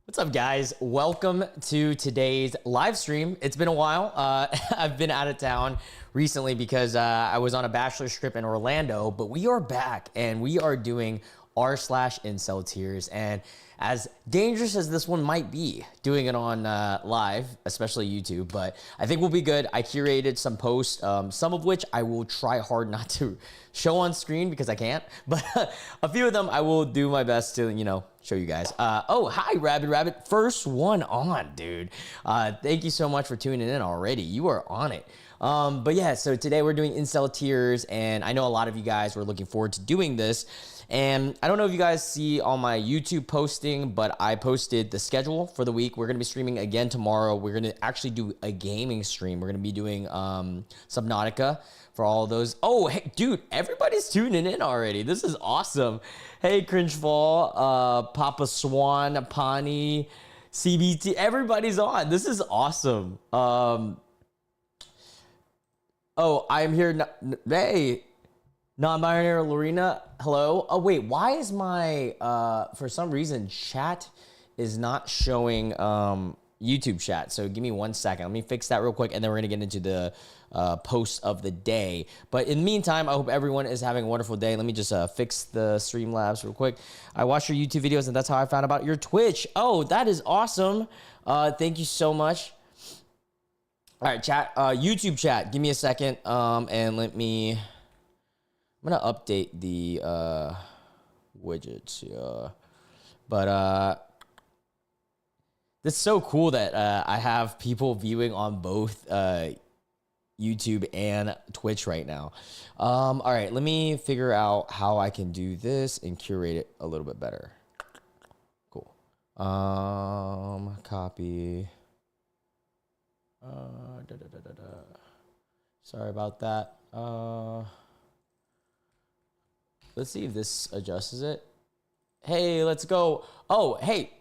What's up, guys? Welcome to today's live stream. It's been a while. I've been out of town recently because I was on a bachelor's trip in Orlando, but we are back and we are doing r/IncelTears. And as dangerous as this one might be, doing it on live, especially YouTube, but I think we'll be good. I curated some posts, some of which I will try hard not to show on screen because I can't, but a few of them I will do my best to, show you guys. Oh, hi, Rabbit. First one on, dude. Thank you so much for tuning in already. You are on it. But yeah, so today we're doing IncelTears, and I know a lot of you guys were looking forward to doing this. And I don't know if you guys see on my YouTube posting, but I posted the schedule for the week. We're going to be streaming again tomorrow. We're going to actually do a gaming stream. We're going to be doing Subnautica for all of those. Oh, hey, dude, everybody's tuning in already. This is awesome. Hey, Cringefall, Papa Swan, Pani, CBT, everybody's on. This is awesome. Oh, I'm here. Hey, non-binary Lorena, hello. Oh, wait, why is my, for some reason, chat is not showing YouTube chat? So give me 1 second. Let me fix that real quick, and then we're going to get into the posts of the day. But in the meantime, I hope everyone is having a wonderful day. Let me just fix the Streamlabs real quick. I watched your YouTube videos, and that's how I found about your Twitch. Oh, that is awesome. Thank you so much. All right, chat, YouTube chat, give me a second, and let me... I'm going to update the widgets. But it's so cool that I have people viewing on both YouTube and Twitch right now. All right, let me figure out how I can do this and curate it a little bit better. Cool. Copy. Sorry about that. Let's see if this adjusts it. Hey, let's go. Oh, hey.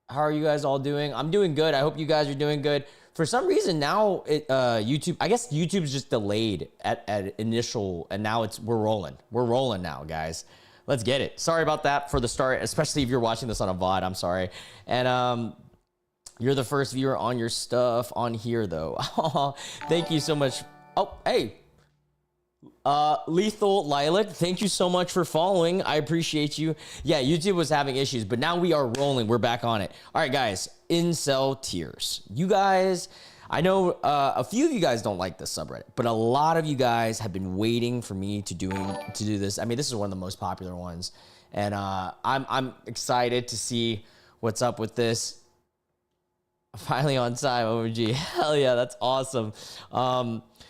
How are you guys all doing? I'm doing good. I hope you guys are doing good. For some reason now, YouTube, I guess YouTube's just delayed at initial, and now we're rolling. We're rolling now, guys. Let's get it. Sorry about that for the start, especially if you're watching this on a VOD. I'm sorry. And you're the first viewer on your stuff on here, though. Thank you so much. Oh, hey. Lethal Lilac, thank you so much for following. I appreciate you. Yeah, YouTube was having issues, but now we are rolling. We're back on it. All right, guys, IncelTears. You guys, I know a few of you guys don't like this subreddit, but a lot of you guys have been waiting for me to do this. I mean, this is one of the most popular ones, and I'm excited to see what's up with this. Finally on time, OMG. Hell yeah, that's awesome.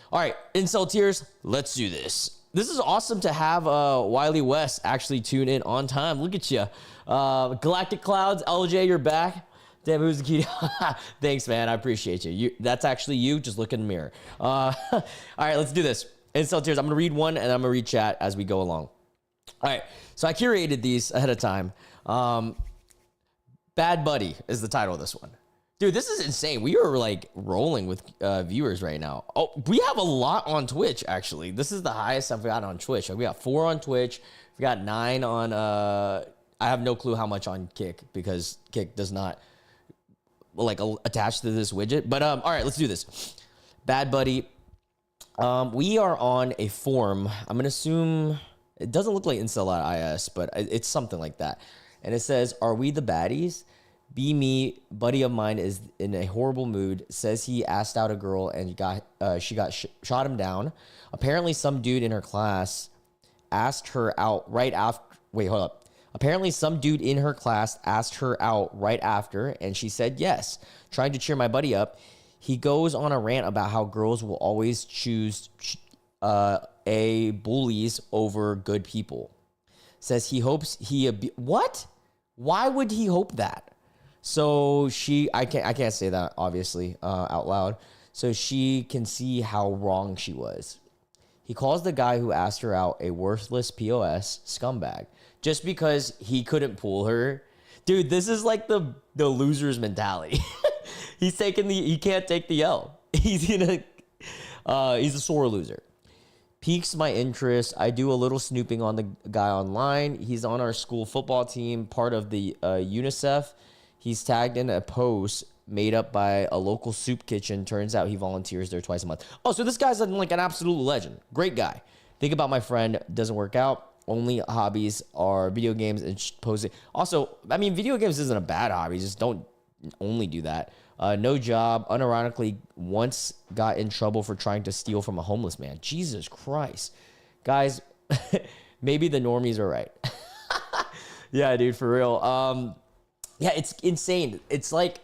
All right, IncelTears, let's do this. This is awesome to have Wiley West actually tune in on time. Look at you. Galactic Clouds, LJ, you're back. Damn, who's the key? Thanks, man. I appreciate you. That's actually you. Just look in the mirror. All right, let's do this. IncelTears, I'm going to read one, and I'm going to read chat as we go along. All right, so I curated these ahead of time. Bad Buddy is the title of this one. Dude, this is insane. We are like rolling with viewers right now. Oh, we have a lot on Twitch, actually. This is the highest I've got on Twitch. We got 4 on Twitch. We got 9 on, I have no clue how much on Kick because Kick does not like attach to this widget. But all right, let's do this. Bad Buddy. We are on a forum. I'm going to assume it doesn't look like incel.is, but it's something like that. And it says, "Are we the baddies? Be me, buddy of mine is in a horrible mood, says he asked out a girl and she got shot him down. Apparently some dude in her class asked her out right after, wait, hold up. Apparently some dude in her class asked her out right after and she said yes. Trying to cheer my buddy up, he goes on a rant about how girls will always choose bullies over good people. Says he hopes what? Why would he hope that? So I can't say that obviously out loud. So she can see how wrong she was. He calls the guy who asked her out a worthless POS scumbag just because he couldn't pull her. Dude, this is like the loser's mentality. He can't take the L. He's a sore loser. Piques my interest. I do a little snooping on the guy online. He's on our school football team, part of the UNICEF. He's tagged in a post made up by a local soup kitchen. Turns out he volunteers there twice a month. Oh, so this guy's like an absolute legend. Great guy. Think about my friend. Doesn't work out. Only hobbies are video games and posing. Also, I mean, video games isn't a bad hobby. Just don't only do that. No job. Unironically, once got in trouble for trying to steal from a homeless man. Jesus Christ. Guys, maybe the normies are right. Yeah, dude, for real. Yeah, it's insane. It's like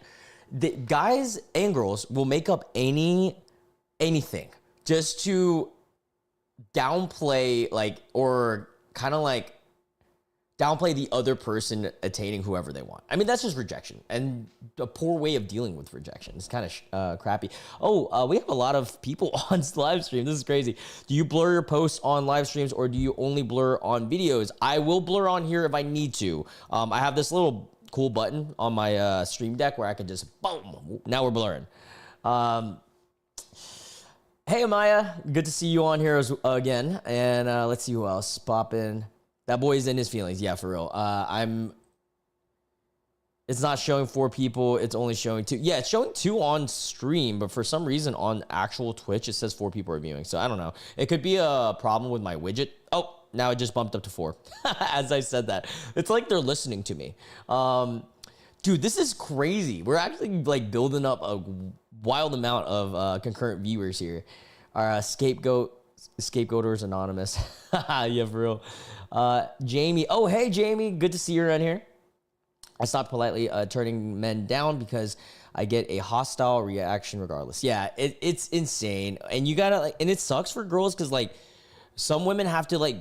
the guys and girls will make up anything just to downplay, like, or kind of like downplay the other person attaining whoever they want. I mean, that's just rejection and a poor way of dealing with rejection. It's kind of crappy. Oh, we have a lot of people on live stream. This is crazy. Do you blur your posts on live streams or do you only blur on videos? I will blur on here if I need to. I have this little cool button on my stream deck where I can just boom. Now we're blurring. Hey, Amaya. Good to see you on here again. And let's see who else pop in. That boy's in his feelings. Yeah, for real. It's not showing 4 people. It's only showing 2. Yeah, it's showing 2 on stream, but for some reason on actual Twitch, it says 4 people are viewing. So I don't know. It could be a problem with my widget. Oh, now it just bumped up to 4 as I said that. It's like they're listening to me. Dude, this is crazy. We're actually like building up a wild amount of concurrent viewers here. Our Scapegoaters Anonymous. Yeah, for real. Jamie. Oh, hey, Jamie. Good to see you around here. I stopped politely turning men down because I get a hostile reaction regardless. Yeah, it's insane. And you gotta, like, and it sucks for girls because, like, some women have to, like,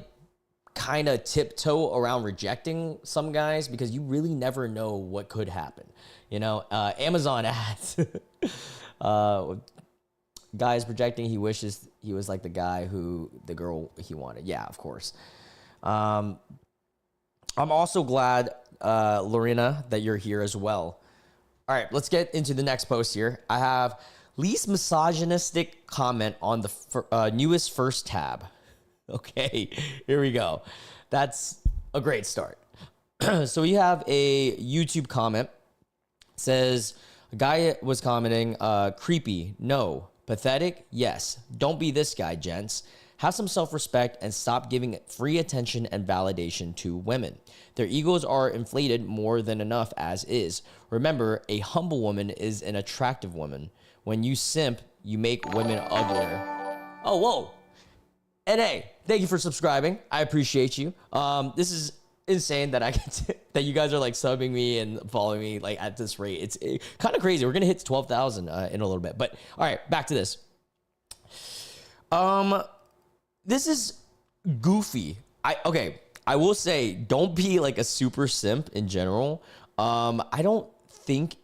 kind of tiptoe around rejecting some guys because you really never know what could happen. You know, Amazon ads. Guys projecting he wishes he was like the guy who the girl he wanted. Yeah, of course. I'm also glad, Lorena, that you're here as well. All right, let's get into the next post here. I have least misogynistic comment on the newest first tab. Okay, here we go. That's a great start. So we have a YouTube comment. It says, a guy was commenting, creepy, no. Pathetic, yes. Don't be this guy, gents. Have some self-respect and stop giving free attention and validation to women. Their egos are inflated more than enough as is. Remember, a humble woman is an attractive woman. When you simp, you make women uglier. Oh, whoa. NA, thank you for subscribing. I appreciate you. This is insane that that you guys are like subbing me and following me like at this rate. It's kind of crazy. We're gonna hit 12,000 in a little bit. But all right, back to this. This is goofy. I will say, don't be like a super simp in general. I don't think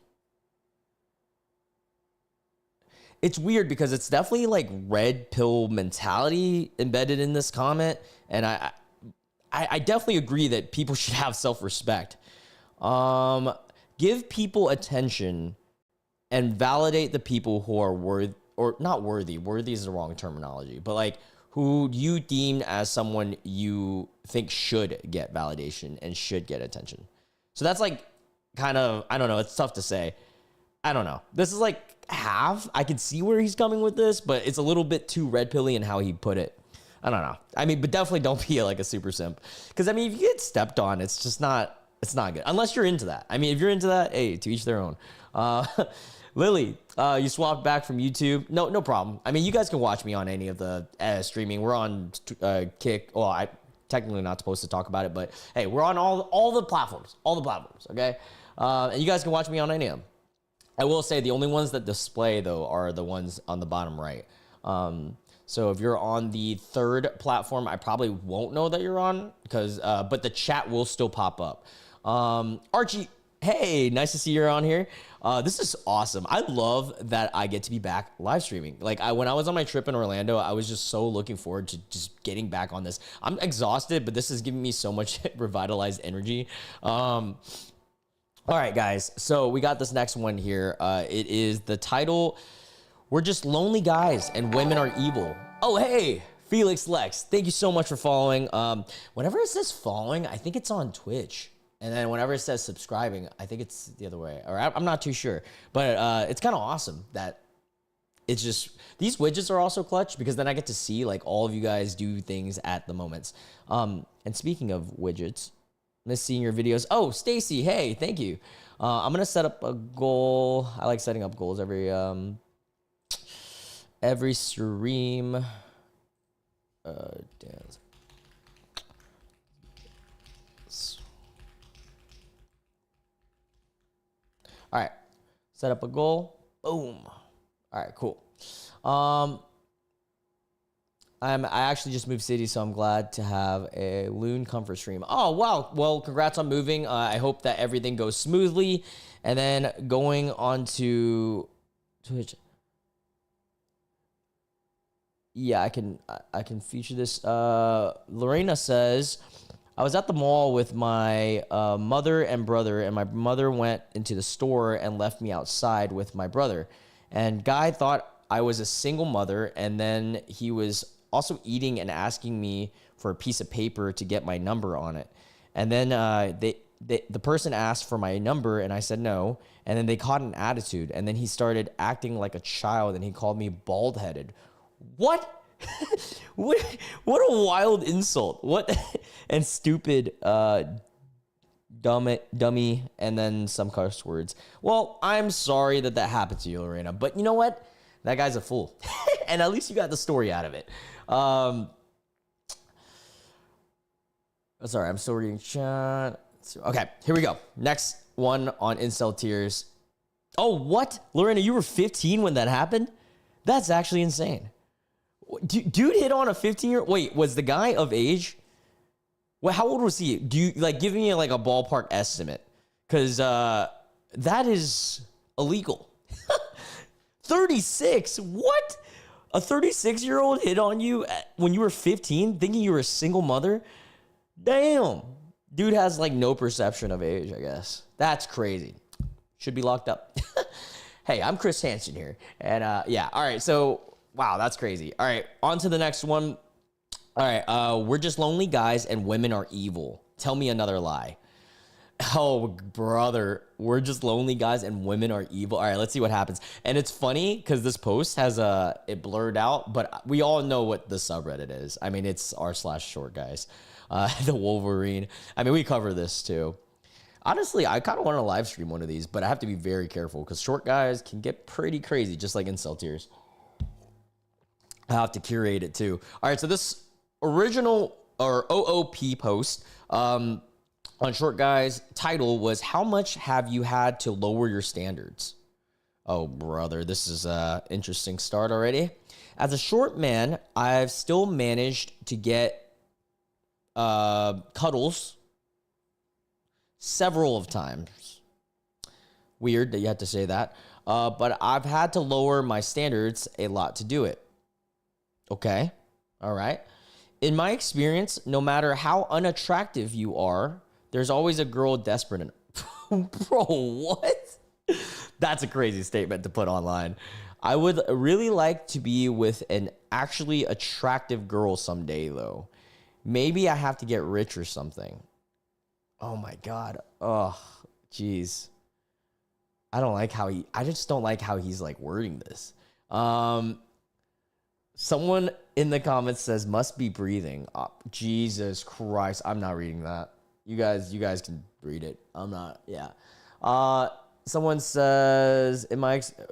it's weird because it's definitely like red pill mentality embedded in this comment. And I definitely agree that people should have self-respect. Give people attention and validate the people who are worthy, or not worthy. Worthy is the wrong terminology, but like who you deem as someone you think should get validation and should get attention. So that's like kind of, I don't know. It's tough to say. I don't know. This is like half. I can see where he's coming with this, but it's a little bit too red pilly in how he put it. I don't know. I mean, but definitely don't be like a super simp. Because, I mean, if you get stepped on, it's just not, it's not good. Unless you're into that. I mean, if you're into that, hey, to each their own. Lily, you swapped back from YouTube. No problem. I mean, you guys can watch me on any of the streaming. We're on Kick. Well, I technically not supposed to talk about it, but hey, we're on all the platforms. All the platforms, okay? And you guys can watch me on any of them. I will say the only ones that display, though, are the ones on the bottom right. So if you're on the third platform, I probably won't know that you're on, because but the chat will still pop up. Archie, hey, nice to see you're on here. This is awesome. I love that I get to be back live streaming. Like when I was on my trip in Orlando, I was just so looking forward to just getting back on this. I'm exhausted, but this is giving me so much revitalized energy. All right, guys. So we got this next one here. It is the title, "We're Just Lonely Guys and Women Are Evil." Oh, hey, Felix Lex. Thank you so much for following. Whenever it says following, I think it's on Twitch. And then whenever it says subscribing, I think it's the other way. Or I'm not too sure. But it's kind of awesome that it's just, these widgets are also clutch because then I get to see like all of you guys do things at the moments. And speaking of widgets, miss seeing your videos. Oh, Stacy, hey, thank you. I'm gonna set up a goal. I like setting up goals every stream. Damn. All right, set up a goal. Boom. All right, cool. I actually just moved cities, so I'm glad to have a Loon Comfort stream. Oh, wow. Well, congrats on moving. I hope that everything goes smoothly. And then going on to Twitch. Yeah, I can feature this. Lorena says, I was at the mall with my mother and brother, and my mother went into the store and left me outside with my brother. And Guy thought I was a single mother, and then he was also eating and asking me for a piece of paper to get my number on it. And then the person asked for my number, and I said no. And then they caught an attitude, and then he started acting like a child, and he called me bald-headed. What? what a wild insult. What? And stupid, dummy, and then some curse words. Well, I'm sorry that happened to you, Lorena. But you know what? That guy's a fool. And at least you got the story out of it. Sorry, I'm still reading chat. Okay, here we go. Next one on IncelTears. Oh, what? Lorena, you were 15 when that happened? That's actually insane. Dude hit on a 15-year-old? Wait, was the guy of age? Well, how old was he? Do you, like, give me, like, a ballpark estimate? Because that is illegal. 36? What? A 36-year-old hit on you when you were 15, thinking you were a single mother? Damn. Dude has, like, no perception of age, I guess. That's crazy. Should be locked up. Hey, I'm Chris Hansen here. And, yeah, all right, so, wow, that's crazy. All right, on to the next one. All right, we're just lonely guys and women are evil. Tell me another lie. Oh, brother, we're just lonely guys and women are evil. All right, let's see what happens. And it's funny because this post has it blurred out, but we all know what the subreddit is. I mean, it's r/short guys, the Wolverine. I mean, we cover this too. Honestly, I kind of want to live stream one of these, but I have to be very careful because short guys can get pretty crazy, just like IncelTears. I have to curate it too. All right, so this original or OOP post, on Short Guy's title was, how much have you had to lower your standards? Oh, brother, this is an interesting start already. As a short man, I've still managed to get cuddles several of times. Weird that you had to say that. But I've had to lower my standards a lot to do it. Okay. All right. In my experience, no matter how unattractive you are, there's always a girl desperate. Bro, what? That's a crazy statement to put online. I would really like to be with an actually attractive girl someday, though. Maybe I have to get rich or something. Oh, my God. Oh, jeez. I just don't like how he's, like, wording this. Someone in the comments says, must be breathing. Oh, Jesus Christ. I'm not reading that. You guys can read it. I'm not. Yeah. Someone says,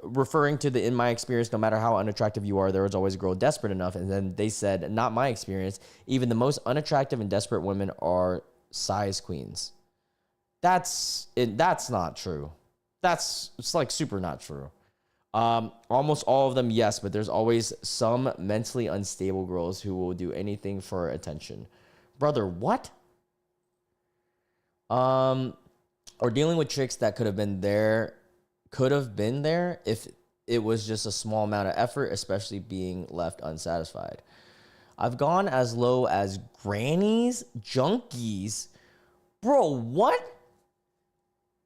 referring to in my experience, no matter how unattractive you are, there is always a girl desperate enough. And then they said, not my experience. Even the most unattractive and desperate women are size queens. That's not true. It's like super not true. Almost all of them, yes, but there's always some mentally unstable girls who will do anything for attention. Brother, what? Or dealing with chicks that could have been there if it was just a small amount of effort, especially being left unsatisfied. I've gone as low as grannies, junkies. Bro, what?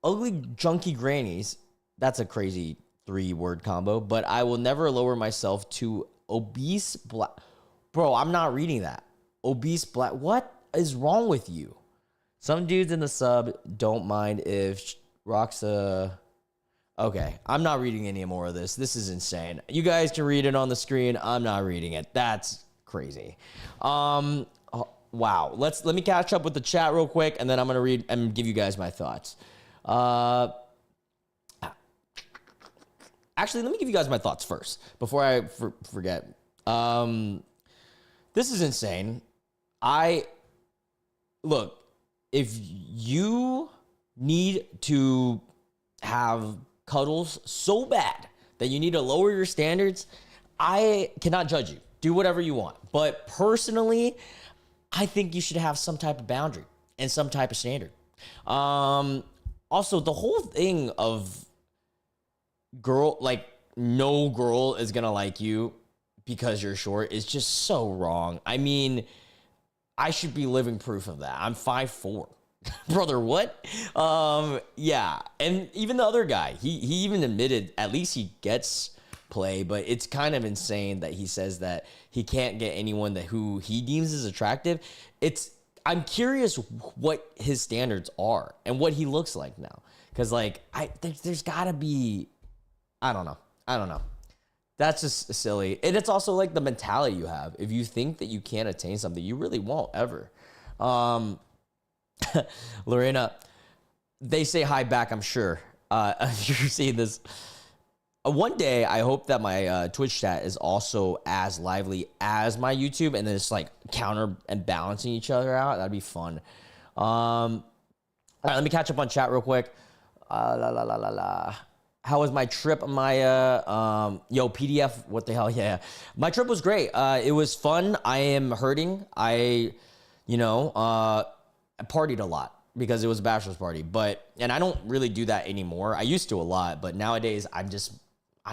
Ugly, junky grannies. That's a crazy 3-word combo, but I will never lower myself to obese black. Bro, I'm not reading that. Obese black. What is wrong with you? Some dudes in the sub don't mind if rocks a... Okay, I'm not reading any more of this. This is insane. You guys can read it on the screen. I'm not reading it. That's crazy. Wow. Let me catch up with the chat real quick, and then I'm gonna read and give you guys my thoughts. Actually, let me give you guys my thoughts first before I forget. This is insane. Look, if you need to have cuddles so bad that you need to lower your standards, I cannot judge you. Do whatever you want. But personally, I think you should have some type of boundary and some type of standard. Also, the whole thing of no girl is gonna like you because you're short is just so wrong. I mean, I should be living proof of that. I'm 5'4". Brother, what? Yeah. And even the other guy, he even admitted at least he gets play, but it's kind of insane that he says that he can't get anyone who he deems as attractive. I'm curious what his standards are and what he looks like now. Cause there's gotta be, I don't know. That's just silly. And it's also like the mentality you have. If you think that you can't attain something, you really won't ever. Lorena, they say hi back, I'm sure. If you're seeing this. One day, I hope that my Twitch chat is also as lively as my YouTube, and then it's like counter and balancing each other out. That'd be fun. All right, let me catch up on chat real quick. How was my trip, Maya? PDF, what the hell? Yeah. My trip was great. It was fun. I am hurting. I partied a lot because it was a bachelor's party, and I don't really do that anymore. I used to a lot, but nowadays I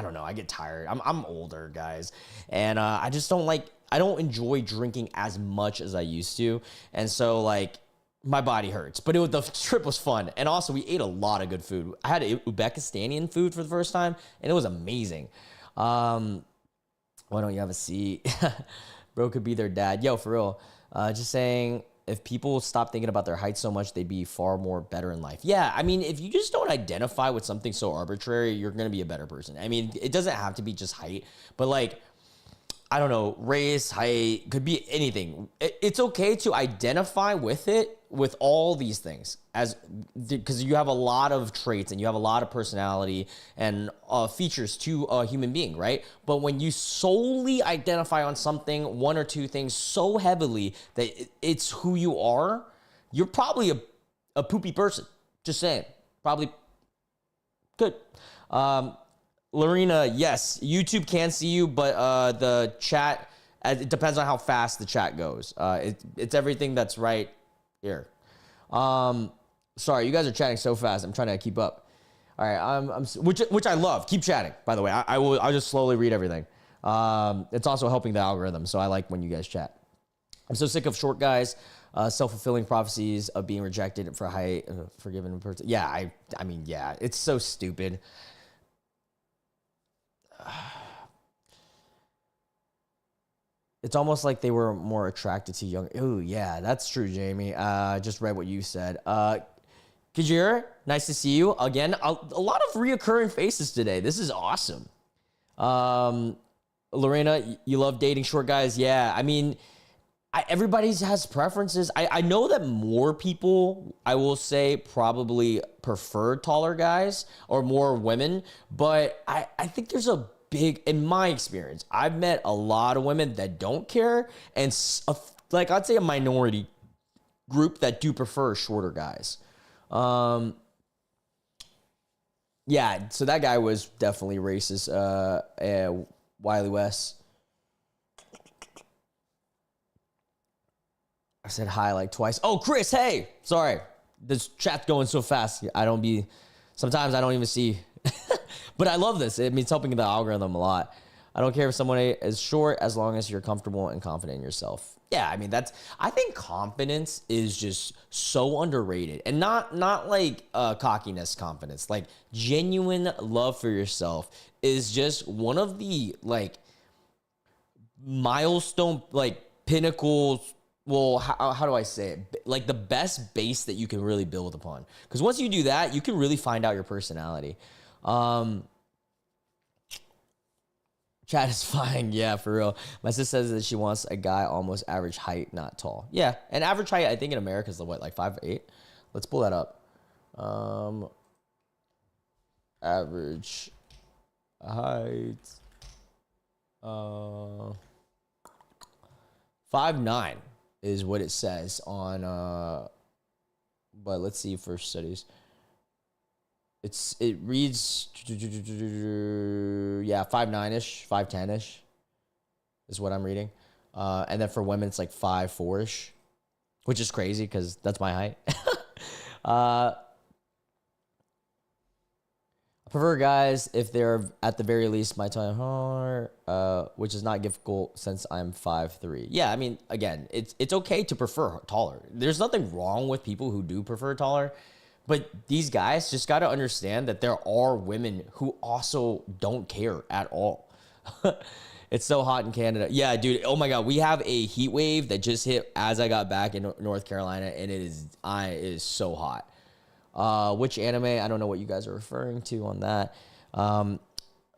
don't know. I get tired. I'm older, guys. And I don't enjoy drinking as much as I used to. And so my body hurts, but the trip was fun. And also we ate a lot of good food. I had Uzbekistani food for the first time and it was amazing. Why don't you have a seat? Bro could be their dad. Yo, for real. Just saying, if people stop thinking about their height so much, they'd be far more better in life. Yeah, I mean, if you just don't identify with something so arbitrary, you're going to be a better person. I mean, it doesn't have to be just height, but I don't know, race, height, could be anything. It's okay to identify with it, with all these things, because you have a lot of traits and you have a lot of personality and features to a human being, right? But when you solely identify on something, one or two things so heavily that it's who you are, you're probably a poopy person. Just saying. Probably good. Lorena, yes, YouTube can see you, but the chat, it depends on how fast the chat goes. It's everything that's right here. Sorry, you guys are chatting so fast. I'm trying to keep up. All right, which I love. Keep chatting, by the way. I'll just slowly read everything. It's also helping the algorithm, so I like when you guys chat. I'm so sick of short guys, self-fulfilling prophecies of being rejected for height, forgiven person. Yeah, I mean, yeah, it's so stupid. It's almost like they were more attracted to young. Oh, yeah, that's true, Jamie. Just read what you said. Kajir, nice to see you again. A lot of reoccurring faces today. This is awesome. Lorena, you love dating short guys? Yeah, I mean, everybody has preferences. I know that more people, I will say, probably prefer taller guys or more women, but I think there's in my experience, I've met a lot of women that don't care, and I'd say a minority group that do prefer shorter guys. Yeah, so that guy was definitely racist. Wiley West. I said hi twice. Oh, Chris, hey! Sorry. This chat's going so fast. Sometimes I don't even see. But I love this. I mean, it's helping the algorithm a lot. I don't care if someone is short as long as you're comfortable and confident in yourself. Yeah, I mean, I think confidence is just so underrated, and not cockiness confidence. Genuine love for yourself is just one of the milestone pinnacles, well, how do I say it? Like the best base that you can really build upon. Because once you do that, you can really find out your personality. Chat is fine. Yeah, for real. My sister says that she wants a guy almost average height, not tall. Yeah, and average height, I think in America is what, like 5'8"? Let's pull that up. Average height. 5'9" is what it says on, but let's see for studies. It reads, yeah, 5'9"-ish, 5'10"-ish is what I'm reading. And then for women, it's like 5'4"-ish, which is crazy because that's my height. I prefer guys if they're at the very least my time, which is not difficult since I'm 5'3". Yeah, I mean, again, it's okay to prefer taller. There's nothing wrong with people who do prefer taller, but these guys just got to understand that there are women who also don't care at all. It's so hot in Canada. Yeah, dude. Oh my God, we have a heat wave that just hit as I got back in North Carolina, and it is so hot. Which anime? I don't know what you guys are referring to on that.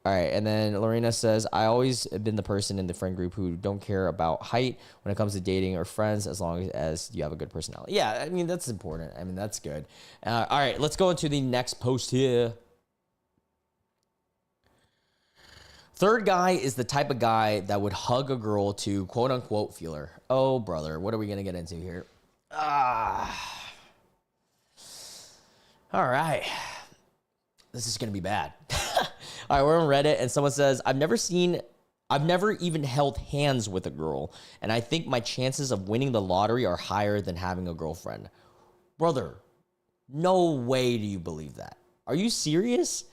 All right, and then Lorena says, I always have been the person in the friend group who don't care about height when it comes to dating or friends, as long as you have a good personality. Yeah, I mean, that's important. I mean, that's good. All right, let's go into the next post here. Third guy is the type of guy that would hug a girl to quote unquote feel her. Oh, brother, what are we going to get into here? All right. This is going to be bad. All right, we're on Reddit, and someone says, I've never even held hands with a girl, and I think my chances of winning the lottery are higher than having a girlfriend. Brother, no way do you believe that. Are you serious?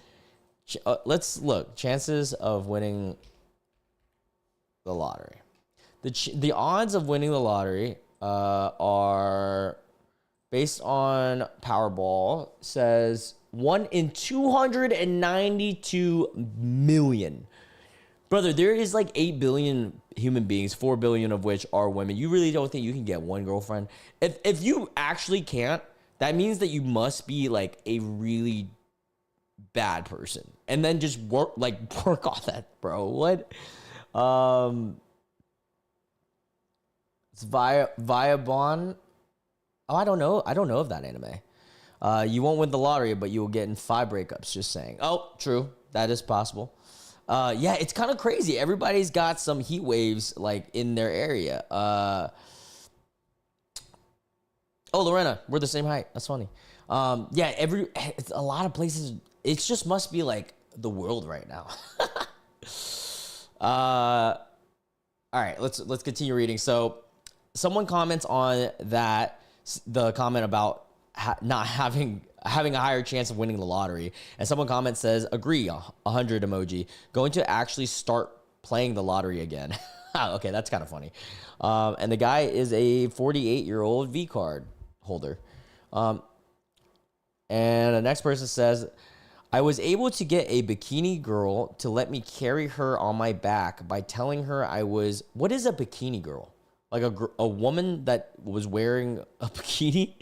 Let's look. Chances of winning the lottery. The odds of winning the lottery are... based on Powerball, says 1 in 292 million. Brother, there is like 8 billion human beings, 4 billion of which are women. You really don't think you can get one girlfriend? If you actually can't, that means that you must be like a really bad person. And then just work on that, bro. What? It's Viabon. Oh, I don't know. I don't know of that anime. You won't win the lottery, but you will get in 5 breakups. Just saying. Oh, true. That is possible. Yeah, it's kind of crazy. Everybody's got some heat waves like in their area. Oh, Lorena, we're the same height. That's funny. Yeah, it's a lot of places. It just must be like the world right now. All right, let's continue reading. So, someone comments on that. The comment about not having a higher chance of winning the lottery, and someone comments says, agree, 100 emoji, going to actually start playing the lottery again. Okay, that's kind of funny. And the guy is a 48-year-old V card holder. And the next person says, I was able to get a bikini girl to let me carry her on my back by telling her what is a bikini girl? Like a woman that was wearing a bikini,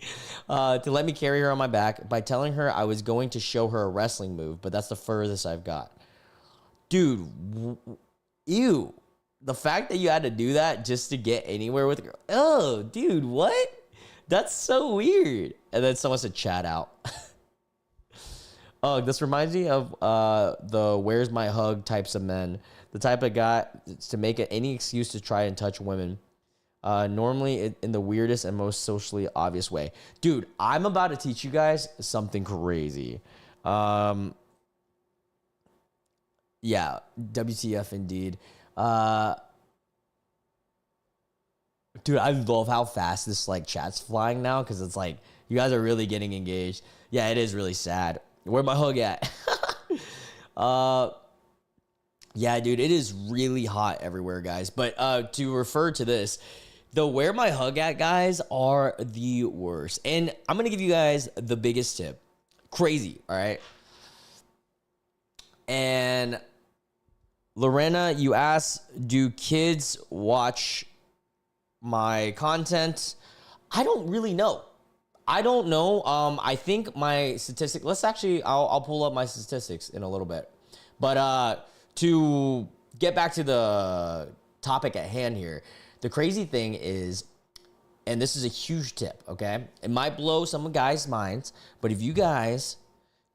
to let me carry her on my back by telling her I was going to show her a wrestling move, but that's the furthest I've got. Dude, ew. The fact that you had to do that just to get anywhere with a girl. Oh, dude, what? That's so weird. And then someone said chat out. Oh, this reminds me of the where's my hug types of men. The type of guy to make it any excuse to try and touch women. Normally in the weirdest and most socially obvious way. Dude, I'm about to teach you guys something crazy. Yeah, WTF indeed. Dude, I love how fast this like chat's flying now because it's like you guys are really getting engaged. Yeah, it is really sad. Where my hug at? Yeah, dude, it is really hot everywhere, guys. But to refer to this, the where my hug at guys are the worst. And I'm going to give you guys the biggest tip. Crazy, all right? And Lorena, you asked, do kids watch my content? I don't really know. I don't know. I think my statistic. I'll pull up my statistics in a little bit. But to get back to the topic at hand here, the crazy thing is, and this is a huge tip, okay? It might blow some guys' minds, but if you guys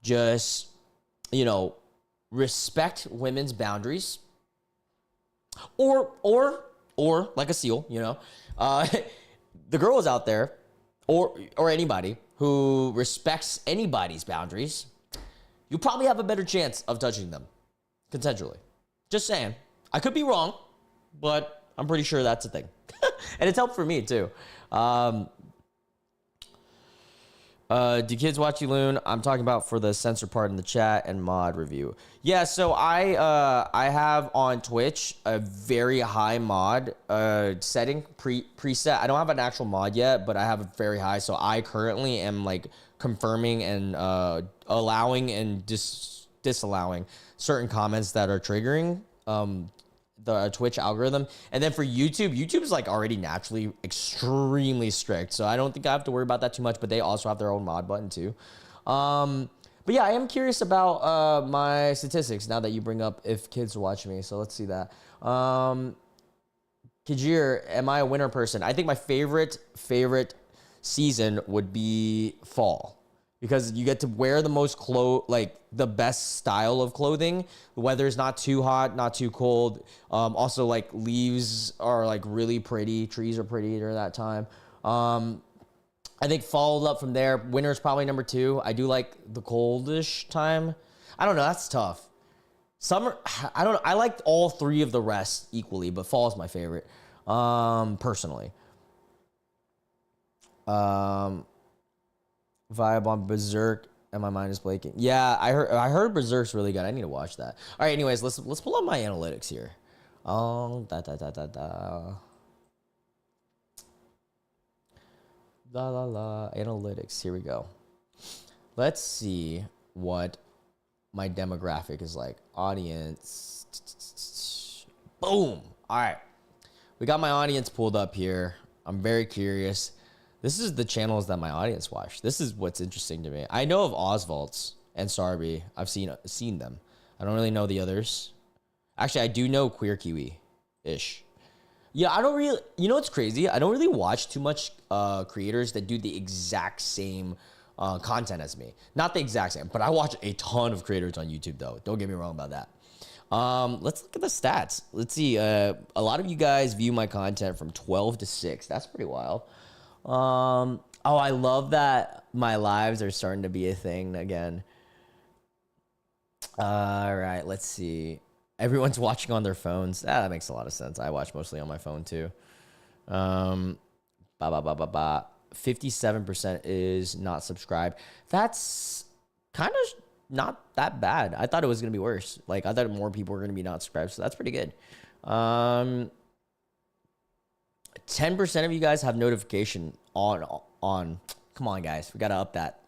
just, respect women's boundaries, or like a seal, the girls out there, or anybody who respects anybody's boundaries, you probably have a better chance of touching them consensually. Just saying. I could be wrong, but I'm pretty sure that's a thing. And it's helped for me too. Do kids watch you, Loon? I'm talking about for the censor part in the chat and mod review. Yeah, so I have on Twitch a very high mod setting preset. I don't have an actual mod yet, but I have a very high. So I currently am like confirming and allowing and disallowing certain comments that are triggering the Twitch algorithm. And then for YouTube is like already naturally extremely strict. So I don't think I have to worry about that too much, but they also have their own mod button too. But yeah, I am curious about my statistics now that you bring up if kids are watching me. So let's see that. Kajir, am I a winter person? I think my favorite season would be fall, because you get to wear the most the best style of clothing. The weather is not too hot, not too cold. Also, like, leaves are like really pretty. Trees are pretty during that time. I think followed up from there. Winter is probably number 2. I do like the coldish time. I don't know. That's tough. Summer, I don't know. I like all 3 of the rest equally, but fall is my favorite, personally. Vibe on Berserk, and my mind is blanking. Yeah, I heard Berserk's really good. I need to watch that. All right, anyways, let's pull up my analytics here. Analytics. Here we go. Let's see what my demographic is like. Audience. Boom. All right. We got my audience pulled up here. I'm very curious. This is the channels that my audience watch. This is what's interesting to me. I know of Oswald's and Sarby. I've seen them. I don't really know the others. Actually, I do know Queer Kiwi-ish. Yeah, I don't really... You know what's crazy? I don't really watch too much creators that do the exact same content as me. Not the exact same, but I watch a ton of creators on YouTube, though. Don't get me wrong about that. Let's look at the stats. Let's see. A lot of you guys view my content from 12 to 6. That's pretty wild. Oh, I love that my lives are starting to be a thing again. All right, let's see. Everyone's watching on their phones. That makes a lot of sense. I watch mostly on my phone too. 57% is not subscribed. That's kind of not that bad. I thought it was gonna be worse. Like, I thought more people were gonna be not subscribed, so that's pretty good. 10% of you guys have notification on. Come on, guys. We got to up that.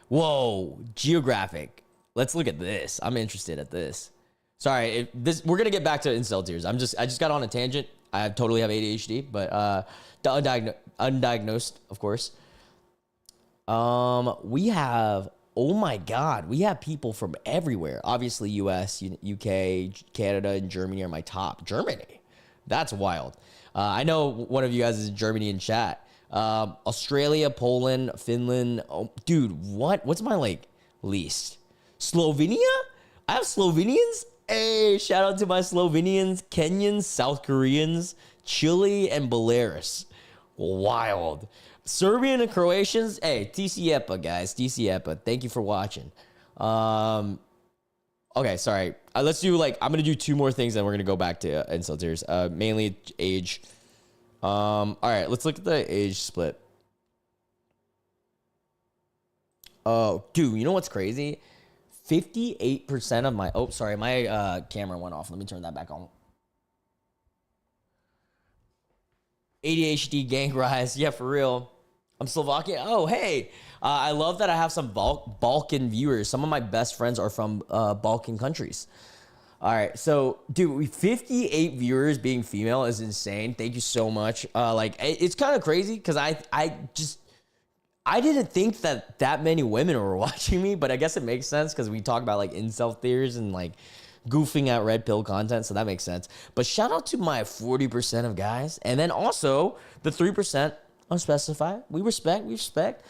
Whoa. Geographic. Let's look at this. I'm interested at this. Sorry. We're going to get back to IncelTears. I just got on a tangent. I totally have ADHD, but undiagnosed, of course. We have, oh my God, we have people from everywhere. Obviously, US, UK, Canada, and Germany are my top. Germany. That's wild. I know one of you guys is in Germany in chat. Australia, Poland, Finland. Oh, dude, what's my least? Slovenia? I have Slovenians? Hey, shout out to my Slovenians, Kenyans, South Koreans, Chile, and Belarus. Wild. Serbian and Croatians. Hey, TC Epa, guys. TC Epa. Thank you for watching. Okay, sorry. Let's do I'm gonna do 2 more things, and we're gonna go back to IncelTears. Mainly age. All right, let's look at the age split. Oh, dude, you know what's crazy? 58% of my... Oh, sorry, my camera went off. Let me turn that back on. ADHD gang rise. Yeah, for real. I'm Slovakian. Oh, hey. I love that I have some Balkan viewers. Some of my best friends are from Balkan countries. All right, so dude, 58 viewers being female is insane. Thank you so much. Like it's kind of crazy because I didn't think that many women were watching me, but I guess it makes sense because we talk about like IncelTears and like goofing at red pill content, so that makes sense. But shout out to my 40% of guys, and then also the 3% unspecified. We respect.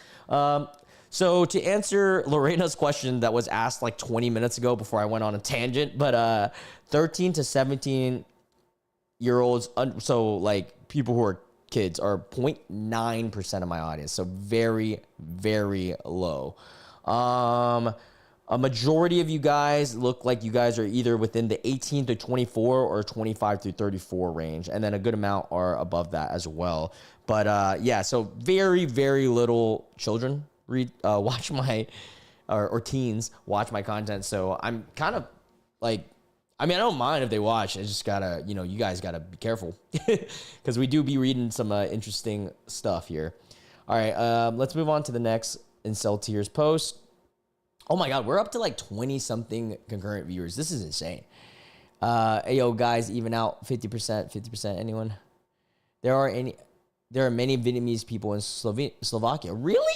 So to answer Lorena's question that was asked like 20 minutes ago before I went on a tangent, but 13 to 17-year-olds, so like people who are kids, are 0.9% of my audience. So very, very low. A majority of you guys look like you guys are either within the 18 to 24 or 25 to 34 range. And then a good amount are above that as well. But yeah, so very, very little children watch my, or teens watch my content. So I'm kind of like, I mean, I don't mind if they watch. I just gotta, you guys gotta be careful because we do be reading some interesting stuff here. All right, let's move on to the next IncelTears post. Oh my God, we're up to like 20 something concurrent viewers. This is insane. Ayo, guys, even out 50%. Anyone? There are many Vietnamese people in Slovakia. Really?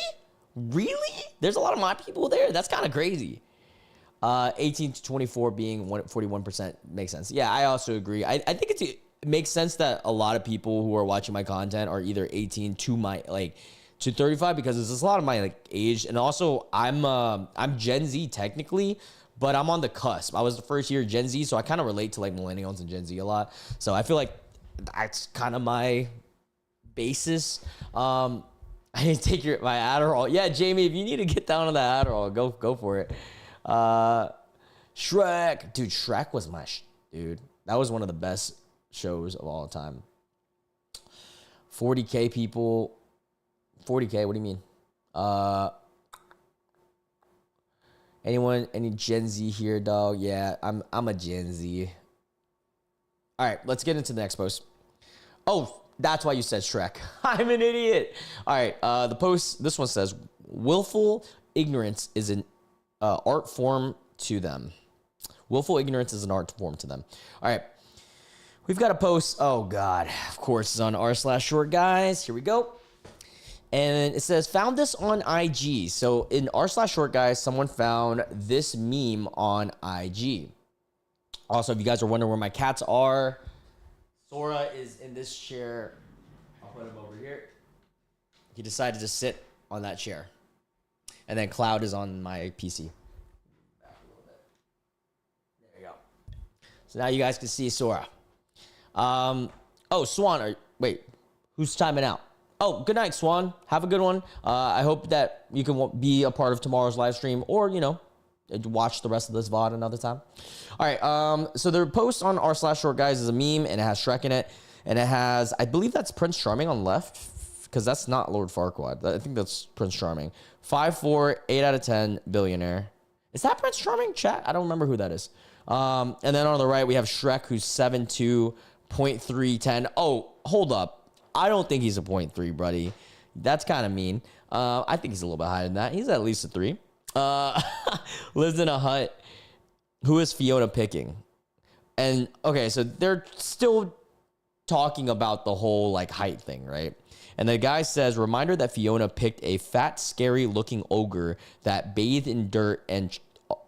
There's a lot of my people there. That's kind of crazy. 18 to 24 being 41% makes sense. Yeah, I also agree. I think it makes sense that a lot of people who are watching my content are either 18 to 35 because there's a lot of my like age, and also I'm Gen Z technically, but I'm on the cusp. I was the first year Gen Z, so I kind of relate to like millennials and Gen Z a lot. So I feel like that's kind of my basis. I need to take my Adderall. Yeah, Jamie, if you need to get down on that Adderall, go for it. Shrek, dude, Shrek was my dude. That was one of the best shows of all time. 40K people. 40K, what do you mean? Any Gen Z here, dog? Yeah, I'm a Gen Z. All right, let's get into the next post. Oh, that's why you said Shrek. I'm an idiot. All right, the post, this one says, willful ignorance is an art form to them. Willful ignorance is an art form to them. All right, we've got a post. Oh God, of course, it's on r/short guys. Here we go. And it says, found this on IG. So in r/short guys, someone found this meme on IG. Also, if you guys are wondering where my cats are, Sora is in this chair. I'll put him over here. He decided to sit on that chair. And then Cloud is on my PC. Back a little bit. There you go. So now you guys can see Sora. Oh, Swan. Wait, who's timing out? Oh, good night, Swan. Have a good one. I hope that you can be a part of tomorrow's live stream, or, watch the rest of this VOD another time. All right, so the post on r/short guys is a meme, and it has Shrek in it, and it has, I believe that's Prince Charming on the left, because that's not Lord Farquaad. I think that's Prince Charming. 5'4", 8 out of 10, billionaire. Is that Prince Charming? Chat? I don't remember who that is. And then on the right, we have Shrek, who's 7'2", 0.310. Oh, hold up. I don't think he's a 0.3, buddy. That's kind of mean. I think he's a little bit higher than that. He's at least a 3. Lives in a hut. Who is Fiona picking? And, okay, so they're still talking about the whole, like, height thing, right? And the guy says, reminder that Fiona picked a fat, scary-looking ogre that bathed in dirt and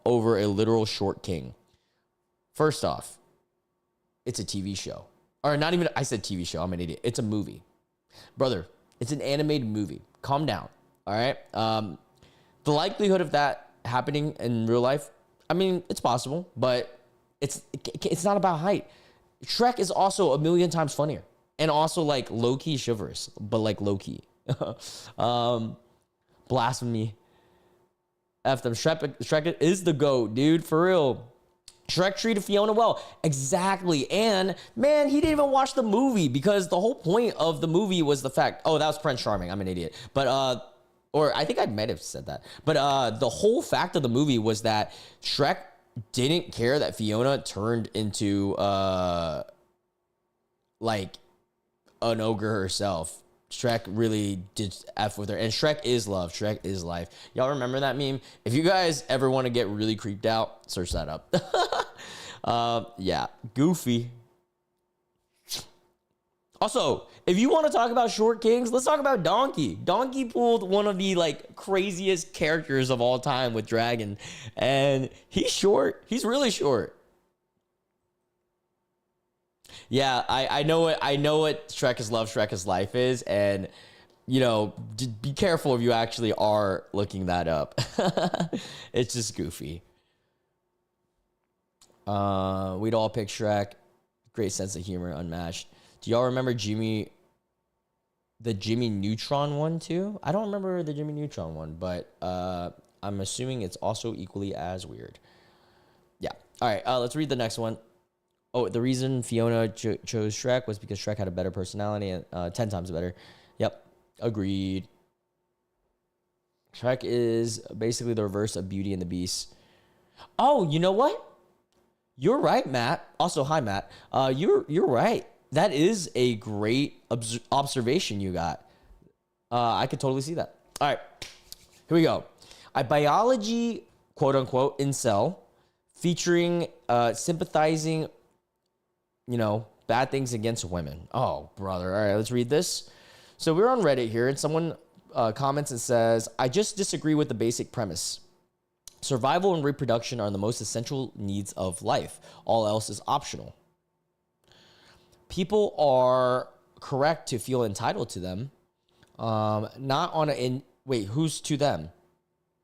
over a literal short king. First off, it's a TV show. Or not even, I said TV show. I'm an idiot. It's a movie. Brother, it's an animated movie. Calm down. All right? The likelihood of that happening in real life, I mean, it's possible, but it's not about height. Shrek is also a million times funnier. And also, like, low-key chivalrous, but, like, low-key. Blasphemy. F them. Shrek is the GOAT, dude. For real. Shrek treated Fiona well. Exactly. And, man, he didn't even watch the movie because the whole point of the movie was the fact... Oh, that was Prince Charming. I'm an idiot. But, or I think I might have said that. But the whole fact of the movie was that Shrek didn't care that Fiona turned into, like, an ogre herself. Shrek really did F with her. And Shrek is love. Shrek is life. Y'all remember that meme? If you guys ever want to get really creeped out, search that up. Yeah, goofy. Also, if you want to talk about short kings, let's talk about Donkey. Donkey pulled one of the like craziest characters of all time with Dragon, and he's short. He's really short. Yeah, I know what Shrek is love, Shrek is life is, and you know, be careful if you actually are looking that up. It's just goofy. We'd all pick Shrek. Great sense of humor, unmatched. Do y'all remember the Jimmy Neutron one too? I don't remember the Jimmy Neutron one, but I'm assuming it's also equally as weird. Yeah. All right. Let's read the next one. Oh, the reason Fiona chose Shrek was because Shrek had a better personality and 10 times better. Yep. Agreed. Shrek is basically the reverse of Beauty and the Beast. Oh, you know what? You're right, Matt. Also, hi, Matt. You're right. That is a great observation you got. I could totally see that. All right, here we go. A biology, quote unquote, incel, featuring sympathizing, bad things against women. Oh, brother. All right, let's read this. So we're on Reddit here, and someone comments and says, I just disagree with the basic premise. Survival and reproduction are the most essential needs of life. All else is optional. People are correct to feel entitled to them. Not on wait, who's to them?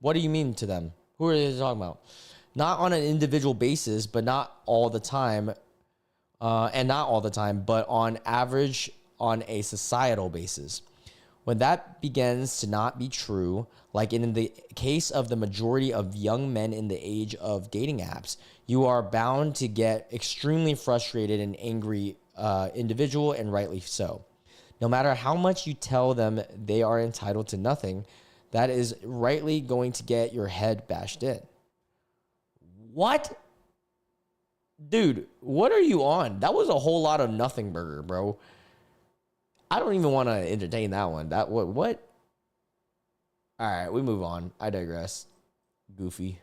What do you mean to them? Who are they talking about? Not on an individual basis, but not all the time. And not all the time, but on average, on a societal basis. When that begins to not be true, like in the case of the majority of young men in the age of dating apps, you are bound to get extremely frustrated and angry individual, and rightly so. No matter how much you tell them they are entitled to nothing, that is rightly going to get your head bashed in. What? Dude, what are you on? That was a whole lot of nothing burger, bro. I don't even want to entertain that one. What? All right, we move on. I digress. Goofy.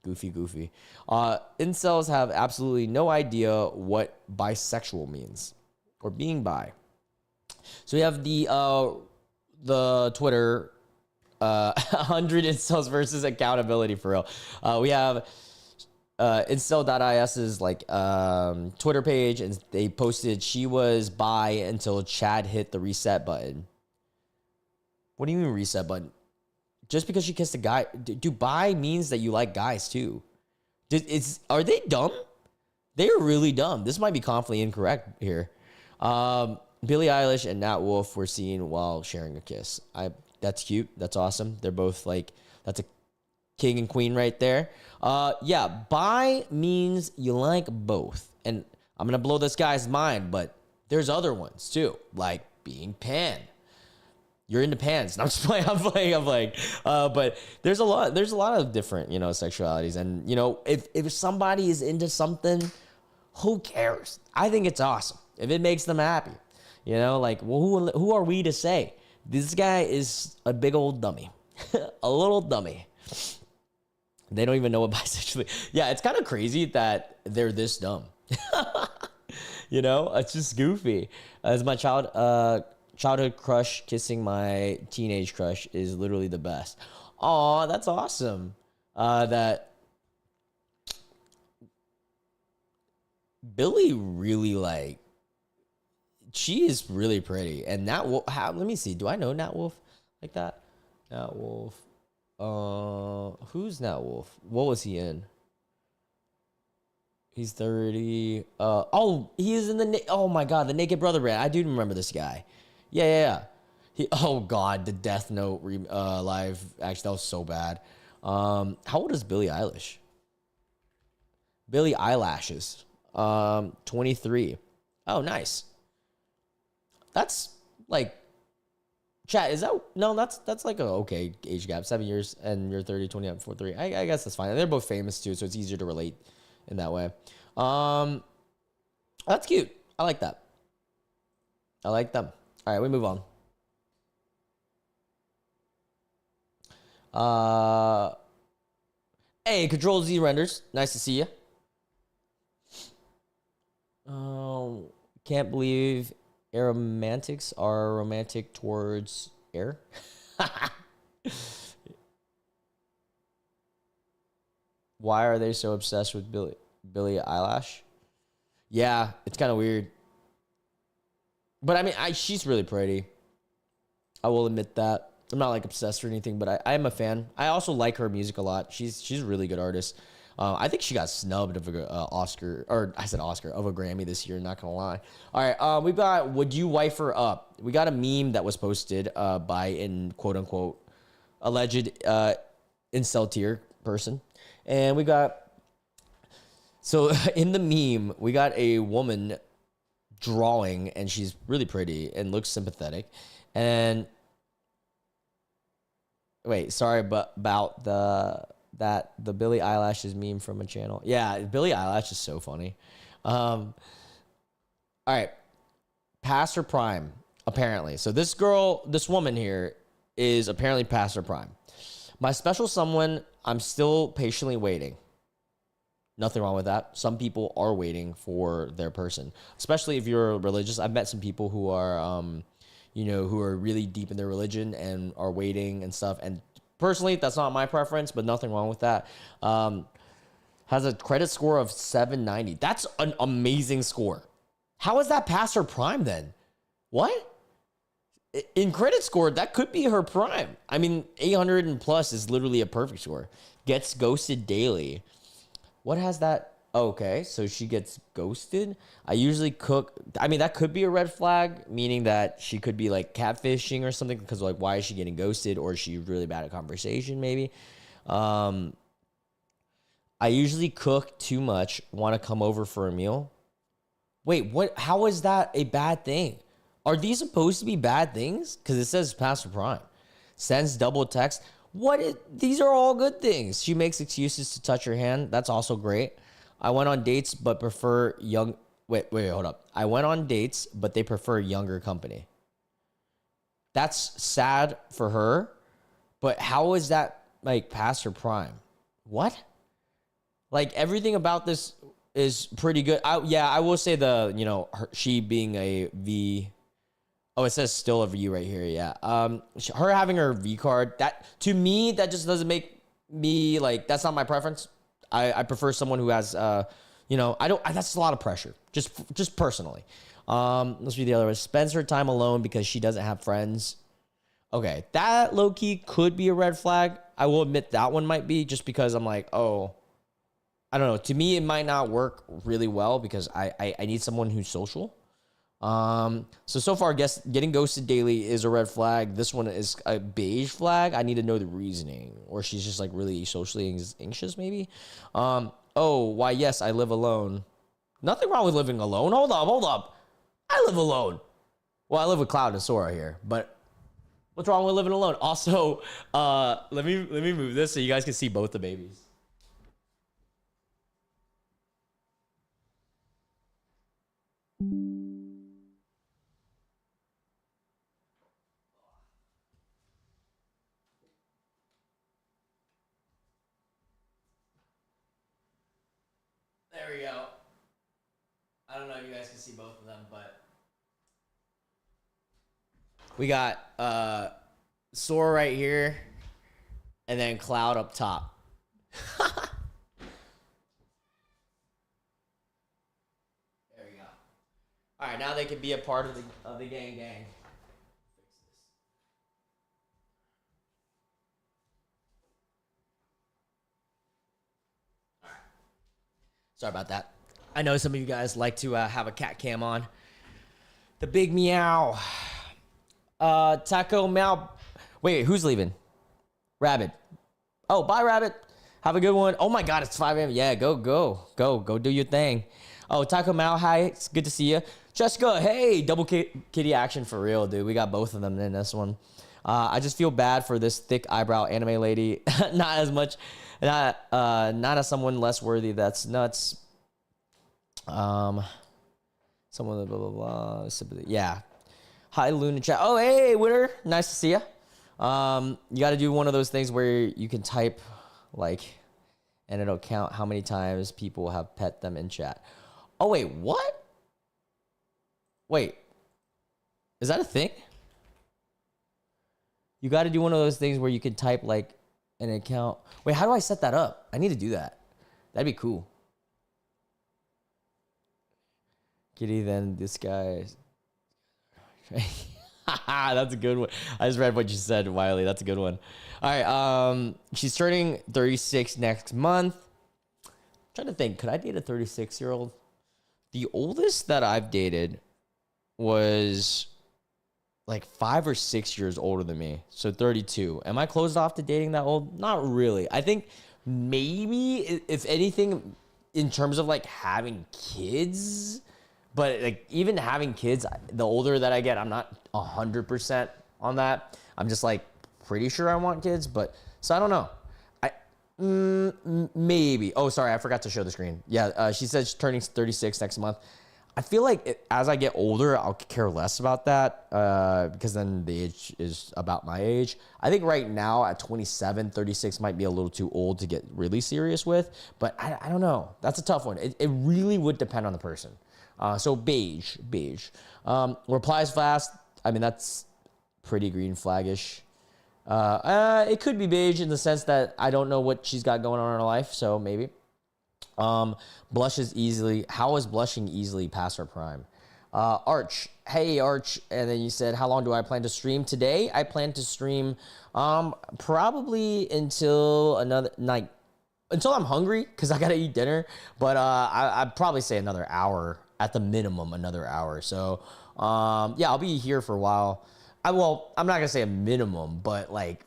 Incels have absolutely no idea what bisexual means or being bi. So we have the Twitter 100 incels versus accountability for real. We have incel.is's like Twitter page, and they posted she was bi until Chad hit the reset button. What do you mean reset button? Just because she kissed a guy, do bi means that you like guys too? Are they dumb? They are really dumb. This might be confidently incorrect here. Billie Eilish and Nat Wolff were seen while sharing a kiss. That's cute. That's awesome. They're both like, that's a king and queen right there. Yeah, bi means you like both. And I'm going to blow this guy's mind, but there's other ones too, like being pan. You're into pans. No, I'm just playing. I'm playing. But there's a lot of different, sexualities. And, if somebody is into something, who cares? I think it's awesome if it makes them happy. Well, who are we to say? This guy is a big old dummy, a little dummy. They don't even know what bisexuality. Yeah, it's kind of crazy that they're this dumb. It's just goofy. As my childhood crush kissing my teenage crush is literally the best. Aw, that's awesome. That Billy really she is really pretty. And Nat Wolff, let me see. Do I know Nat Wolff like that? Nat Wolff. Who's Nat Wolff? What was he in? He's 30. He is in oh my God, the Naked Brother band. I do remember this guy. Yeah. Oh God, the Death Note live. Actually, that was so bad. How old is Billie Eilish? Billie Eyelashes. 23. Oh, nice. That's like, chat, is that, no, that's like a okay age gap. 7 years and you're 30, 20, 43. I guess that's fine. They're both famous too, so it's easier to relate in that way. That's cute. I like that. I like them. All right, we move on. Hey, Control Z Renders. Nice to see you. Can't believe aromantics are romantic towards air. Why are they so obsessed with Billie Eilish? Yeah, it's kind of weird. But I mean, she's really pretty. I will admit that. I'm not like obsessed or anything, but I am a fan. I also like her music a lot. She's a really good artist. I think she got snubbed of a Oscar, or I said Oscar, of a Grammy this year. Not gonna lie. All right, we've got "Would You Wife Her Up?" We got a meme that was posted by an quote unquote alleged IncelTear person, and we got so in the meme we got a woman drawing, and she's really pretty and looks sympathetic, and wait, sorry, but about the Billie Eilish's meme from a channel. Yeah, Billie Eilish is so funny. All right, past her prime, apparently. So this woman here is apparently past her prime. My special someone, I'm still patiently waiting. Nothing wrong with that. Some people are waiting for their person, especially if you're religious. I've met some people who are, who are really deep in their religion and are waiting and stuff. And personally, that's not my preference, but nothing wrong with that. Has a credit score of 790. That's an amazing score. How is that past her prime then? What? In credit score, that could be her prime. I mean, 800 and plus is literally a perfect score. Gets ghosted daily. What has that? Okay, so she gets ghosted. I usually cook. I mean, that could be a red flag, meaning that she could be like catfishing or something. Because like, why is she getting ghosted? Or is she really bad at conversation? Maybe. I usually cook too much. Want to come over for a meal? Wait, what? How is that a bad thing? Are these supposed to be bad things? Because it says past her prime. Sends double text. These are all good things. She makes excuses to touch her hand. That's also great. I went on dates, but prefer young. Wait, hold up. I went on dates, but they prefer younger company. That's sad for her, but how is that like past her prime? What? Like everything about this is pretty good. I will say she being a V. Oh, it says still a V right here. Yeah. Her having her V card, that to me, that just doesn't make me like, that's not my preference. I prefer someone who has, that's a lot of pressure, just personally. Let's read the other one. Spends her time alone because she doesn't have friends. Okay, that low key could be a red flag. I will admit that one might be, just because I'm like, oh, I don't know. To me, it might not work really well because I need someone who's social. So far, I guess getting ghosted daily is a red flag. This one is a beige flag. I need to know the reasoning, or she's just like really socially anxious, maybe. Why? Yes, I live alone. Nothing wrong with living alone. Hold up. I live alone. Well, I live with Cloud and Sora here, but what's wrong with living alone? Also, let me move this so you guys can see both the babies. There we go. I don't know if you guys can see both of them, but we got Sora right here, and then Cloud up top. There we go. All right, now they can be a part of the gang. Fix this. All right. Sorry about that. I know some of you guys like to have a cat cam on. The big meow. Taco Meow. Wait, who's leaving? Rabbit. Oh, bye, Rabbit. Have a good one. Oh my God, it's 5 a.m. Yeah, go do your thing. Oh, Taco Meow, hi. It's good to see you. Jessica, hey, double kitty action for real, dude. We got both of them in this one. I just feel bad for this thick eyebrow anime lady. Not as much. Not as someone less worthy. That's nuts. Someone blah blah blah. Yeah. Hi, Luna chat. Oh, hey, Winter. Nice to see you. You got to do one of those things where you can type like, and it'll count how many times people have pet them in chat. Oh wait, what? Wait, is that a thing? You got to do one of those things where you can type like an account. Wait, how do I set that up? I need to do that. That'd be cool. Kitty, then this guy. That's a good one. I just read what you said, Wiley. That's a good one. All right. She's turning 36 next month. I'm trying to think. Could I date a 36-year-old? The oldest that I've dated was like 5 or 6 years older than me. So 32. Am I closed off to dating that old? Not really. I think maybe, if anything, in terms of like having kids. But like even having kids, the older that I get, I'm not 100% on that. I'm just like pretty sure I want kids, but so I don't know. Maybe. Oh, sorry, I forgot to show the screen. Yeah, she said she's turning 36 next month. I feel like as I get older, I'll care less about that because then the age is about my age. I think right now at 27, 36 might be a little too old to get really serious with, but I don't know. That's a tough one. It really would depend on the person. So beige. Replies fast. I mean, that's pretty green flaggish. It could be beige in the sense that I don't know what she's got going on in her life, so maybe. Blushes easily. How is blushing easily past her prime? Arch. Hey, Arch. And then you said, how long do I plan to stream? Today, I plan to stream probably until another night. Until I'm hungry, because I got to eat dinner. But I'd probably say another hour. At the minimum, another hour. So, yeah, I'll be here for a while. I'm not going to say a minimum, but, like,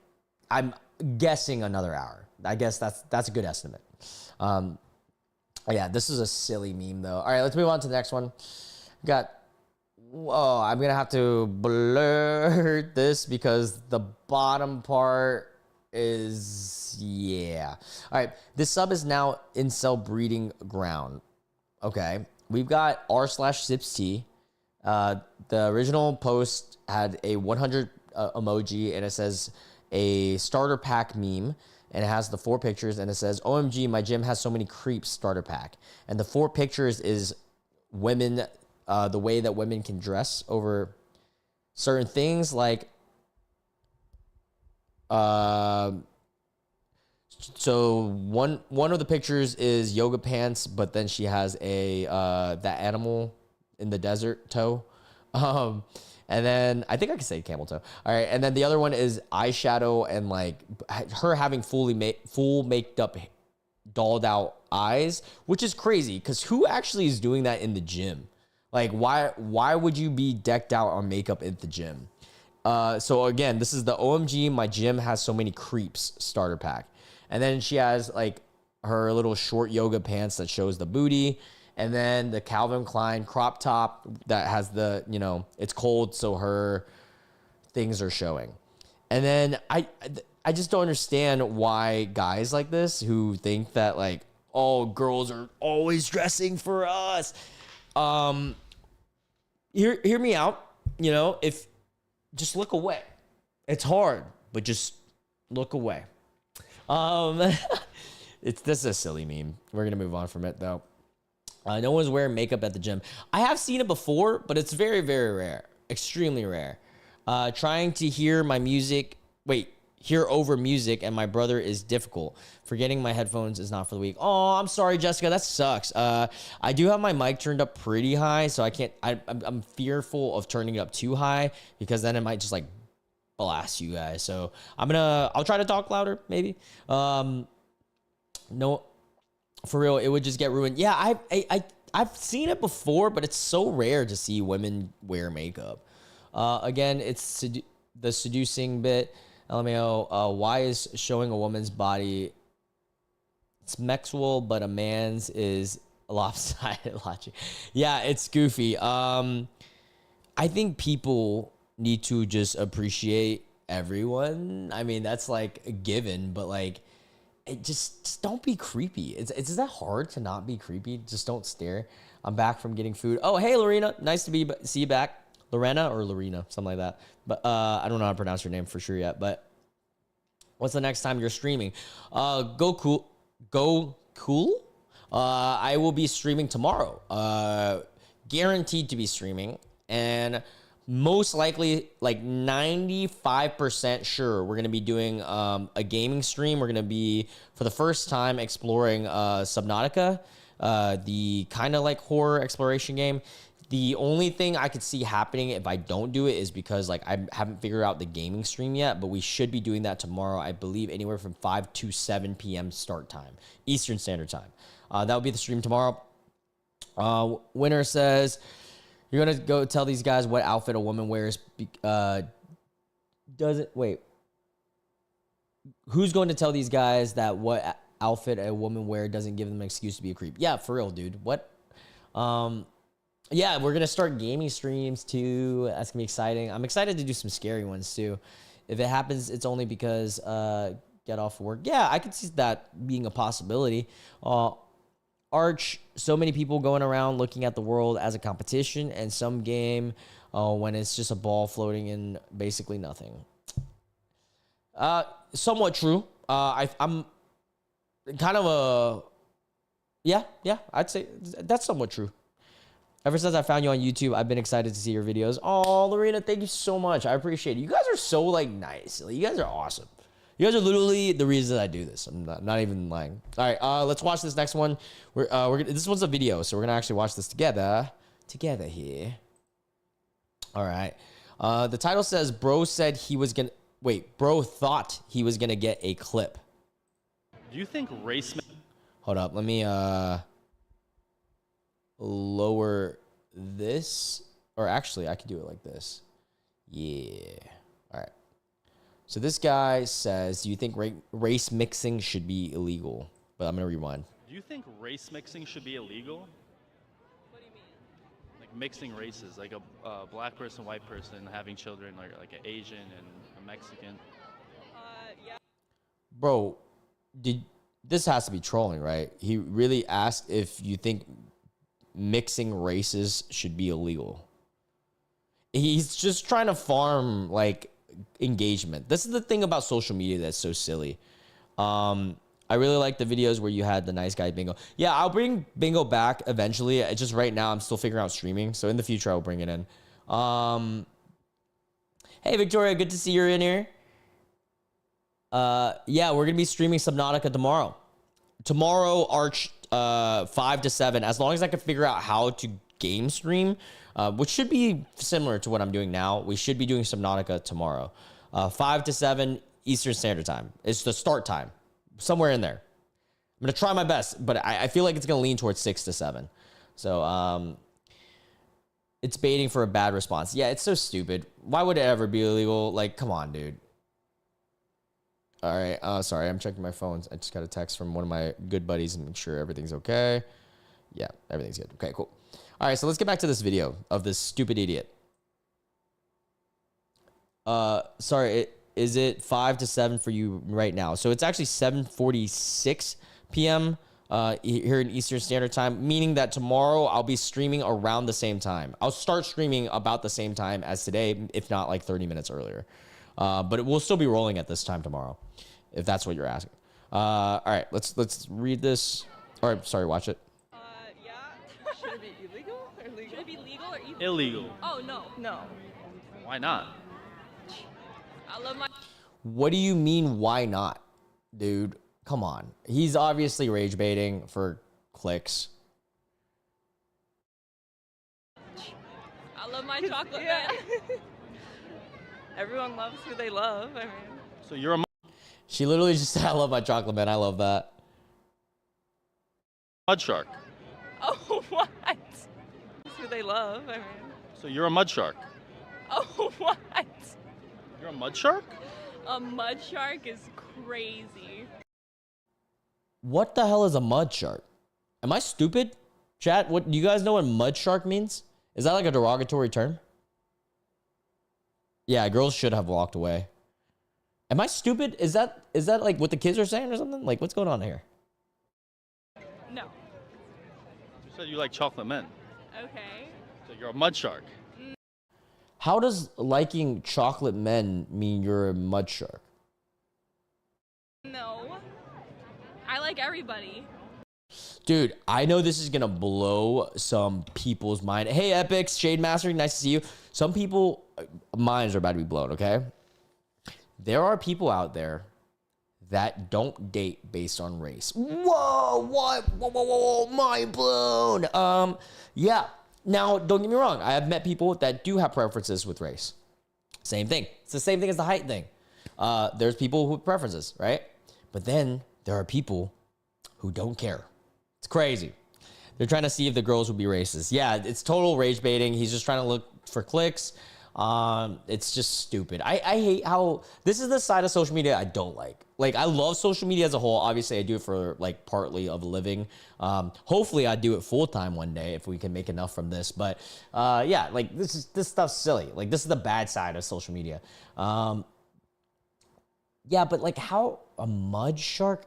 I'm guessing another hour. I guess that's a good estimate. Yeah, this is a silly meme, though. All right, let's move on to the next one. I'm going to have to blur this because the bottom part is, yeah. All right, this sub is now incel breeding ground. Okay. We've got r/sipst. The original post had a 100 emoji, and it says a starter pack meme, and it has the 4 pictures, and it says, OMG, my gym has so many creeps starter pack. And the 4 pictures is women, the way that women can dress over certain things, like so one of the pictures is yoga pants, but then she has a that animal in the desert toe. And then I think I can say camel toe. All right, and then the other one is eyeshadow and like her having full maked up, dolled out eyes, which is crazy because who actually is doing that in the gym? Like why would you be decked out on makeup at the gym? So again, this is the OMG my gym has so many creeps starter pack. And then she has like her little short yoga pants that shows the booty. And then the Calvin Klein crop top that has the, it's cold, so her things are showing. And then I just don't understand why guys like this who think that like, oh, girls are always dressing for us. Hear me out. If just look away. It's hard, but just look away. This is a silly meme. We're gonna move on from it though. No one's wearing makeup at the gym. I have seen it before, but it's very, very rare. Extremely rare. Trying to hear over music and my brother is difficult. Forgetting my headphones is not for the week. Oh, I'm sorry, Jessica. That sucks. I do have my mic turned up pretty high, so I can't. I'm fearful of turning it up too high because then it might just like blast you guys. So I'll try to talk louder, maybe. No, for real, it would just get ruined. Yeah, I've seen it before, but it's so rare to see women wear makeup. Again, it's the seducing bit. LMAO, why is showing a woman's body sexual, but a man's is lopsided logic? Yeah, it's goofy. I think people need to just appreciate everyone. I mean, that's like a given, but like, just don't be creepy. Is that hard to not be creepy? Just don't stare. I'm back from getting food. Oh, hey, Lorena. Nice to see you back. Lorena or Lorena, something like that. But I don't know how to pronounce your name for sure yet. But what's the next time you're streaming? Go cool. I will be streaming tomorrow. Guaranteed to be streaming. and most likely, like 95% sure, we're going to be doing a gaming stream. We're going to be, for the first time, exploring Subnautica, the kind of like horror exploration game. The only thing I could see happening if I don't do it is because like I haven't figured out the gaming stream yet, but we should be doing that tomorrow. I believe anywhere from 5 to 7 p.m. start time, Eastern Standard Time. That will be the stream tomorrow. Winner says, you're going to go tell these guys what outfit a woman wears. Wait. Who's going to tell these guys that what outfit a woman wears doesn't give them an excuse to be a creep? Yeah, for real, dude. What? Yeah, we're going to start gaming streams too. That's going to be exciting. I'm excited to do some scary ones too. If it happens, it's only because get off work. Yeah, I could see that being a possibility. Arch, so many people going around looking at the world as a competition and some game when it's just a ball floating in basically nothing. Somewhat true. I'm kind of yeah, I'd say that's somewhat true. Ever since I found you on YouTube, I've been excited to see your videos. Oh, Lorena, thank you so much. I appreciate it. You guys are so like nice. Like, you guys are awesome. You guys are literally the reason I do this. I'm not even lying. All right, let's watch this next one. This one's a video, so we're gonna actually watch this together here. All right. The title says, "Bro said he was gonna wait. Bro thought he was gonna get a clip." Do you think race? Hold up. Let me lower this, or actually, I could do it like this. Yeah. All right. So this guy says, do you think race mixing should be illegal? But I'm going to rewind. Do you think race mixing should be illegal? What do you mean? Like mixing races, like a black person, white person, having children, like an Asian and a Mexican. Yeah. Bro, this has to be trolling, right? He really asked if you think mixing races should be illegal. He's just trying to farm, like, engagement. This is the thing about social media that's so silly. I really like the videos where you had the nice guy bingo. Yeah, I'll bring bingo back eventually. It's just right now I'm still figuring out streaming, so in the future I'll bring it in. Hey Victoria, good to see you're in here. Yeah, we're gonna be streaming Subnautica tomorrow. Tomorrow, Arch, 5 to 7. As long as I can figure out how to game stream, which should be similar to what I'm doing now. We should be doing Subnautica tomorrow. 5 to 7 Eastern Standard Time. It's the start time. Somewhere in there. I'm going to try my best, but I feel like it's going to lean towards 6 to 7. So, it's baiting for a bad response. Yeah, it's so stupid. Why would it ever be illegal? Like, come on, dude. All right. Sorry, I'm checking my phone. I just got a text from one of my good buddies and make sure everything's okay. Yeah, everything's good. Okay, cool. All right, so let's get back to this video of this stupid idiot. Sorry, is it 5 to 7 for you right now? So it's actually 7:46 p.m. Here in Eastern Standard Time, meaning that tomorrow I'll be streaming around the same time. I'll start streaming about the same time as today, if not like 30 minutes earlier. But it will still be rolling at this time tomorrow, if that's what you're asking. All right, let's read this. Or sorry, watch it. Yeah. Should it be illegal or legal? Should it be legal or illegal? Illegal. Oh, no. Why not? I love my... What do you mean, why not? Dude, come on. He's obviously rage baiting for clicks. I love my chocolate, man. Everyone loves who they love. I mean... So you're a She literally just said, I love my chocolate, man. I love that. mud shark. Oh, what? Who they love. I mean... So you're a mud shark. Oh, what? You're a mud shark? A mud shark is crazy. What the hell is a mud shark? Am I stupid? Chat, what do you guys know what mud shark means? Is that like a derogatory term? Yeah, girls should have walked away. Am I stupid? Is that like what the kids are saying or something? Like, what's going on here? No. You said you like chocolate men. Okay. So you're a mud shark. How does liking chocolate men mean you're a mud shark? No. I like everybody. Dude, I know this is gonna blow some people's mind. Hey, Epics, Shade Master, nice to see you. Some people, minds are about to be blown, okay? There are people out there that don't date based on race. Whoa, what? Whoa, mind blown. Yeah. Now, don't get me wrong. I have met people that do have preferences with race. Same thing. It's the same thing as the height thing. There's people with preferences, right? But then there are people who don't care. It's crazy. They're trying to see if the girls will be racist. Yeah, it's total rage baiting. He's just trying to look for clicks. It's just stupid. I hate how this is the side of social media I don't like. Like, I love social media as a whole. Obviously, I do it for like partly of a living. Hopefully I do it full time one day if we can make enough from this. But yeah, like this stuff's silly. Like, this is the bad side of social media. Yeah, but like, how a mud shark?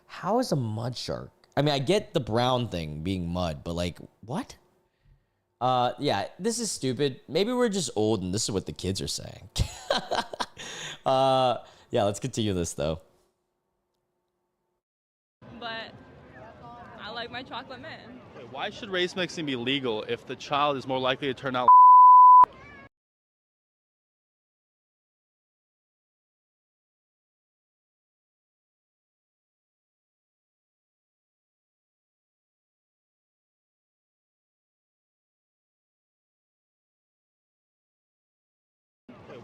How is a mud shark? I mean, I get the brown thing being mud, but like, what? Yeah, this is stupid. Maybe we're just old and this is what the kids are saying. Yeah, let's continue this though. But I like my chocolate man. Why should race mixing be legal if the child is more likely to turn out?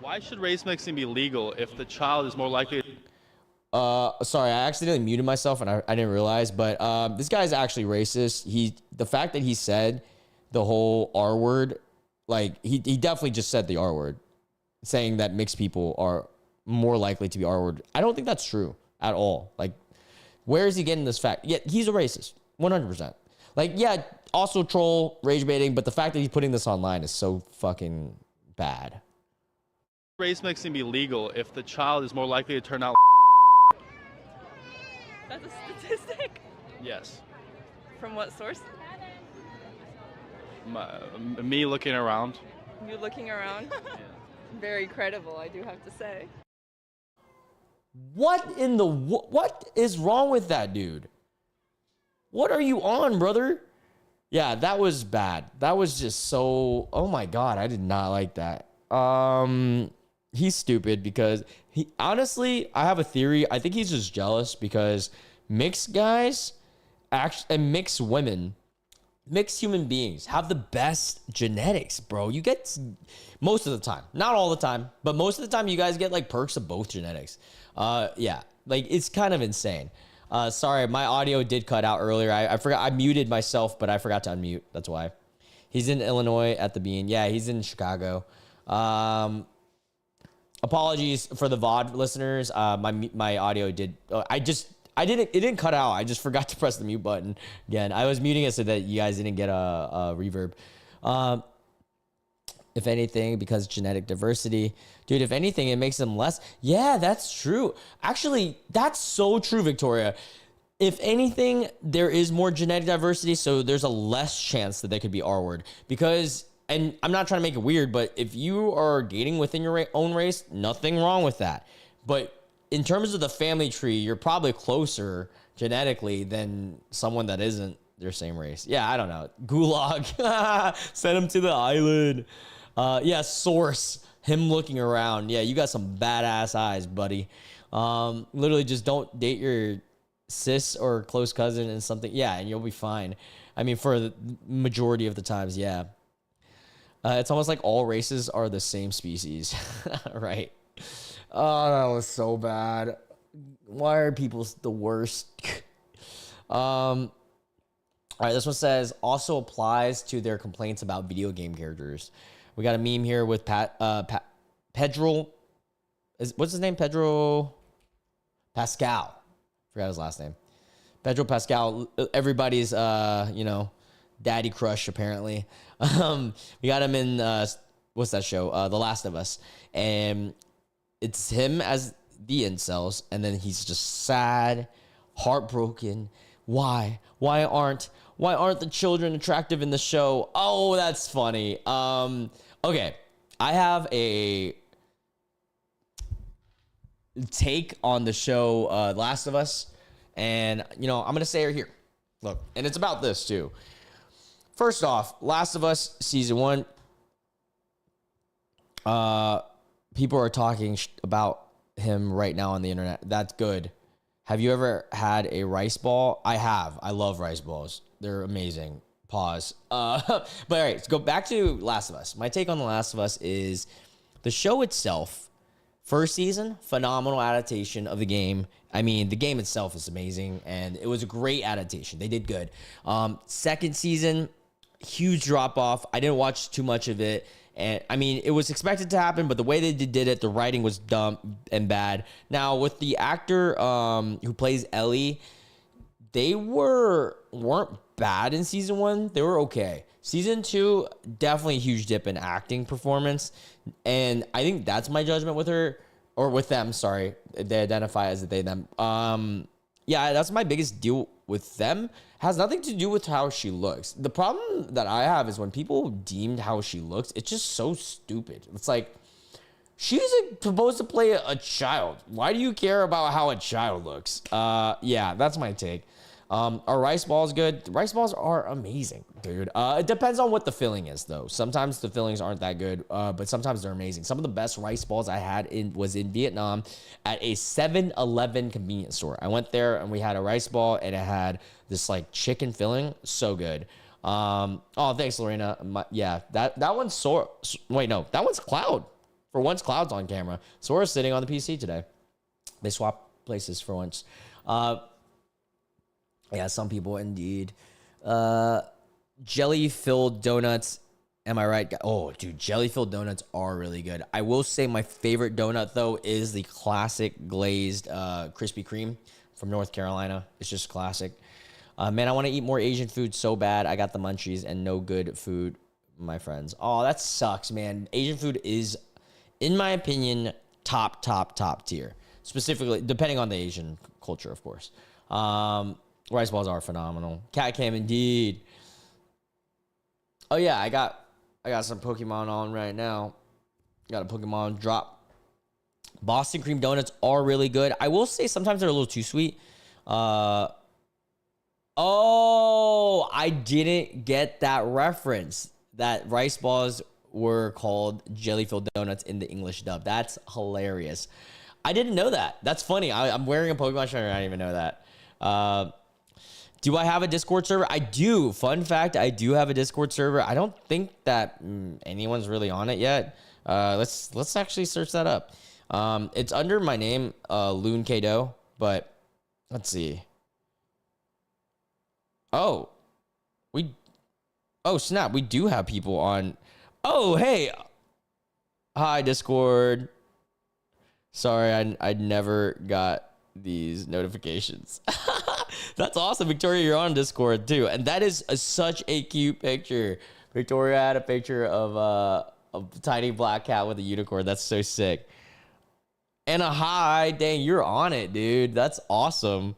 Why should race mixing be legal if the child is more likely? Sorry, I accidentally muted myself and I didn't realize, but this guy's actually racist. The fact that he said the whole R word, like he definitely just said the R word, saying that mixed people are more likely to be R word. I don't think that's true at all. Like, where is he getting this fact? Yeah, he's a racist, 100%. Like, yeah, also troll, rage baiting, but the fact that he's putting this online is so fucking bad. Race mixing be legal if the child is more likely to turn out? That's a statistic. Yes. From what source? Me looking around. You looking around? Yeah. Very credible, I do have to say. What in the what is wrong with that dude? What are you on, brother? Yeah, that was bad. That was just so, oh my God, I did not like that. He's stupid because honestly, I have a theory. I think he's just jealous because mixed guys and mixed women, mixed human beings have the best genetics, bro. You get most of the time, not all the time, but most of the time you guys get like perks of both genetics. Yeah, like it's kind of insane. Sorry, my audio did cut out earlier. I forgot, I muted myself, but I forgot to unmute. That's why. He's in Illinois at the Bean. Yeah, he's in Chicago. Apologies for the VOD listeners. My audio did. It didn't cut out. I just forgot to press the mute button again. I was muting it so that you guys didn't get a reverb. If anything, because genetic diversity, dude, if anything, it makes them less. Yeah, that's true. Actually, that's so true, Victoria. If anything, there is more genetic diversity, so there's a less chance that they could be R-word. Because, and I'm not trying to make it weird, but if you are dating within your own race, nothing wrong with that. But in terms of the family tree, you're probably closer genetically than someone that isn't their same race. Yeah, I don't know. Gulag. Send him to the island. Yeah, source. Him looking around. Yeah, you got some badass eyes, buddy. Literally just don't date your cis or close cousin and something. Yeah, and you'll be fine. I mean, for the majority of the times, yeah. It's almost like all races are the same species. Right. Oh, that was so bad. Why are people the worst? All right, this one says also applies to their complaints about video game characters. We got a meme here with Pedro. What's his name? Pedro Pascal. Forgot his last name. Pedro Pascal. Everybody's daddy crush apparently. We got him in what's that show? The Last of Us, and it's him as the incels, and then he's just sad, heartbroken. Why? Why aren't the children attractive in the show? Oh, that's funny. Okay, I have a take on the show Last of Us, and I'm gonna say it here. Look, and it's about this too. First off, Last of Us season 1. People are talking about him right now on the internet. That's good. Have you ever had a rice ball? I have. I love rice balls. They're amazing. Pause. But all right, let's go back to Last of Us. My take on The Last of Us is the show itself. First season, phenomenal adaptation of the game. I mean, the game itself is amazing, and it was a great adaptation. They did good. Second season, huge drop off. I didn't watch too much of it. And I mean, it was expected to happen, but the way they did it, the writing was dumb and bad. Now, with the actor who plays Ellie, they weren't bad in season 1. They were okay. Season 2, definitely a huge dip in acting performance. And I think that's my judgment with her, or with them, sorry. They identify as they, them. Yeah, that's my biggest deal with them. Has nothing to do with how she looks. The problem that I have is when people deemed how she looks, it's just so stupid. It's like, she's supposed to play a child. Why do you care about how a child looks? Yeah, that's my take. Are rice balls good? Rice balls are amazing, dude. It depends on what the filling is, though. Sometimes the fillings aren't that good, but sometimes they're amazing. Some of the best rice balls I had was in Vietnam at a 7-Eleven convenience store. I went there and we had a rice ball and it had this like chicken filling. So good. Oh, thanks, Lorena. Yeah, that one's Sora. Wait, no, that one's Cloud. For once, Cloud's on camera. Sora's sitting on the PC today. They swap places for once. Yeah, some people indeed. Jelly-filled donuts. Am I right? Oh, dude, jelly-filled donuts are really good. I will say my favorite donut, though, is the classic glazed Krispy Kreme from North Carolina. It's just classic. Man, I want to eat more Asian food so bad. I got the munchies and no good food, my friends. Oh, that sucks, man. Asian food is, in my opinion, top tier. Specifically, depending on the Asian culture, of course. Rice balls are phenomenal. Cat cam indeed. Oh yeah, I got some Pokemon on right now. Got a Pokemon drop. Boston cream donuts are really good. I will say sometimes they're a little too sweet. Oh, I didn't get that reference. That rice balls were called jelly-filled donuts in the English dub. That's hilarious. I didn't know that. That's funny. I'm wearing a Pokemon shirt and I didn't even know that. Do I have a Discord server? I do. Fun fact, I do have a Discord server. I don't think that anyone's really on it yet. Let's actually search that up. It's under my name, Loon Kado, but let's see. Oh, snap. We do have people on. Oh, hey. Hi, Discord. Sorry, I never got these notifications. That's awesome. Victoria, you're on Discord too. And that is such a cute picture. Victoria had a picture of a tiny black cat with a unicorn. That's so sick. And a hi. Dang, you're on it, dude. That's awesome.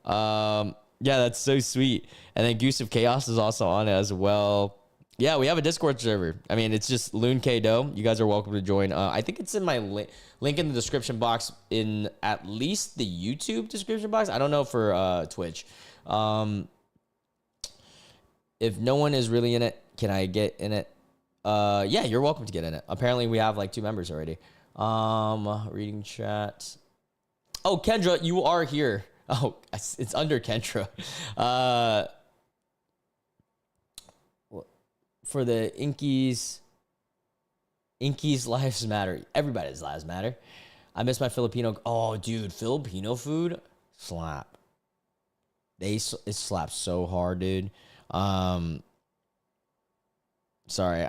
Yeah, that's so sweet. And then Goose of Chaos is also on it as well. Yeah, we have a Discord server. I mean, it's just Loon K Do. You guys are welcome to join. I think it's in my link in the description box, in at least the YouTube description box. I don't know for Twitch. If no one is really in it, can I get in it? Yeah, you're welcome to get in it. Apparently, we have like 2 members already. Reading chat. Oh, Kendra, you are here. Oh, it's under Kendra. For the Inkies lives matter. Everybody's lives matter. I miss my Filipino. Oh, dude, Filipino food slap. It slaps so hard, dude. Sorry.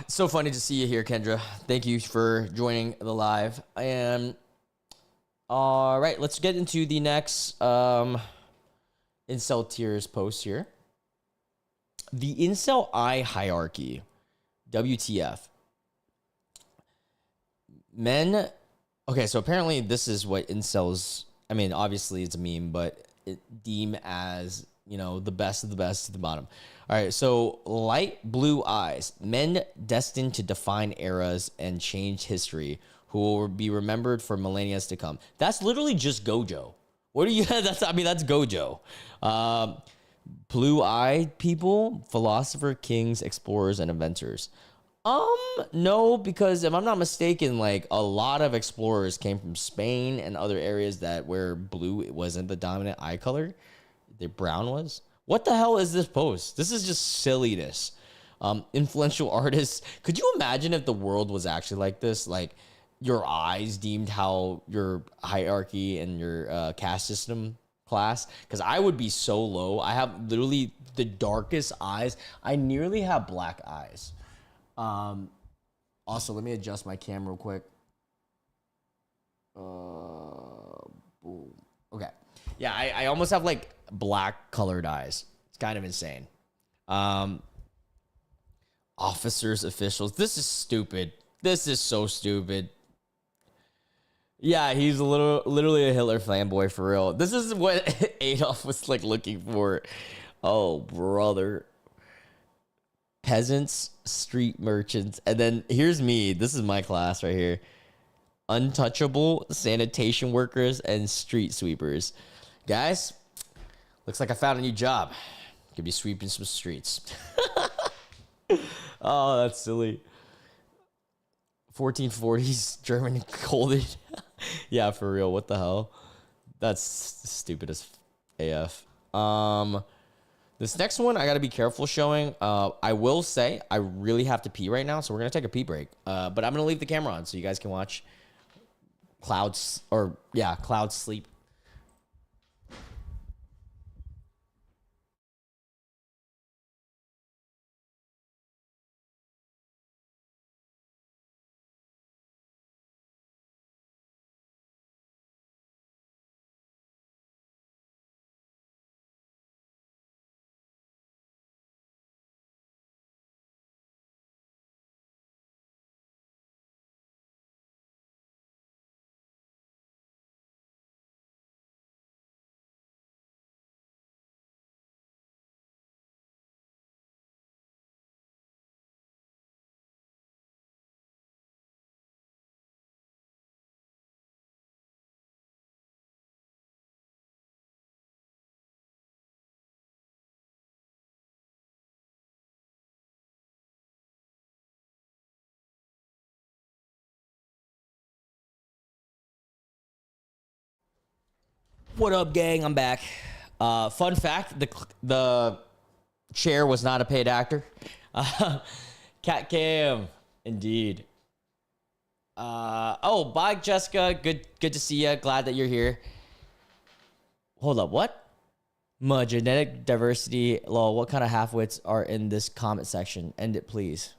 So funny to see you here, Kendra. Thank you for joining the live. And all right, let's get into the next IncelTears post here. The Incel I hierarchy. WTF. Men. Okay, so apparently this is what incels, I mean, obviously it's a meme, but it deem as, you know, the best of the best to the bottom. All right, so light blue eyes. Men destined to define eras and change history, who will be remembered for millennia to come. That's literally just Gojo. What do you? That's Gojo. Blue-eyed people, philosopher, kings, explorers, and inventors. No, because if I'm not mistaken, like a lot of explorers came from Spain and other areas that where blue wasn't the dominant eye color, the brown was. What the hell is this post? This is just silliness. Influential artists. Could you imagine if the world was actually like this? Like your eyes deemed how your hierarchy and your caste system class? Because I would be so low. I have literally the darkest eyes. I nearly have black eyes. Also, let me adjust my camera real quick. Boom. Okay. Yeah, I almost have like black colored eyes. It's kind of insane. Officers, officials. This is stupid. This is so stupid. Yeah, he's literally a Hitler fanboy for real. This is what Adolf was like looking for. Oh, brother. Peasants, street merchants, and then here's me. This is my class right here. Untouchable, sanitation workers, and street sweepers. Guys, looks like I found a new job. Could be sweeping some streets. Oh, that's silly. 1440s German coded. Yeah, for real. What the hell? That's stupid as AF. This next one, I got to be careful showing. I will say I really have to pee right now, so we're going to take a pee break. But I'm going to leave the camera on so you guys can watch Cloud sleep. What up, gang? I'm back. Fun fact: the chair was not a paid actor. Cat Cam, indeed. Oh, bye, Jessica. Good to see you. Glad that you're here. Hold up, what? Genetic diversity. Lol. What kind of half-wits are in this comment section? End it, please.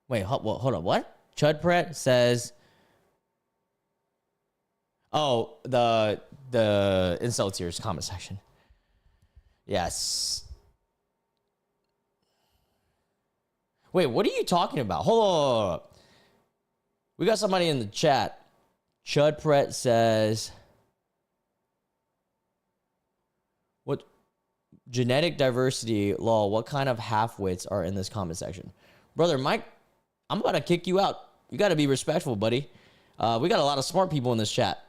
Wait, hold on. What? Chud Pratt says. Oh, the IncelTears comment section. Yes. Wait, what are you talking about? Hold on. We got somebody in the chat. Chud Pratt says, what genetic diversity, lol, what kind of half-wits are in this comment section? Brother Mike, I'm about to kick you out. You got to be respectful, buddy. We got a lot of smart people in this chat.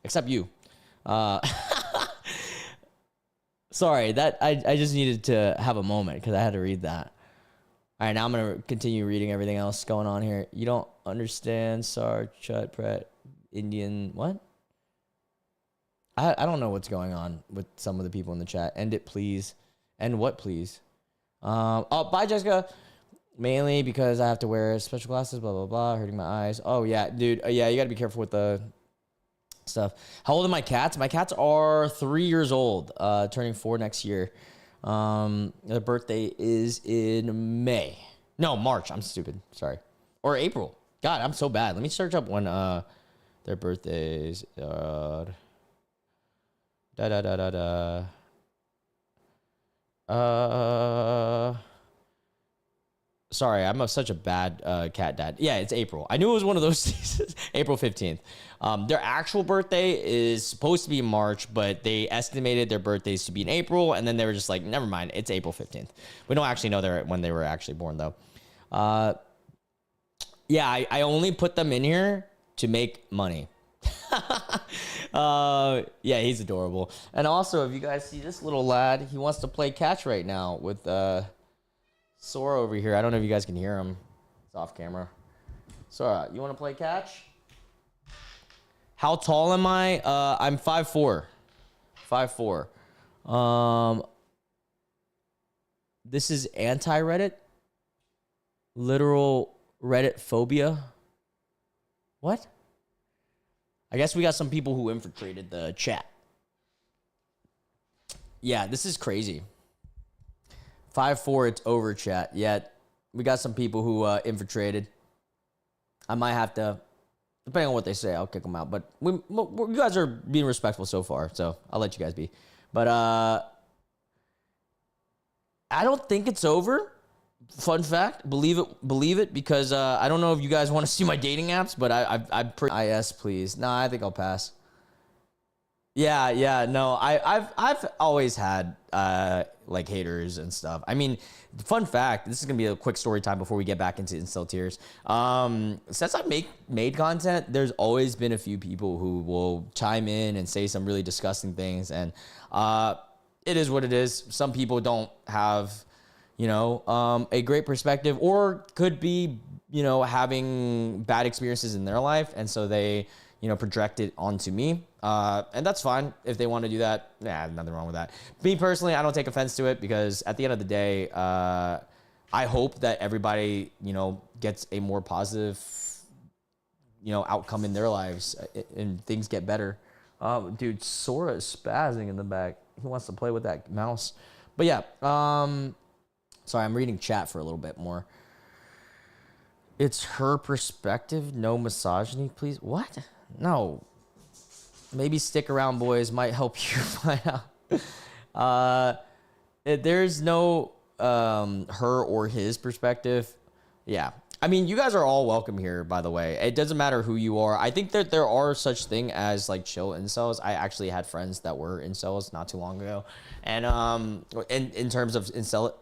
Except you. Sorry, that I just needed to have a moment because I had to read that. All right, now I'm going to continue reading everything else going on here. You don't understand, Sar, Chut, Pret, Indian, what? I don't know what's going on with some of the people in the chat. End it, please. End what, please? Oh, bye, Jessica. Mainly because I have to wear special glasses, blah, blah, blah, hurting my eyes. Oh, yeah, dude. Yeah, you got to be careful with the stuff. How old are my cats? My cats are 3 years old, turning 4 next year. Their birthday is in May. No, March. I'm stupid. Sorry. Or April. God, I'm so bad. Let me search up when their birthdays. Sorry, I'm such a bad cat dad. Yeah, it's April. I knew it was one of those seasons. April 15th. Their actual birthday is supposed to be in March, but they estimated their birthdays to be in April, and then they were just like, never mind, it's April 15th. We don't actually know when they were actually born, though. Yeah, I only put them in here to make money. Yeah, he's adorable. And also, if you guys see this little lad, he wants to play catch right now with Sora over here. I don't know if you guys can hear him. It's off camera. Sora, you want to play catch? How tall am I? I'm 5'4". 5'4". This is anti-Reddit. Literal Reddit phobia. What? I guess we got some people who infiltrated the chat. Yeah, this is crazy. 5'4", it's over chat. Yeah, we got some people who infiltrated. I might have to, depending on what they say, I'll kick them out. But you guys are being respectful so far, so I'll let you guys be. But I don't think it's over. Fun fact, believe it, because I don't know if you guys want to see my dating apps, but I'm pretty IS, please. Nah, I think I'll pass. Yeah, no, I've always had like haters and stuff. I mean, fun fact, this is gonna be a quick story time before we get back into IncelTears. Since I made content, there's always been a few people who will chime in and say some really disgusting things, and it is what it is. Some people don't have, a great perspective, or could be, having bad experiences in their life, and so they, project it onto me. And that's fine if they want to do that. Nah, nothing wrong with that. Me personally, I don't take offense to it, because at the end of the day, I hope that everybody, gets a more positive, outcome in their lives, and things get better. Dude, Sora is spazzing in the back. He wants to play with that mouse. But yeah, sorry, I'm reading chat for a little bit more. It's her perspective, no misogyny, please. What? No. Maybe stick around, boys. Might help you find out. There's no her or his perspective. Yeah. I mean, you guys are all welcome here, by the way. It doesn't matter who you are. I think that there are such thing as like chill incels. I actually had friends that were incels not too long ago. And in terms of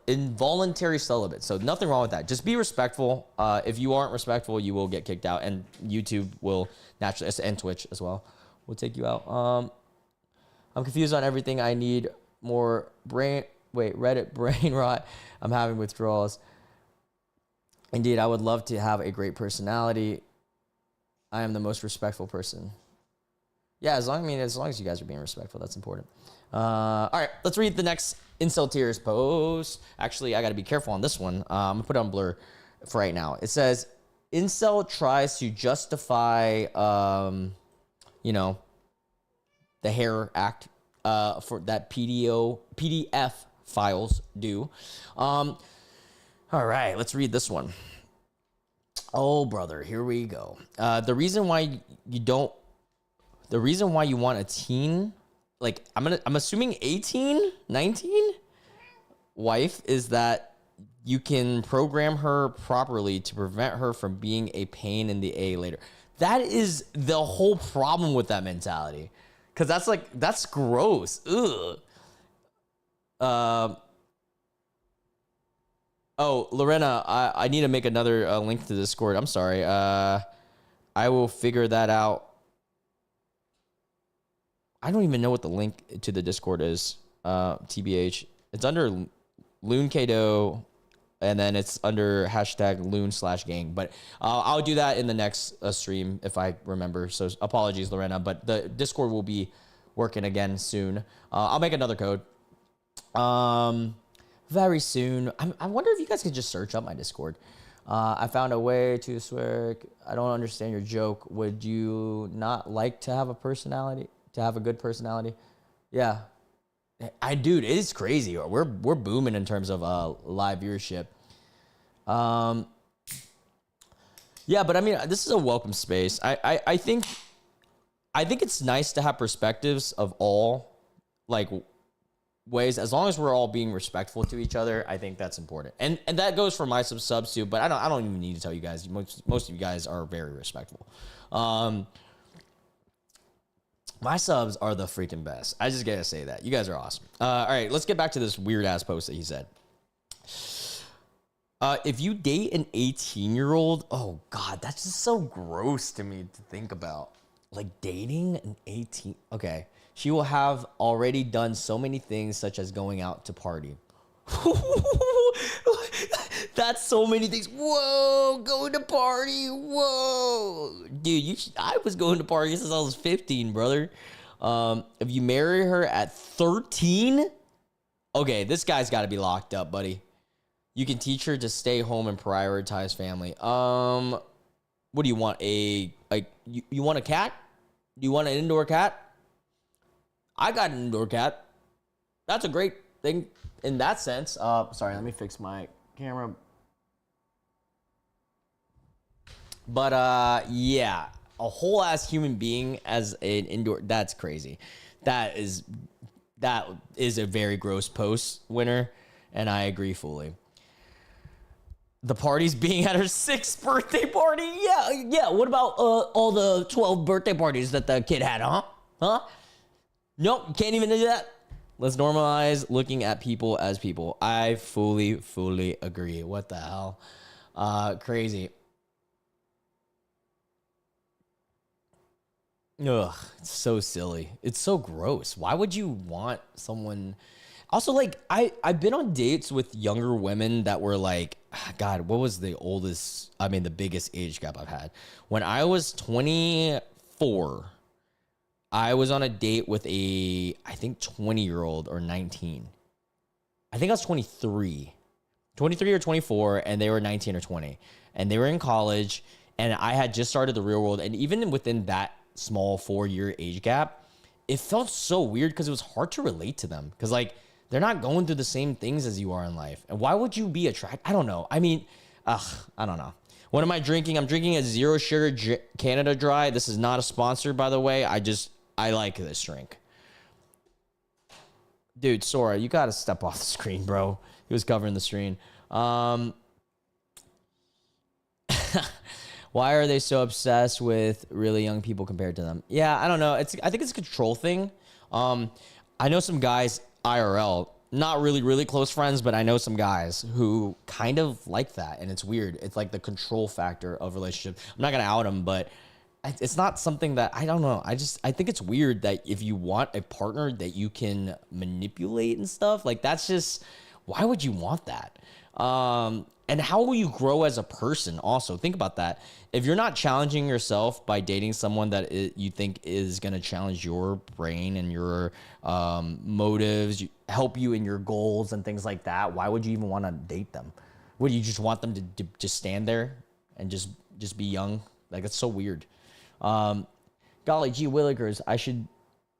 involuntary celibate. So nothing wrong with that. Just be respectful. If you aren't respectful, you will get kicked out. And YouTube will naturally, and Twitch as well, will take you out. I'm confused on everything. I need more Reddit brain rot. I'm having withdrawals. Indeed, I would love to have a great personality. I am the most respectful person. Yeah, as long as you guys are being respectful, that's important. All right, let's read the next IncelTears post. Actually, I got to be careful on this one. I'm going to put it on blur for right now. It says, Incel tries to justify, the Hair Act for that PDF files do. All right, let's read this one. Oh, brother, here we go. The reason why you want a teen, like I'm assuming 18, 19 wife, is that you can program her properly to prevent her from being a pain in the A later. That is the whole problem with that mentality. Cause that's gross. Ugh. Oh, Lorena, I need to make another link to Discord. I'm sorry. I will figure that out. I don't even know what the link to the Discord is. TBH. It's under LoonKdo, and then it's under #Loon/gang. But I'll do that in the next stream if I remember. So apologies, Lorena. But the Discord will be working again soon. I'll make another code. Very soon. I wonder if you guys could just search up my Discord. I found a way to swear. I don't understand your joke. Would you not like to have a personality? To have a good personality? Yeah. Dude, it is crazy. We're booming in terms of live viewership. Yeah, but I mean, this is a welcome space. I think it's nice to have perspectives of all, like, ways, as long as we're all being respectful to each other. I think that's important, and that goes for my subs too. But I don't even need to tell you guys. Most of you guys are very respectful. My subs are the freaking best. I just gotta say that you guys are awesome. All right, let's get back to this weird ass post that he said. If you date an 18-year-old, oh god, that's just so gross to me to think about. Like dating an 18. Okay. She will have already done so many things, such as going out to party. That's so many things. Whoa, going to party. Whoa. Dude, I was going to parties since I was 15, brother. If you marry her at 13, okay, this guy's got to be locked up, buddy. You can teach her to stay home and prioritize family. What do you want? You want a cat? Do you want an indoor cat? I got an indoor cat. That's a great thing in that sense. Sorry, let me fix my camera. But yeah, a whole ass human being as an indoor, that's crazy. That is a very gross post, winner, and I agree fully. The party's being at her 6th birthday party? Yeah. What about all the 12 birthday parties that the kid had, huh? Nope, can't even do that. Let's normalize looking at people as people. I fully agree. What the hell? Crazy. Ugh, it's so silly. It's so gross. Why would you want someone... Also, like, I've been on dates with younger women that were like, God, what was the biggest age gap I've had? When I was 24, I was on a date with I think 20-year-old or 19. I think I was 23 or 24, and they were 19 or 20. And they were in college, and I had just started the real world. And even within that small 4-year age gap, it felt so weird because it was hard to relate to them. Because, like, they're not going through the same things as you are in life. And why would you be attracted? I don't know. I mean, I don't know. What am I drinking? I'm drinking a zero sugar Canada Dry. This is not a sponsor, by the way. I like this drink. Dude, Sora, you got to step off the screen, bro. He was covering the screen. Why are they so obsessed with really young people compared to them? Yeah, I don't know. I think it's a control thing. I know some guys IRL, not really close friends, but I know some guys who kind of like that, and it's weird. It's like the control factor of relationship. I'm not gonna out them, but it's not something that I don't know. I think it's weird that if you want a partner that you can manipulate and stuff, like that's just, why would you want that? And how will you grow as a person? Also, think about that. If you're not challenging yourself by dating someone that you think is going to challenge your brain and your motives, help you in your goals and things like that, why would you even want to date them? Would you just want them to just stand there and just be young? Like, it's so weird. Golly gee willikers, I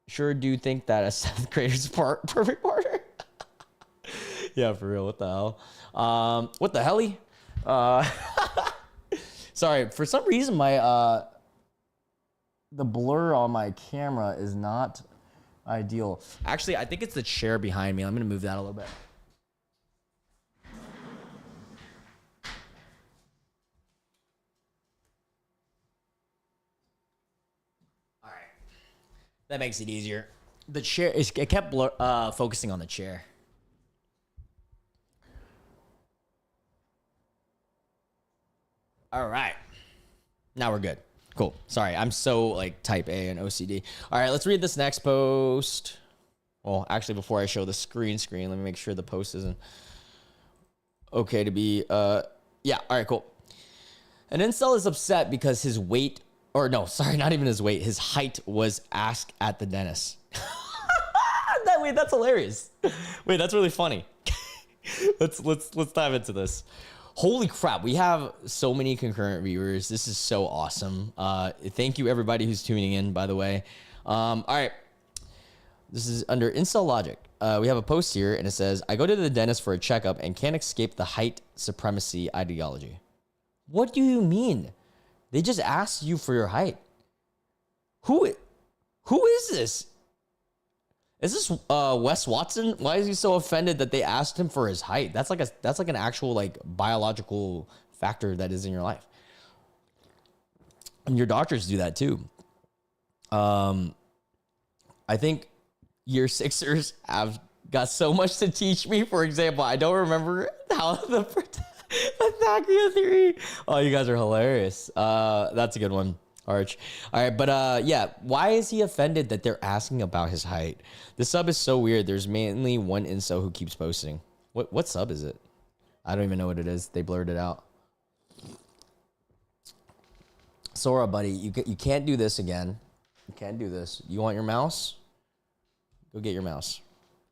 sure do think that a 7th grader's perfect partner. Yeah, for real. What the hell? What the helly? Sorry, for some reason my the blur on my camera is not ideal. Actually, I think it's the chair behind me. I'm gonna move that a little bit. All right, that makes it easier. The chair it kept focusing on the chair. All right. Now we're good. Cool. Sorry, I'm so like type A and OCD. All right, let's read this next post. Well, actually, before I show the screen, let me make sure the post isn't okay to be, yeah. All right, cool. An incel is upset because his weight, or no, sorry, not even his weight, his height was asked at the dentist. Wait, that's hilarious. Wait, that's really funny. Let's dive into this. Holy crap, we have so many concurrent viewers. This is so awesome. Thank you, everybody who's tuning in, by the way. All right. This is under Incel Logic. We have a post here, and it says, I go to the dentist for a checkup and can't escape the height supremacy ideology. What do you mean? They just asked you for your height. Who is this? Is this Wes Watson? Why is he so offended that they asked him for his height? That's like an actual like biological factor that is in your life. And your doctors do that too. I think year sixers have got so much to teach me. For example, I don't remember how the Pythagorean theory. Oh, you guys are hilarious. That's a good one. Arch. All right, but yeah, why is he offended that they're asking about his height? The sub is so weird. There's mainly one incel who keeps posting. What sub is it? I don't even know what it is. They blurred it out. Sora, buddy, you can't do this again. You can't do this. You want your mouse? Go get your mouse.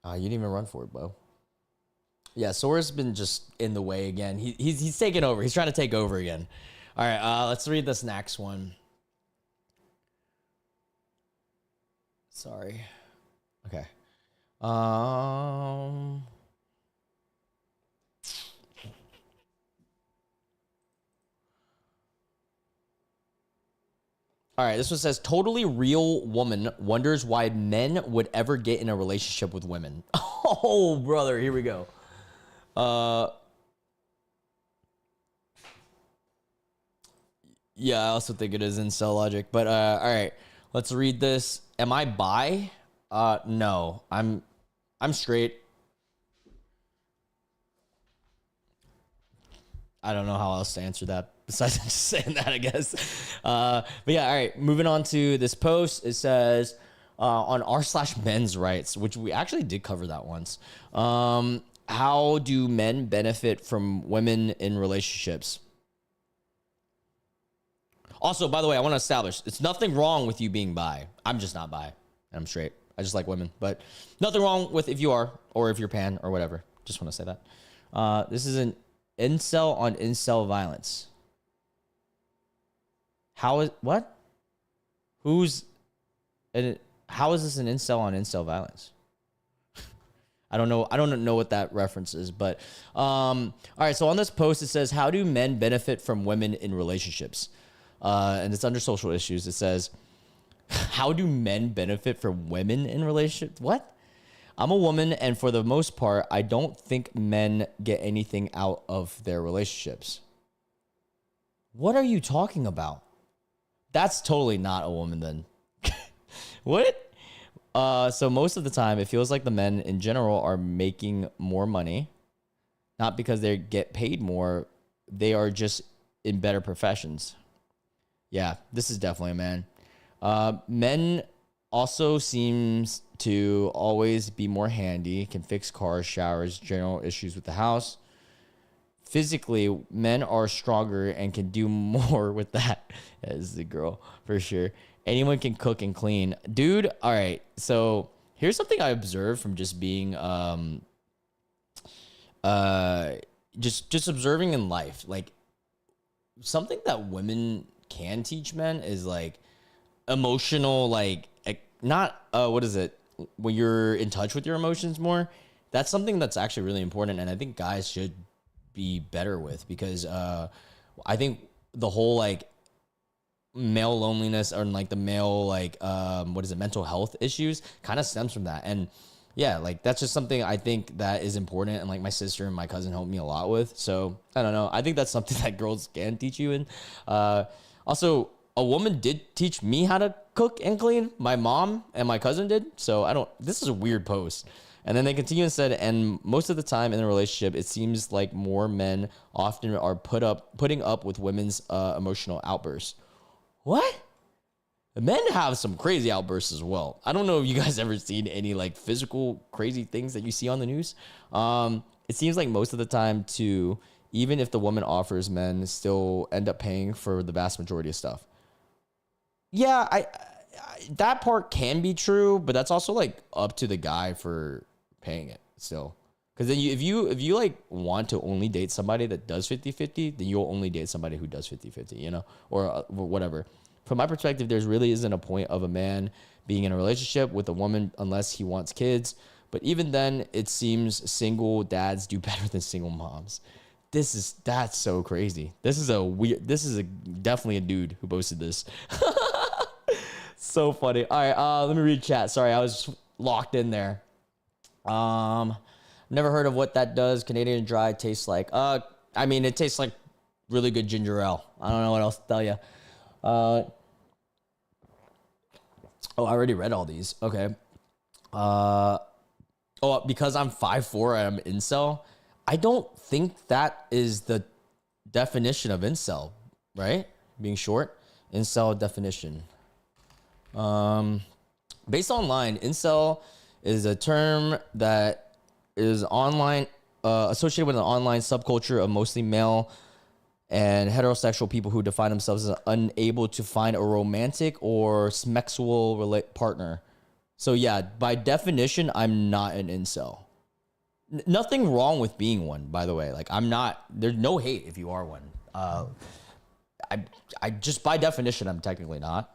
You didn't even run for it, bro. Yeah, Sora's been just in the way again. He's taking over. He's trying to take over again. All right, let's read this next one. Sorry. Okay. All right, this one says, totally real woman wonders why men would ever get in a relationship with women. Oh, brother, here we go. Yeah, I also think it is incel logic. But all right, let's read this. Am I bi? No, I'm straight. I don't know how else to answer that besides just saying that, I guess. But yeah, all right, moving on to this post. It says on r/men's rights, which we actually did cover that once. How do men benefit from women in relationships? Also, by the way, I want to establish, it's nothing wrong with you being bi. I'm just not bi. I'm straight. I just like women. But nothing wrong with if you are, or if you're pan, or whatever. Just want to say that. This is an incel on incel violence. How is, what? How is this an incel on incel violence? I don't know what that reference is, but all right, so on this post it says, how do men benefit from women in relationships? And it's under social issues. It says, how do men benefit from women in relationships? What? I'm a woman, and for the most part, I don't think men get anything out of their relationships. What are you talking about? That's totally not a woman then. What? So most of the time, it feels like the men in general are making more money, not because they get paid more. They are just in better professions. Yeah, this is definitely a man. Men also seems to always be more handy, can fix cars, showers, general issues with the house. Physically, men are stronger and can do more with that. As the girl, for sure. Anyone can cook and clean. Dude, all right. So here's something I observed from just being just observing in life. Like, something that women can teach men is like emotional, like not what is it? When you're in touch with your emotions more. That's something that's actually really important, and I think guys should be better with, because I think the whole like male loneliness, or like the male like mental health issues kind of stems from that. And yeah, like that's just something I think that is important, and like my sister and my cousin helped me a lot with. So I don't know, I think that's something that girls can teach you. And also, a woman did teach me how to cook and clean. My mom and my cousin did. So this is a weird post. And then they continue and said, and most of the time in a relationship, it seems like more men often are putting up with women's emotional outbursts. What? The men have some crazy outbursts as well. I don't know if you guys ever seen any like physical crazy things that you see on the news. It seems like most of the time too, even if the woman offers, men still end up paying for the vast majority of stuff. Yeah, I that part can be true, but that's also like up to the guy for paying it still. Because then if you like want to only date somebody that does 50-50, then you'll only date somebody who does 50-50, you know, or whatever. From my perspective, there really isn't a point of a man being in a relationship with a woman unless he wants kids. But even then, it seems single dads do better than single moms. That's so crazy. This is definitely a dude who posted this. So funny. All right, let me read chat. Sorry, I was locked in there. Never heard of what that does. Canadian Dry tastes like. I mean, it tastes like really good ginger ale. I don't know what else to tell you. Oh, I already read all these. Okay. Because I'm 5'4", I'm incel. I don't think that is the definition of incel, right? Being short. Incel definition. Based online, incel is a term that is online associated with an online subculture of mostly male and heterosexual people who define themselves as unable to find a romantic or sexual partner. So yeah, by definition, I'm not an incel. Nothing wrong with being one, by the way. Like, I'm not. There's no hate if you are one. I just by definition, I'm technically not.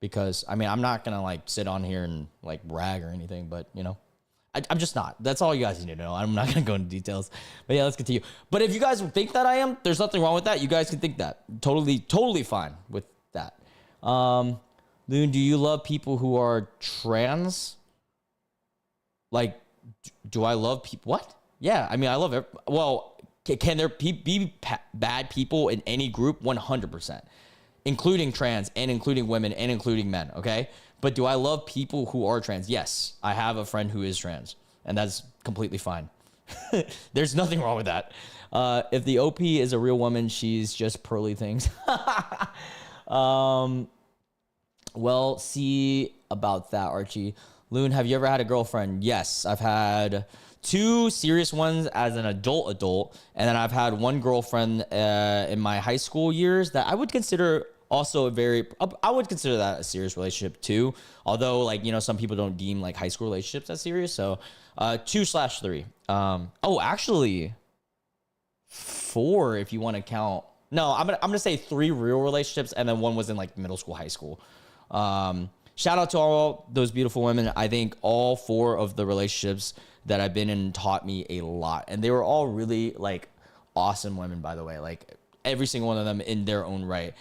Because I mean, I'm not gonna like sit on here and like brag or anything, but you know, I'm just not. That's all you guys need to know. I'm not gonna go into details. But yeah, let's continue. But if you guys think that I am, there's nothing wrong with that. You guys can think that. Totally fine with that. Loon, do you love people who are trans? Like, do I love people? What? Yeah, I mean, I love it. Well, can there be bad people in any group? 100%, including trans and including women and including men. Okay, but do I love people who are trans? Yes, I have a friend who is trans, and that's completely fine. There's nothing wrong with that. If the OP is a real woman, she's just pearly things. Well, see about that, Archie. Loon, have you ever had a girlfriend? Yes, I've had 2 serious ones as an adult, and then I've had one girlfriend in my high school years that I would consider also I would consider that a serious relationship too. Although, like, you know, some people don't deem like high school relationships as serious. So 2/3. Oh, actually 4 if you want to count. No, I'm gonna say 3 real relationships, and then 1 was in like middle school, high school. Shout out to all those beautiful women. I think all 4 of the relationships that I've been in taught me a lot, and they were all really like awesome women, by the way. Like, every single one of them in their own right.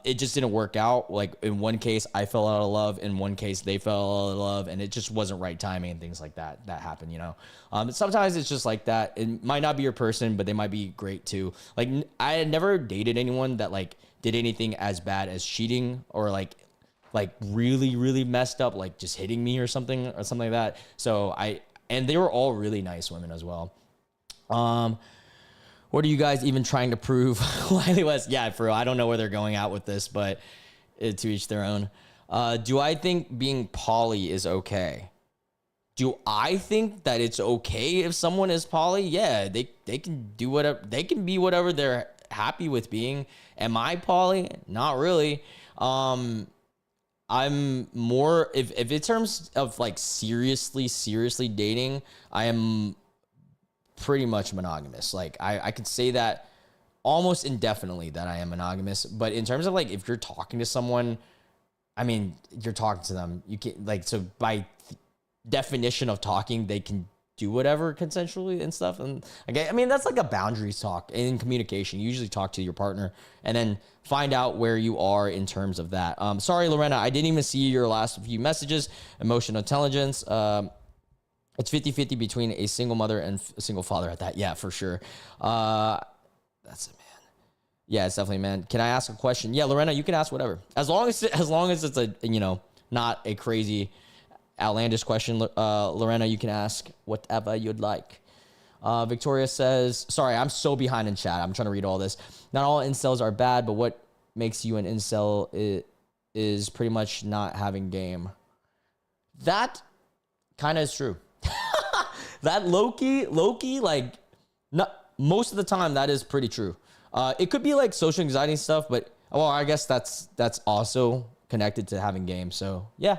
It just didn't work out. Like, in one case, I fell out of love. In one case, they fell out of love, and it just wasn't right timing and things like that. That happened, you know. Sometimes it's just like that. It might not be your person, but they might be great too. Like, I had never dated anyone that like did anything as bad as cheating or like really, really messed up, like just hitting me or something like that. So and they were all really nice women as well. What are you guys even trying to prove? Wiley West, yeah, for real. I don't know where they're going out with this, but to each their own. Do I think being poly is okay? Do I think that it's okay if someone is poly? Yeah, they can do whatever. They can be whatever they're happy with being. Am I poly? Not really. I'm more, if in terms of like seriously dating, I am pretty much monogamous. Like, I could say that almost indefinitely that I am monogamous. But in terms of like, if you're talking to someone, I mean, you're talking to them. You can like, so by definition of talking, they can do whatever consensually and stuff. And okay, I mean, that's like a boundaries talk in communication. You usually talk to your partner and then find out where you are in terms of that. Sorry, Lorena, I didn't even see your last few messages. Emotional intelligence. It's 50-50 between a single mother and a single father at that. Yeah, for sure. That's it, man. Yeah, it's definitely, man. Can I ask a question? Yeah, Lorena, you can ask whatever. As long as it's a, you know, not a crazy outlandish question, Lorena, you can ask whatever you'd like. Victoria says, sorry, I'm so behind in chat. I'm trying to read all this. Not all incels are bad, but what makes you an incel is pretty much not having game. That kind of is true. That low-key, like, not most of the time, that is pretty true. It could be like social anxiety and stuff, but, well, I guess that's also connected to having game. So, yeah,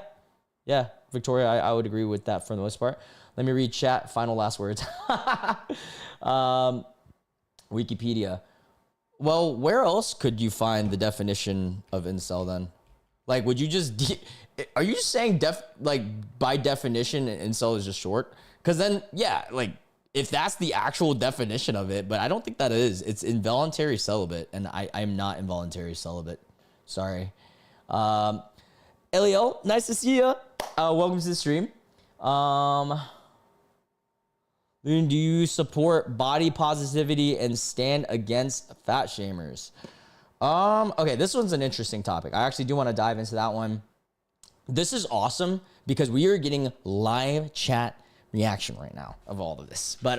Victoria, I would agree with that for the most part. Let me read chat. Final last words. Wikipedia. Well, where else could you find the definition of incel then? Like, would you just... Are you just saying by definition, incel is just short? Because then, yeah, like, if that's the actual definition of it, but I don't think that is. It's involuntary celibate, and I'm not involuntary celibate. Sorry. Elio, nice to see you. Welcome to the stream. Do you support body positivity and stand against fat shamers? Okay, this one's an interesting topic. I actually do want to dive into that one. This is awesome because we are getting live chat reaction right now of all of this. But,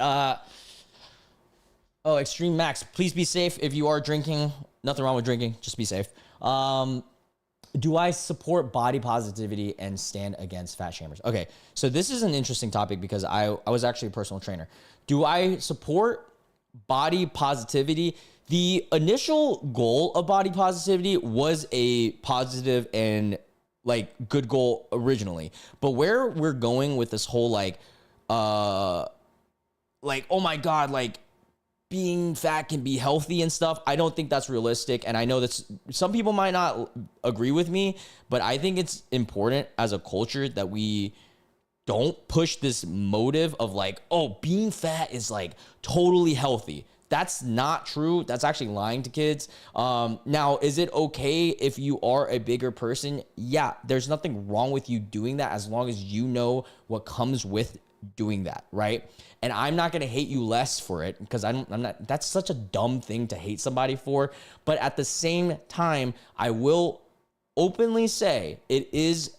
oh, Extreme Max, please be safe if you are drinking. Nothing wrong with drinking. Just be safe. Do I support body positivity and stand against fat shamers? Okay, so this is an interesting topic because I was actually a personal trainer. Do I support body positivity? The initial goal of body positivity was a positive and like good goal originally, but where we're going with this whole like oh my God, like being fat can be healthy and stuff, I don't think that's realistic. And I know that some people might not agree with me, but I think it's important as a culture that we don't push this motive of like, oh, being fat is like totally healthy. That's not true. That's actually lying to kids. Now, is it okay if you are a bigger person? Yeah, there's nothing wrong with you doing that as long as you know what comes with doing that, right? And I'm not gonna hate you less for it because I'm not. That's such a dumb thing to hate somebody for. But at the same time, I will openly say it is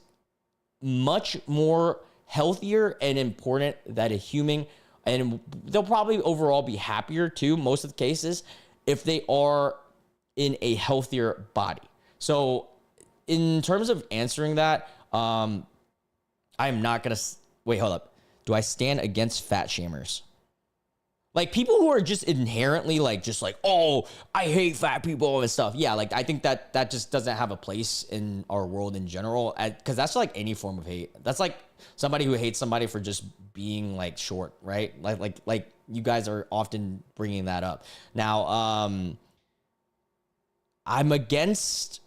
much more healthier and important that a human, and they'll probably overall be happier too, most of the cases, if they are in a healthier body. So in terms of answering that, I'm not gonna, wait, hold up. Do I stand against fat shamers? Like people who are just inherently like, just like, oh, I hate fat people and stuff. Yeah, like I think that just doesn't have a place in our world in general, because that's like any form of hate. That's like somebody who hates somebody for just being like short, right? Like you guys are often bringing that up. Now, I'm against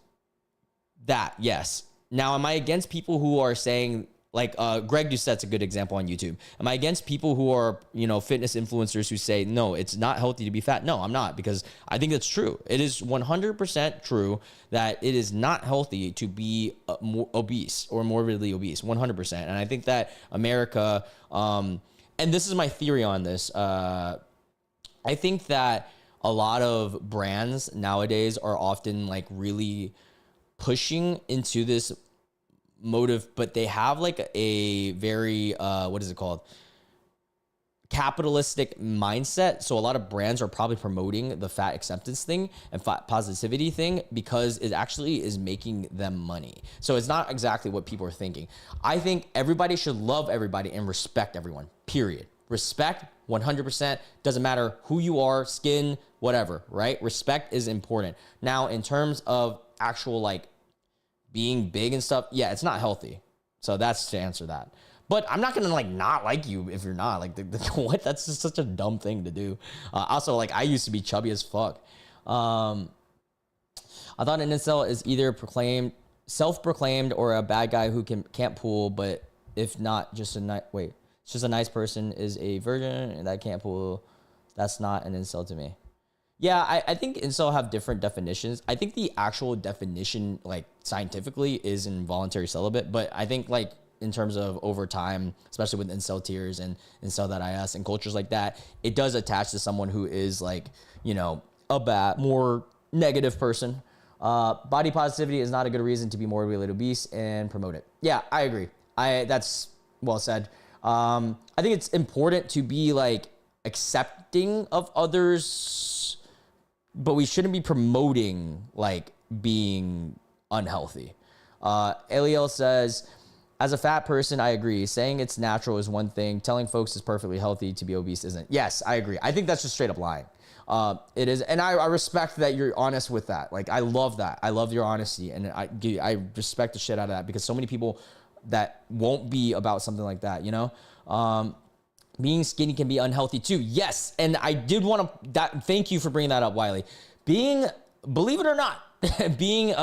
that, yes. Now, am I against people who are saying, like Greg Doucette's a good example on YouTube. Am I against people who are, fitness influencers who say, no, it's not healthy to be fat? No, I'm not, because I think it's true. It is 100% true that it is not healthy to be obese or morbidly obese, 100%. And I think that America, and this is my theory on this, I think that a lot of brands nowadays are often like really pushing into this motive, but they have like a very what is it called, capitalistic mindset. So a lot of brands are probably promoting the fat acceptance thing and fat positivity thing because it actually is making them money. So it's not exactly what people are thinking. I think everybody should love everybody and respect everyone, period. Respect 100%. Doesn't matter who you are, skin, whatever, right? Respect is important. Now, in terms of actual like being big and stuff, yeah, it's not healthy. So that's to answer that. But I'm not gonna like not like you if you're not like what? That's just such a dumb thing to do. Also, like I used to be chubby as fuck. I thought an incel is either self-proclaimed or a bad guy who can't pull, but if not, just it's just a nice person is a virgin and that can't pull. That's not an incel to me. Yeah, I think incel have different definitions. I think the actual definition, like scientifically, is involuntary celibate. But I think like in terms of over time, especially with IncelTears and IncelTears and cultures like that, it does attach to someone who is like, a bad, more negative person. Body positivity is not a good reason to be morbidly obese and promote it. Yeah, I agree. That's well said. I think it's important to be like accepting of others, but we shouldn't be promoting like being unhealthy. Eliel says, as a fat person, I agree. Saying it's natural is one thing. Telling folks it's perfectly healthy to be obese isn't. Yes, I agree. I think that's just straight up lying. It is. And I respect that you're honest with that. Like, I love that. I love your honesty. And I respect the shit out of that because so many people that won't be about something like that, being skinny can be unhealthy too. Yes. And I did want to, thank you for bringing that up, Wiley. Believe it or not, being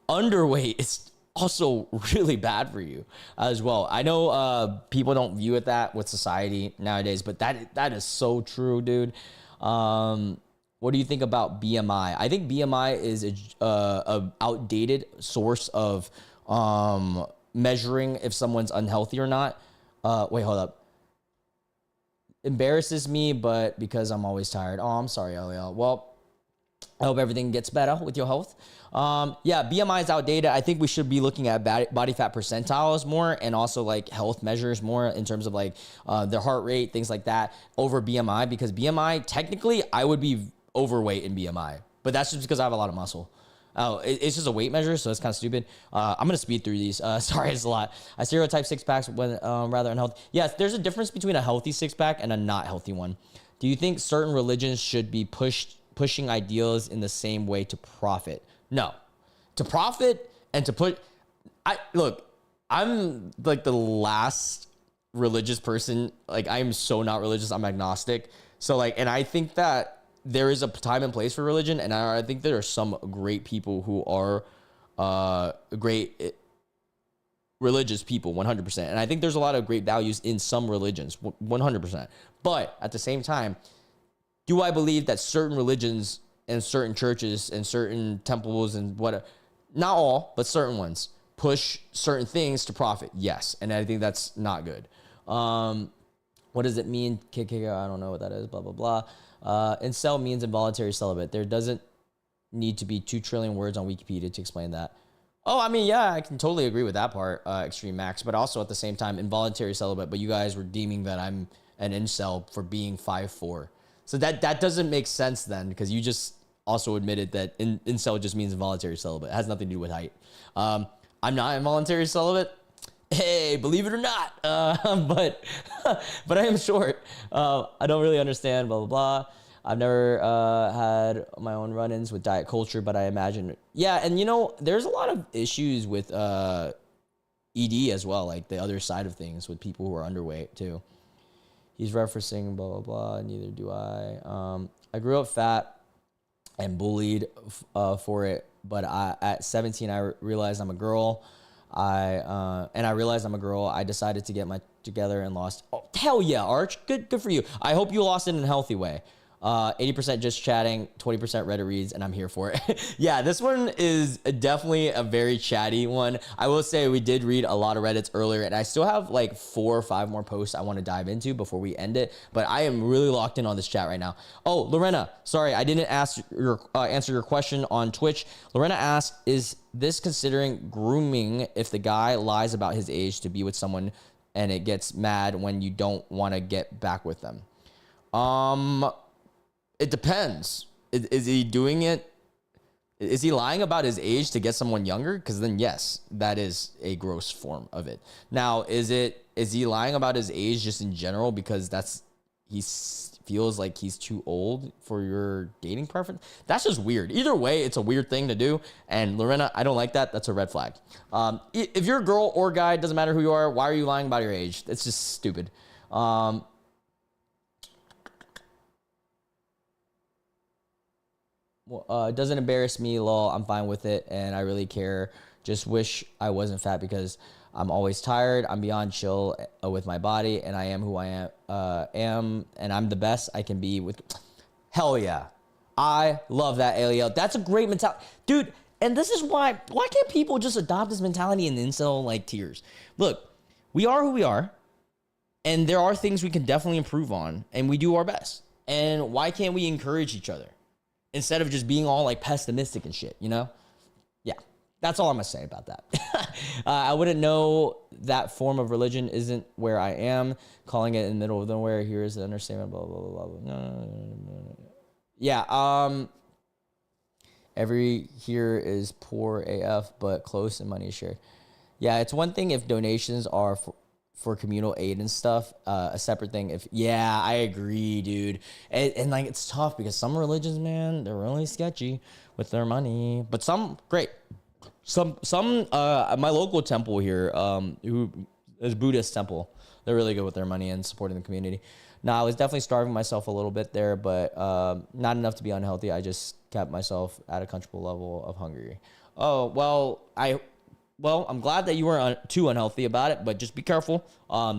underweight is also really bad for you as well. I know people don't view it that with society nowadays, but that is so true, dude. What do you think about BMI? I think BMI is a outdated source of measuring if someone's unhealthy or not. Wait, hold up. Embarrasses me, but because I'm always tired. Oh, I'm sorry, Eliel. Well, I hope everything gets better with your health. Yeah, BMI is outdated. I think we should be looking at body fat percentiles more and also like health measures more in terms of like their heart rate, things like that over BMI, because BMI, technically, I would be overweight in BMI. but that's just because I have a lot of muscle. Oh, it's just a weight measure, so it's kind of stupid. I'm gonna speed through these. Sorry, it's a lot. I stereotype six packs when rather unhealthy. Yes, there's a difference between a healthy six pack and a not healthy one. Do you think certain religions should be pushing ideals in the same way to profit? No, to profit and to put. I'm like the last religious person. Like, I am so not religious. I'm agnostic. So like, and I think that there is a time and place for religion, and I think there are some great people who are great religious people, 100%. And I think there's a lot of great values in some religions, 100%. But at the same time, do I believe that certain religions and certain churches and certain temples and what, not all, but certain ones, push certain things to profit? Yes. And I think that's not good. What does it mean? KK, I don't know what that is, blah, blah, blah. Incel means involuntary celibate. There doesn't need to be 2 trillion words on Wikipedia to explain that. Oh, I mean, yeah, I can totally agree with that part, Extreme Max, but also at the same time, involuntary celibate, but you guys were deeming that I'm an incel for being 5'4". So that doesn't make sense then, because you just also admitted that incel just means involuntary celibate. It has nothing to do with height. I'm not involuntary celibate. Hey, believe it or not, but I am short. I don't really understand, blah, blah, blah. I've never had my own run-ins with diet culture, but I imagine, yeah, and you know, there's a lot of issues with ED as well, like the other side of things with people who are underweight too. He's referencing blah, blah, blah, neither do I. I grew up fat and bullied for it, but at 17, I realized I'm a girl. I realized I'm a girl. I decided to get my together and lost. Oh, hell yeah, Arch. Good for you. I hope you lost it in a healthy way. 80% just chatting, 20% Reddit reads, and I'm here for it. Yeah, this one is definitely a very chatty one. I will say we did read a lot of Reddits earlier, and I still have like 4 or 5 more posts I want to dive into before we end it, but I am really locked in on this chat right now. Oh, Lorena, sorry, I didn't answer your question on Twitch. Lorena asked, is this considering grooming if the guy lies about his age to be with someone and it gets mad when you don't want to get back with them? It depends. Is he doing it? Is he lying about his age to get someone younger? Because then, yes, that is a gross form of it. Now, is he lying about his age just in general because he feels like he's too old for your dating preference? That's just weird. Either way, it's a weird thing to do. And Lorena, I don't like that. That's a red flag. If you're a girl or guy, doesn't matter who you are, why are you lying about your age? It's just stupid. It doesn't embarrass me, lol. I'm fine with it, and I really care. Just wish I wasn't fat because I'm always tired. I'm beyond chill with my body, and I am who I am, and I'm the best I can be with. Hell yeah. I love that, Aliel. That's a great mentality. Dude, and this is why can't people just adopt this mentality in incel like tiers? Look, we are who we are, and there are things we can definitely improve on, and we do our best. And why can't we encourage each other? Instead of just being all like pessimistic and shit, you know? Yeah, that's all I'm gonna say about that. I wouldn't know that form of religion isn't where I am. Calling it in the middle of nowhere here is the understatement, blah, blah, blah, blah. No. Yeah, every here is poor AF, but close and money is shared. Yeah, it's one thing if donations are for communal aid and stuff, a separate thing. Yeah, I agree, dude. And like, it's tough because some religions, man, they're really sketchy with their money, but some great. Some my local temple here, who is Buddhist temple, they're really good with their money and supporting the community. Now, I was definitely starving myself a little bit there, but not enough to be unhealthy. I just kept myself at a comfortable level of hungry. Oh, well, I'm glad that you weren't too unhealthy about it, but just be careful.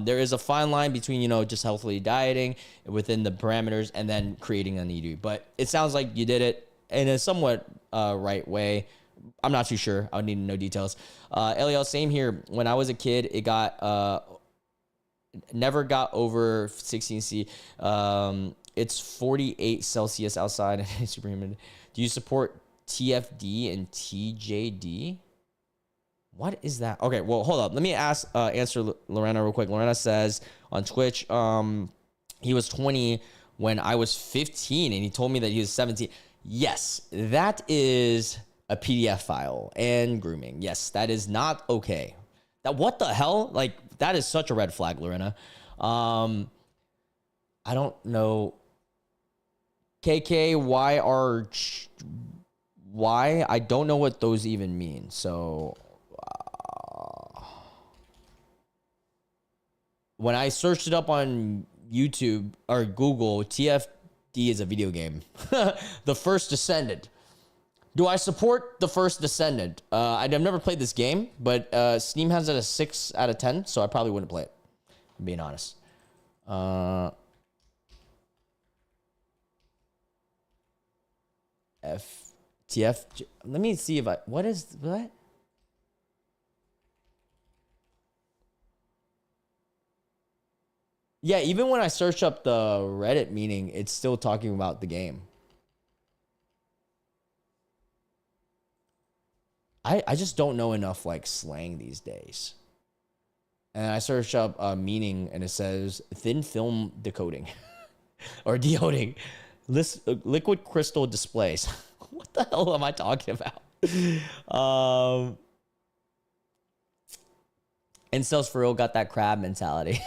There is a fine line between, just healthily dieting within the parameters and then creating an ED. But it sounds like you did it in a somewhat right way. I'm not too sure. I would need to know details. Eliel, same here. When I was a kid, it never got over 16C. It's 48 Celsius outside and it's super humid. Do you support TFD and TJD? What is that? Okay, well, hold up. Let me answer Lorena real quick. Lorena says on Twitch, he was 20 when I was 15, and he told me that he was 17. Yes, that is a PDF file and grooming. Yes, that is not okay. That what the hell? Like that is such a red flag, Lorena. I don't know. KK, why? I don't know what those even mean. So when I searched it up on YouTube or Google, TFD is a video game. The First Descendant. Do I support The First Descendant? I've never played this game, but Steam has it a 6 out of 10, so I probably wouldn't play it. I'm being honest. Let me see if what? Yeah, even when I search up the Reddit meaning, it's still talking about the game. I just don't know enough like slang these days. And I search up meaning and it says thin film decoding or decoding. Liquid crystal displays. What the hell am I talking about? Incels for real got that crab mentality.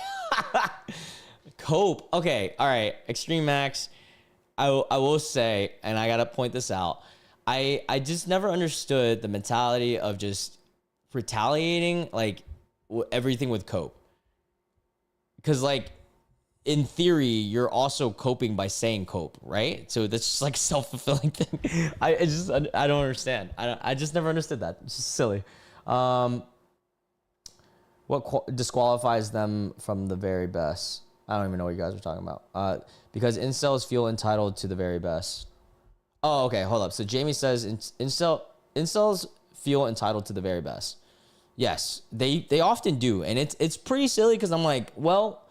Cope. Okay. All right. Extreme Max. I will say, and I got to point this out. I just never understood the mentality of just retaliating like everything with cope. Because like in theory, you're also coping by saying cope, right? So that's just like self-fulfilling thing. I don't understand. I just never understood that. It's just silly. What disqualifies them from the very best? I don't even know what you guys are talking about. Because incels feel entitled to the very best. Oh, okay. Hold up. So Jamie says incels feel entitled to the very best. Yes, they often do, and it's pretty silly because I'm like, well,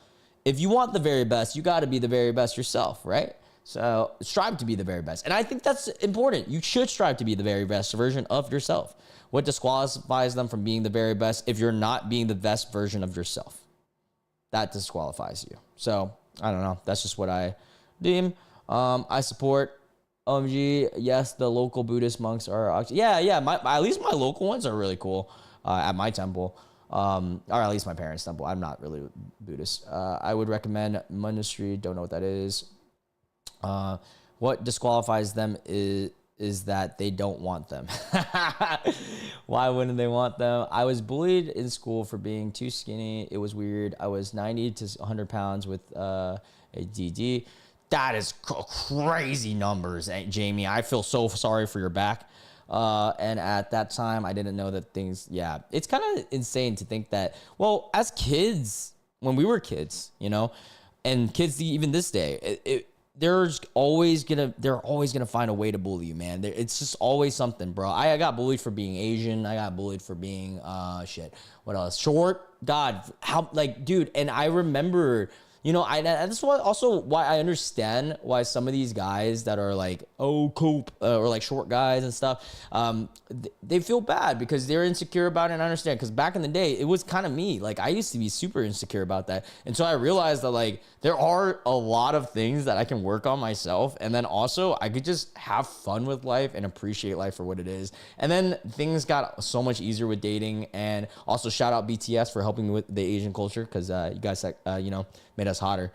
if you want the very best, you got to be the very best yourself, right? So strive to be the very best, and I think that's important. You should strive to be the very best version of yourself. What disqualifies them from being the very best? If you're not being the best version of yourself, that disqualifies you. So I don't know. That's just what I deem. I support OMG. Yes, the local Buddhist monks are. Yeah. At least my local ones are really cool. At my temple, or at least my parents' temple. I'm not really Buddhist. I would recommend monastery. Don't know what that is. What disqualifies them is that they don't want them. Why wouldn't they want them? I was bullied in school for being too skinny. It was weird. I was 90 to 100 pounds with a DD. That is crazy numbers, Jamie. I feel so sorry for your back. And at that time, I didn't know that things, yeah, it's kind of insane to think that, well, as kids, when we were kids, you know, and kids even this day, they're always gonna find a way to bully you, man. It's just always something, bro. I got bullied for being Asian. I got bullied for being, what else? Short. God, how, like, dude, and I remember, you know, that's also why I understand why some of these guys that are like, oh, cope, or like short guys and stuff, they feel bad because they're insecure about it. And I understand, because back in the day, it was kind of me. Like, I used to be super insecure about that. And so I realized that, like, there are a lot of things that I can work on myself. And then also, I could just have fun with life and appreciate life for what it is. And then things got so much easier with dating. And also, shout out BTS for helping me with the Asian culture, because you guys, you know, made us hotter.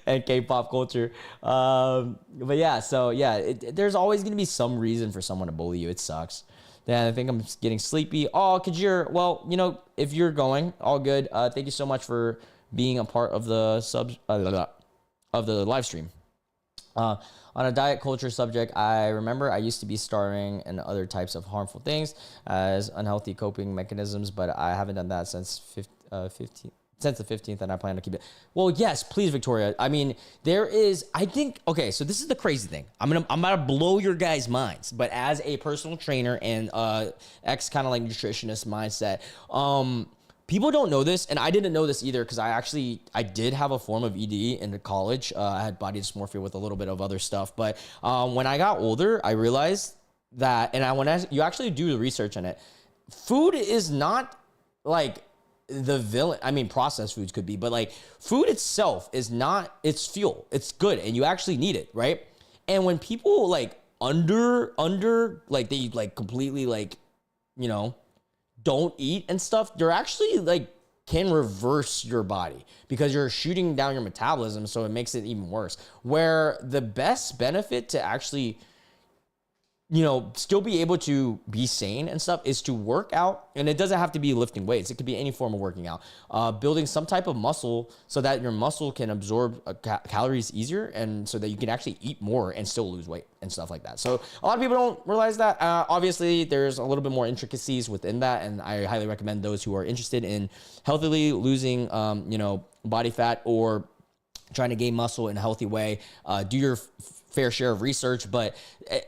And K-pop culture. But yeah, so yeah, there's always going to be some reason for someone to bully you. It sucks. Yeah, I think I'm getting sleepy. Oh, Kajir, well, you know, if you're going, all good. Thank you so much for being a part of the live stream. On a diet culture subject, I remember I used to be starving and other types of harmful things as unhealthy coping mechanisms, but I haven't done that since since the 15th, and I plan to keep it. Well, yes, please, Victoria. I mean, there is, I think, okay, so this is the crazy thing. I'm about to blow your guys' minds, but as a personal trainer and ex kind of like nutritionist mindset, people don't know this, and I didn't know this either, because I did have a form of ED in college. I had body dysmorphia with a little bit of other stuff, but when I got older, I realized that, and you actually do the research on it, food is not like the villain. I mean, processed foods could be, but like food itself is not, it's fuel. It's good, and you actually need it, right? And when people like under like they like completely like, you know, don't eat and stuff, they're actually like can reverse your body because you're shooting down your metabolism, so it makes it even worse. Where the best benefit to actually, you know, still be able to be sane and stuff is to work out. And it doesn't have to be lifting weights. It could be any form of working out, building some type of muscle so that your muscle can absorb calories easier and so that you can actually eat more and still lose weight and stuff like that. So a lot of people don't realize that. Obviously, there's a little bit more intricacies within that. And I highly recommend those who are interested in healthily losing, you know, body fat or trying to gain muscle in a healthy way, do your fair share of research. But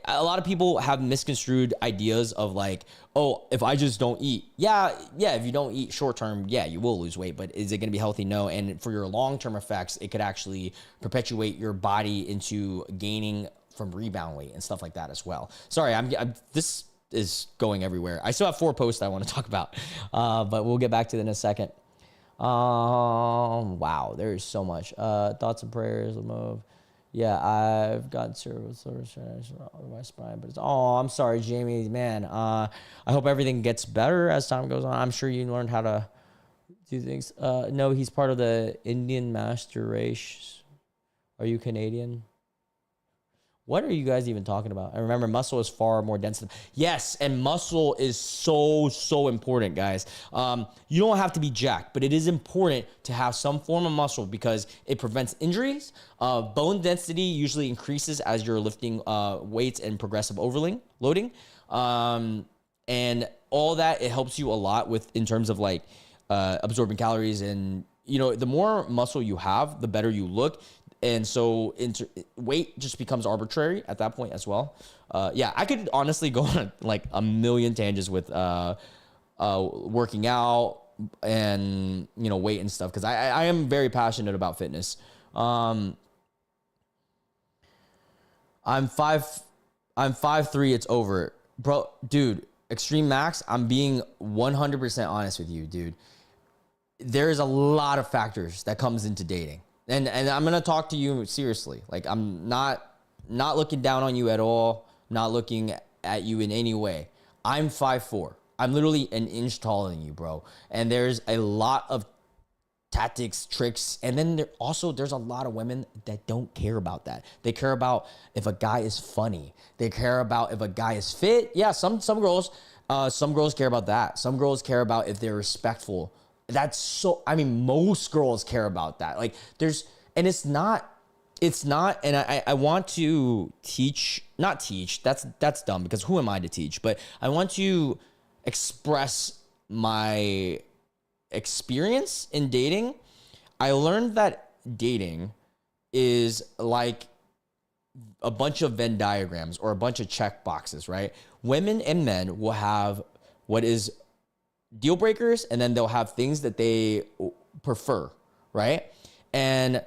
a lot of people have misconstrued ideas of like, oh, if I just don't eat, yeah, if you don't eat short term, yeah, you will lose weight, but is it going to be healthy? No. And for your long-term effects, it could actually perpetuate your body into gaining from rebound weight and stuff like that as well. Sorry, this is going everywhere. I still have 4 posts I want to talk about, but we'll get back to that in a second. Wow, there's so much. Thoughts and prayers will move. Yeah, I've got cervical of my spine, but it's, oh, I'm sorry, Jamie, man. I hope everything gets better as time goes on. I'm sure you learned how to do things. No, he's part of the Indian master race. Are you Canadian? What are you guys even talking about? I remember muscle is far more dense. Yes, and muscle is so important, guys. You don't have to be jacked, but it is important to have some form of muscle because it prevents injuries. Bone density usually increases as you're lifting weights and progressive overloading. And all that, it helps you a lot with in terms of like absorbing calories. And, you know, the more muscle you have, the better you look. And so weight just becomes arbitrary at that point as well. Yeah, I could honestly go on like a million tangents with working out and, you know, weight and stuff because I am very passionate about fitness. I'm 5'3", it's over. Bro, dude, Extreme Max, I'm being 100% honest with you, dude. There's a lot of factors that comes into dating. And I'm going to talk to you seriously. Like, I'm not looking down on you at all, not looking at you in any way. I'm 5'4". I'm literally an inch taller than you, bro. And there's a lot of tactics, tricks. And then there's a lot of women that don't care about that. They care about if a guy is funny. They care about if a guy is fit. Yeah, some girls care about that. Some girls care about if they're respectful. That's so, I mean, most girls care about that. Like it's not, and I want to not teach, that's dumb because who am I to teach? But I want to express my experience in dating. I learned that dating is like a bunch of Venn diagrams or a bunch of check boxes, right? Women and men will have what is deal breakers, and then they'll have things that they prefer, right? And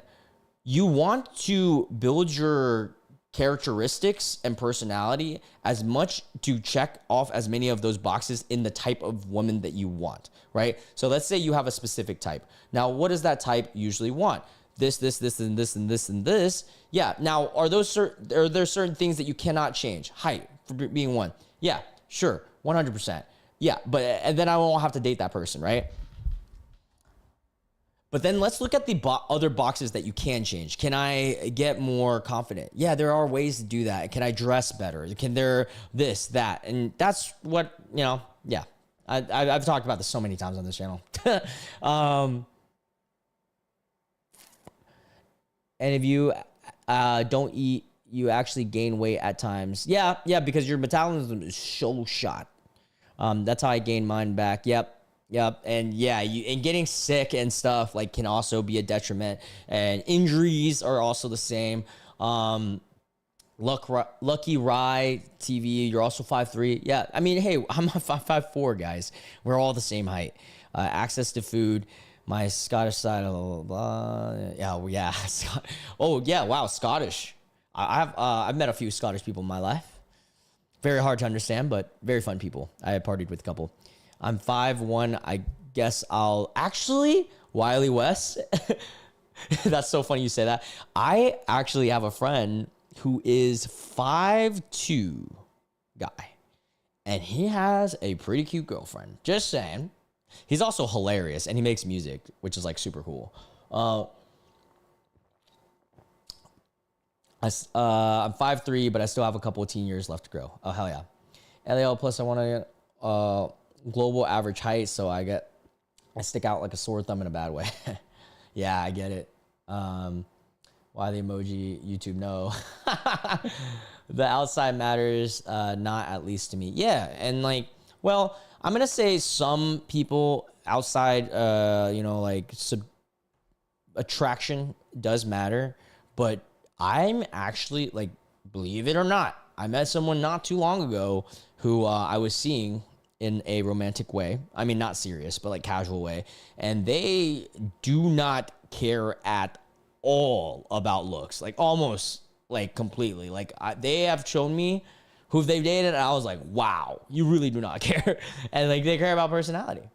you want to build your characteristics and personality as much to check off as many of those boxes in the type of woman that you want, right? So let's say you have a specific type. Now, what does that type usually want? This, and this, and this, and this. Yeah. Now, are there certain things that you cannot change? Height for being one. Yeah, sure. 100%. Yeah, and then I won't have to date that person, right? But then let's look at the other boxes that you can change. Can I get more confident? Yeah, there are ways to do that. Can I dress better? Can there this, that? And that's what, you know, yeah. I've talked about this so many times on this channel. And if you don't eat, you actually gain weight at times. Yeah, because your metabolism is so shot. That's how I gained mine back. Yep. And yeah, and getting sick and stuff like can also be a detriment, and injuries are also the same. Lucky Rye TV, you're also 5'3". Yeah. I mean, hey, I'm 5'4", guys. We're all the same height. Access to food, my Scottish side, blah, blah, blah. Yeah. Oh yeah. Wow. Scottish. I've met a few Scottish people in my life. Very hard to understand, but very fun people. I partied with a couple. I'm 5'1". I guess I'll actually, Wiley West. That's so funny you say that. I actually have a friend who is 5'2" guy. And he has a pretty cute girlfriend. Just saying. He's also hilarious, and he makes music, which is like super cool. I'm 5'3", but I still have a couple of teen years left to grow. Oh, hell yeah. LAL plus I want to get global average height, so I stick out like a sore thumb in a bad way. Yeah, I get it. Why the emoji? YouTube, no. The outside matters, not at least to me. Yeah, and like, well, I'm gonna say some people outside, like attraction does matter, but I'm actually like, believe it or not, I met someone not too long ago who I was seeing in a romantic way. I mean, not serious, but like casual way, and they do not care at all about looks, like almost like completely. Like they have shown me who they've dated, and I was like, wow, you really do not care. And like they care about personality.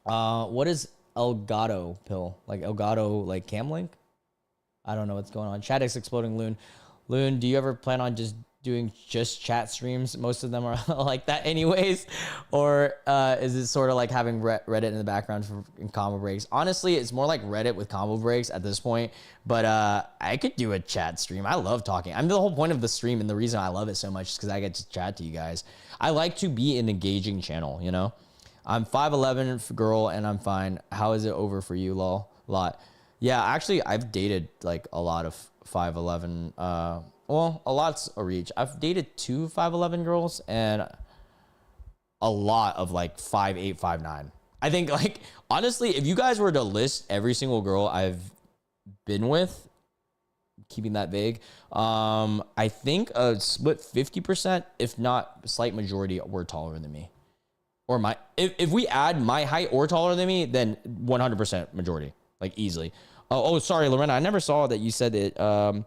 What is Elgato pill? Like Elgato, like Camlink? I don't know what's going on. Chat is exploding. Loon, do you ever plan on just doing chat streams? Most of them are like that anyways. Or is it sort of like having Reddit in the background in combo breaks? Honestly, it's more like Reddit with combo breaks at this point. But I could do a chat stream. I love talking. I mean, the whole point of the stream and the reason I love it so much is because I get to chat to you guys. I like to be an engaging channel, you know? I'm 5'11" girl and I'm fine. How is it over for you, lol? Lot. Yeah, actually, I've dated like a lot of 5'11". Well, a lot's a reach. I've dated 2 5'11" girls and a lot of like 5'8", 5'9". I think like honestly, if you guys were to list every single girl I've been with, keeping that vague, I think a split 50%, if not a slight majority, were taller than me. Or if we add my height or taller than me, then 100% majority, like easily. Oh, sorry, Lorena. I never saw that you said that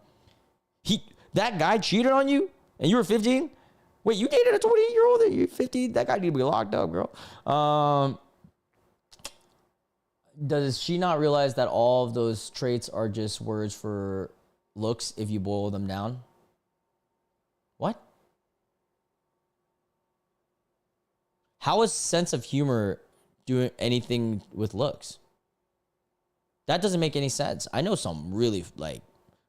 that guy cheated on you and you were 15. Wait, you dated a 28-year-old and you're 15? That guy need to be locked up, girl. Does she not realize that all of those traits are just words for looks if you boil them down? What? How is sense of humor doing anything with looks? That doesn't make any sense. I know some really like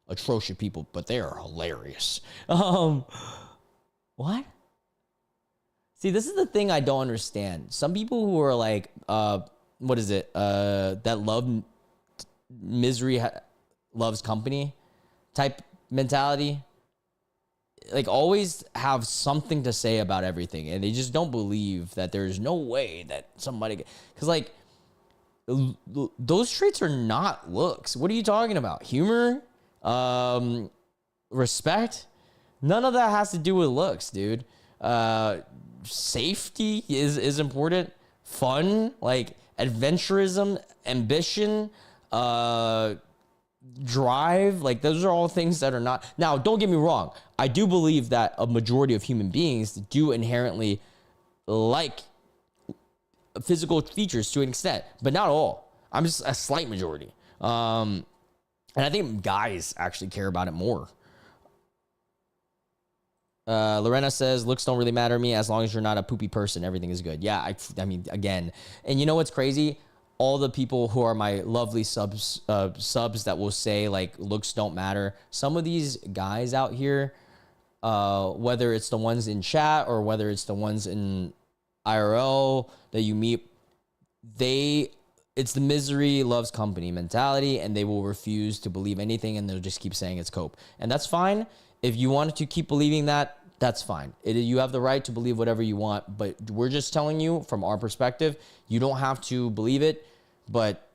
atrocious people, but they are hilarious. What? See, this is the thing I don't understand. Some people who are like, what is it? That love misery loves company type mentality, like always have something to say about everything, and they just don't believe that there's no way that somebody, because like those traits are not looks. What are you talking about? Humor, respect, none of that has to do with looks, dude. Safety is important. Fun, like adventurism, ambition, drive, like those are all things that are not. Now, don't get me wrong. I do believe that a majority of human beings do inherently like physical features to an extent, but not all. I'm just a slight majority. And I think guys actually care about it more. Lorena says, looks don't really matter to me as long as you're not a poopy person. Everything is good. Yeah, I mean, again. And you know what's crazy? All the people who are my lovely subs that will say, like, looks don't matter. Some of these guys out here, whether it's the ones in chat or whether it's the ones in IRL that you meet, it's the misery loves company mentality, and they will refuse to believe anything, and they'll just keep saying it's cope. And that's fine. If you wanted to keep believing that, that's fine. You have the right to believe whatever you want, but we're just telling you from our perspective, you don't have to believe it, but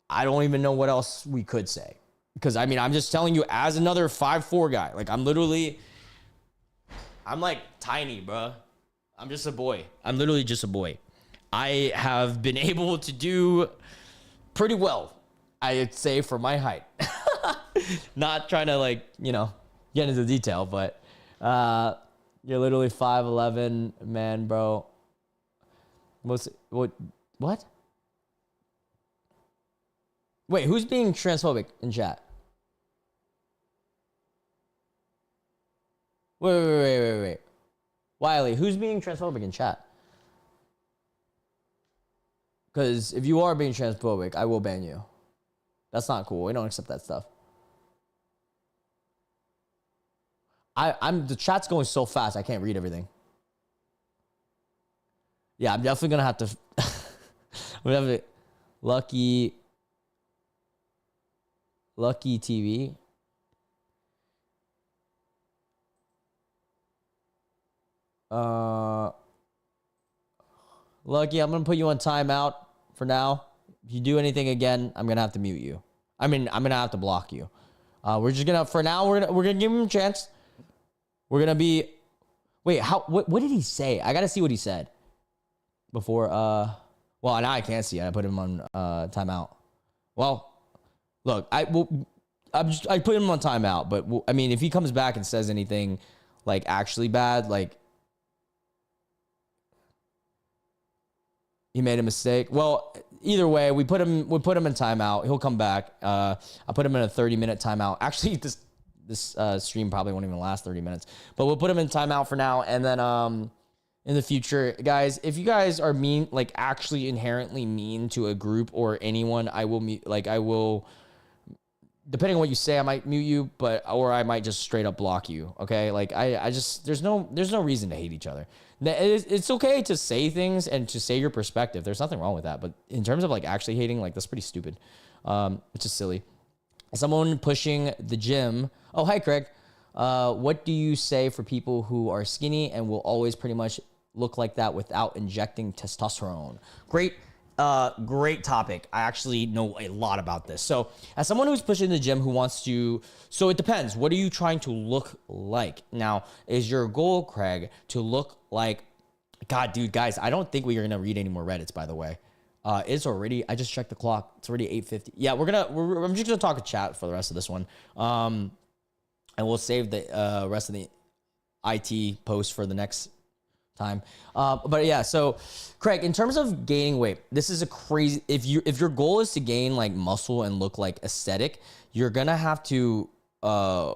I don't even know what else we could say. Because, I mean, I'm just telling you as another 5'4" guy. Like, I'm like tiny, bro. I'm just a boy. I'm literally just a boy. I have been able to do pretty well, I'd say, for my height. Not trying to, like, you know, get into detail, but you're literally 5'11", man, bro. What? Wait, who's being transphobic in chat? Wait. Wiley, who's being transphobic in chat? Because if you are being transphobic, I will ban you. That's not cool. We don't accept that stuff. The chat's going so fast, I can't read everything. Yeah, I'm definitely gonna have to. Whatever. Lucky TV. Lucky, I'm gonna put you on timeout for now. If you do anything again, I'm gonna have to mute you. I'm gonna have to block you. We're just gonna, for now, we're gonna give him a chance. We're gonna be. Wait, what did he say? I gotta see what he said before. Well, now I can't see it. I put him on timeout. Well, look, I put him on timeout, but I mean, if he comes back and says anything like actually bad, like he made a mistake. Well, either way, we put him in timeout. He'll come back. I put him in a 30-minute timeout. Actually, this stream probably won't even last 30 minutes, but we'll put him in timeout for now. And then in the future, guys, if you guys are mean, like actually inherently mean to a group or anyone, I will mute. Like I will, depending on what you say, I might mute you, or I might just straight up block you. Okay, like I just there's no reason to hate each other. It's okay to say things and to say your perspective. There's nothing wrong with that. But in terms of like actually hating, like that's pretty stupid. It's just silly. Someone pushing the gym. Oh, hi, Craig. What do you say for people who are skinny and will always pretty much look like that without injecting testosterone? Great topic. I actually know a lot about this. So as someone who's pushing the gym who wants to, so it depends. What are you trying to look like? Now, is your goal, Craig, to look like, God, dude, guys, I don't think we're going to read any more Reddits, by the way. It's already, I just checked the clock. It's already 8:50. Yeah, I'm just going to talk a chat for the rest of this one. And we'll save the rest of the IT post for the next time. But yeah, so Craig, in terms of gaining weight, this is a crazy, if your goal is to gain like muscle and look like aesthetic, you're going to have to, I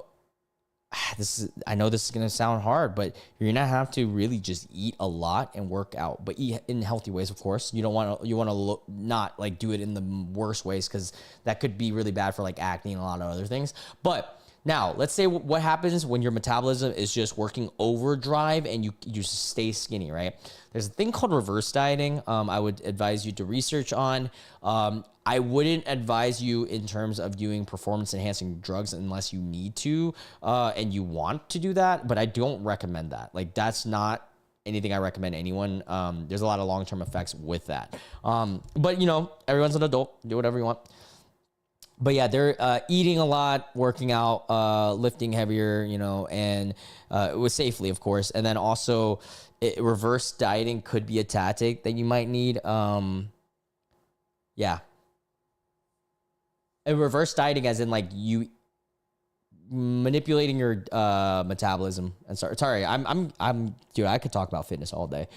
know this is going to sound hard, but you're going to have to really just eat a lot and work out, but eat in healthy ways, of course. You want to not like do it in the worst ways, because that could be really bad for like acne and a lot of other things. But now, let's say what happens when your metabolism is just working overdrive and you just stay skinny, right? There's a thing called reverse dieting. I would advise you to research on. I wouldn't advise you in terms of doing performance-enhancing drugs unless you need to and you want to do that, but I don't recommend that. Like, that's not anything I recommend anyone. There's a lot of long-term effects with that. But, everyone's an adult. Do whatever you want. But yeah, they're eating a lot, working out, lifting heavier, and it was safely, of course. And then also, reverse dieting could be a tactic that you might need. Yeah. And reverse dieting, as in like you manipulating your metabolism. And sorry, I'm dude. I could talk about fitness all day.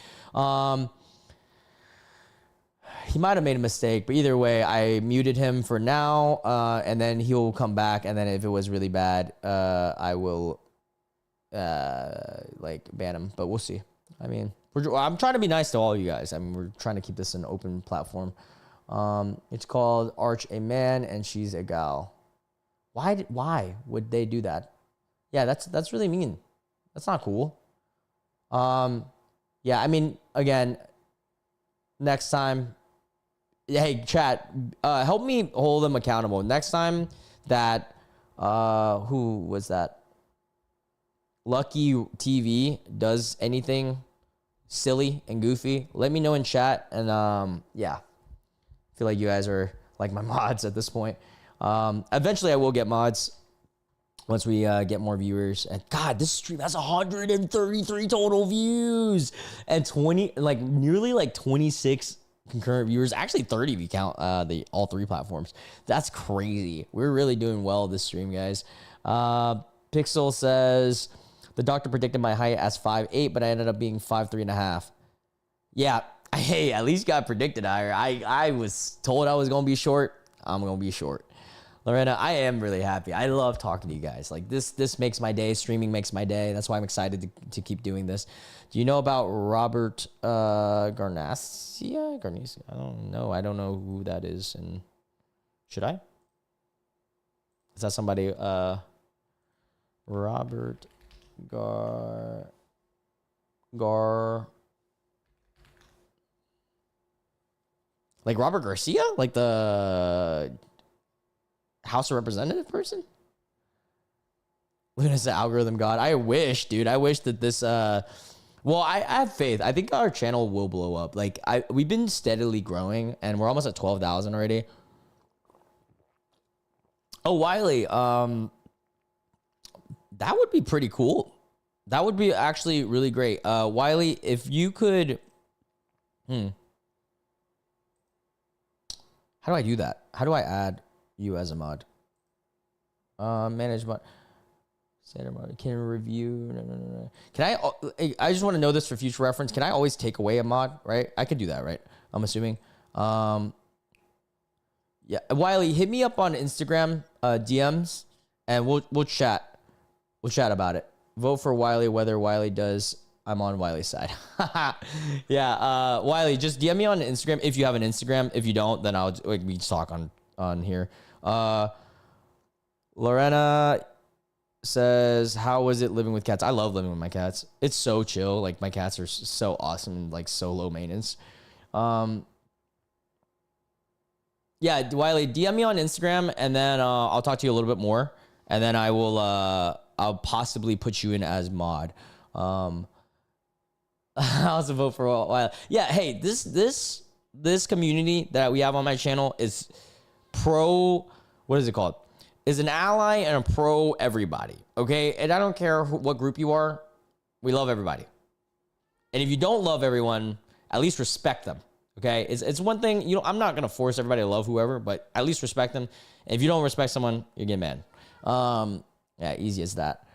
He might have made a mistake, but either way, I muted him for now, and then he'll come back, and then if it was really bad, I will ban him, but we'll see. I mean, I'm trying to be nice to all you guys. I mean, we're trying to keep this an open platform. It's called Arch a Man and She's a Gal. Why would they do that? Yeah, that's really mean. That's not cool. Yeah, I mean, again, next time, hey, chat, help me hold them accountable. Next time that, who was that? Lucky TV does anything silly and goofy, let me know in chat. And yeah, I feel like you guys are like my mods at this point. Eventually I will get mods once we get more viewers. And God, this stream has 133 total views and nearly 26 concurrent viewers. Actually 30 if you count all three platforms. That's crazy. We're really doing well this stream, guys. Pixel says, the doctor predicted my height as 5'8", but I ended up being 5'3.5". Yeah, hey, at least got predicted higher. I was told I was gonna be short. I'm gonna be short. Lorena, I am really happy. I love talking to you guys. Like this makes my day. Streaming makes my day. That's why I'm excited to keep doing this. Do you know about Robert Garnacia? Garnacia? I don't know. I don't know who that is. And should I? Is that somebody? Robert like Robert Garcia? Like the House of Representative person? Luna's the algorithm god. I wish, dude. I wish that this well, I have faith. I think our channel will blow up. Like we've been steadily growing and we're almost at 12,000 already. Oh, Wiley, that would be pretty cool. That would be actually really great. Wiley, if you could how do I do that? How do I add you as a mod? Manage mod. Standard mod. Can review. No. Can I just want to know this for future reference. Can I always take away a mod, right? I could do that, right? I'm assuming. Yeah. Wiley, hit me up on Instagram, DMs, and we'll chat. We'll chat about it. Vote for Wiley, whether Wiley does. I'm on Wiley's side. Yeah, Wiley, just DM me on Instagram if you have an Instagram. If you don't, then we just talk on here. Lorena says, how was it living with cats? I love living with my cats. It's so chill. Like my cats are so awesome and like so low maintenance. Yeah, Wiley, DM me on Instagram and then I'll talk to you a little bit more. And then I will I'll possibly put you in as mod. I also vote for a while. Yeah, hey, this community that we have on my channel is pro, what is it called? Is an ally and a pro everybody, okay? And I don't care what group you are. We love everybody. And if you don't love everyone, at least respect them, okay? It's one thing, I'm not going to force everybody to love whoever, but at least respect them. And if you don't respect someone, you get mad. Yeah, easy as that.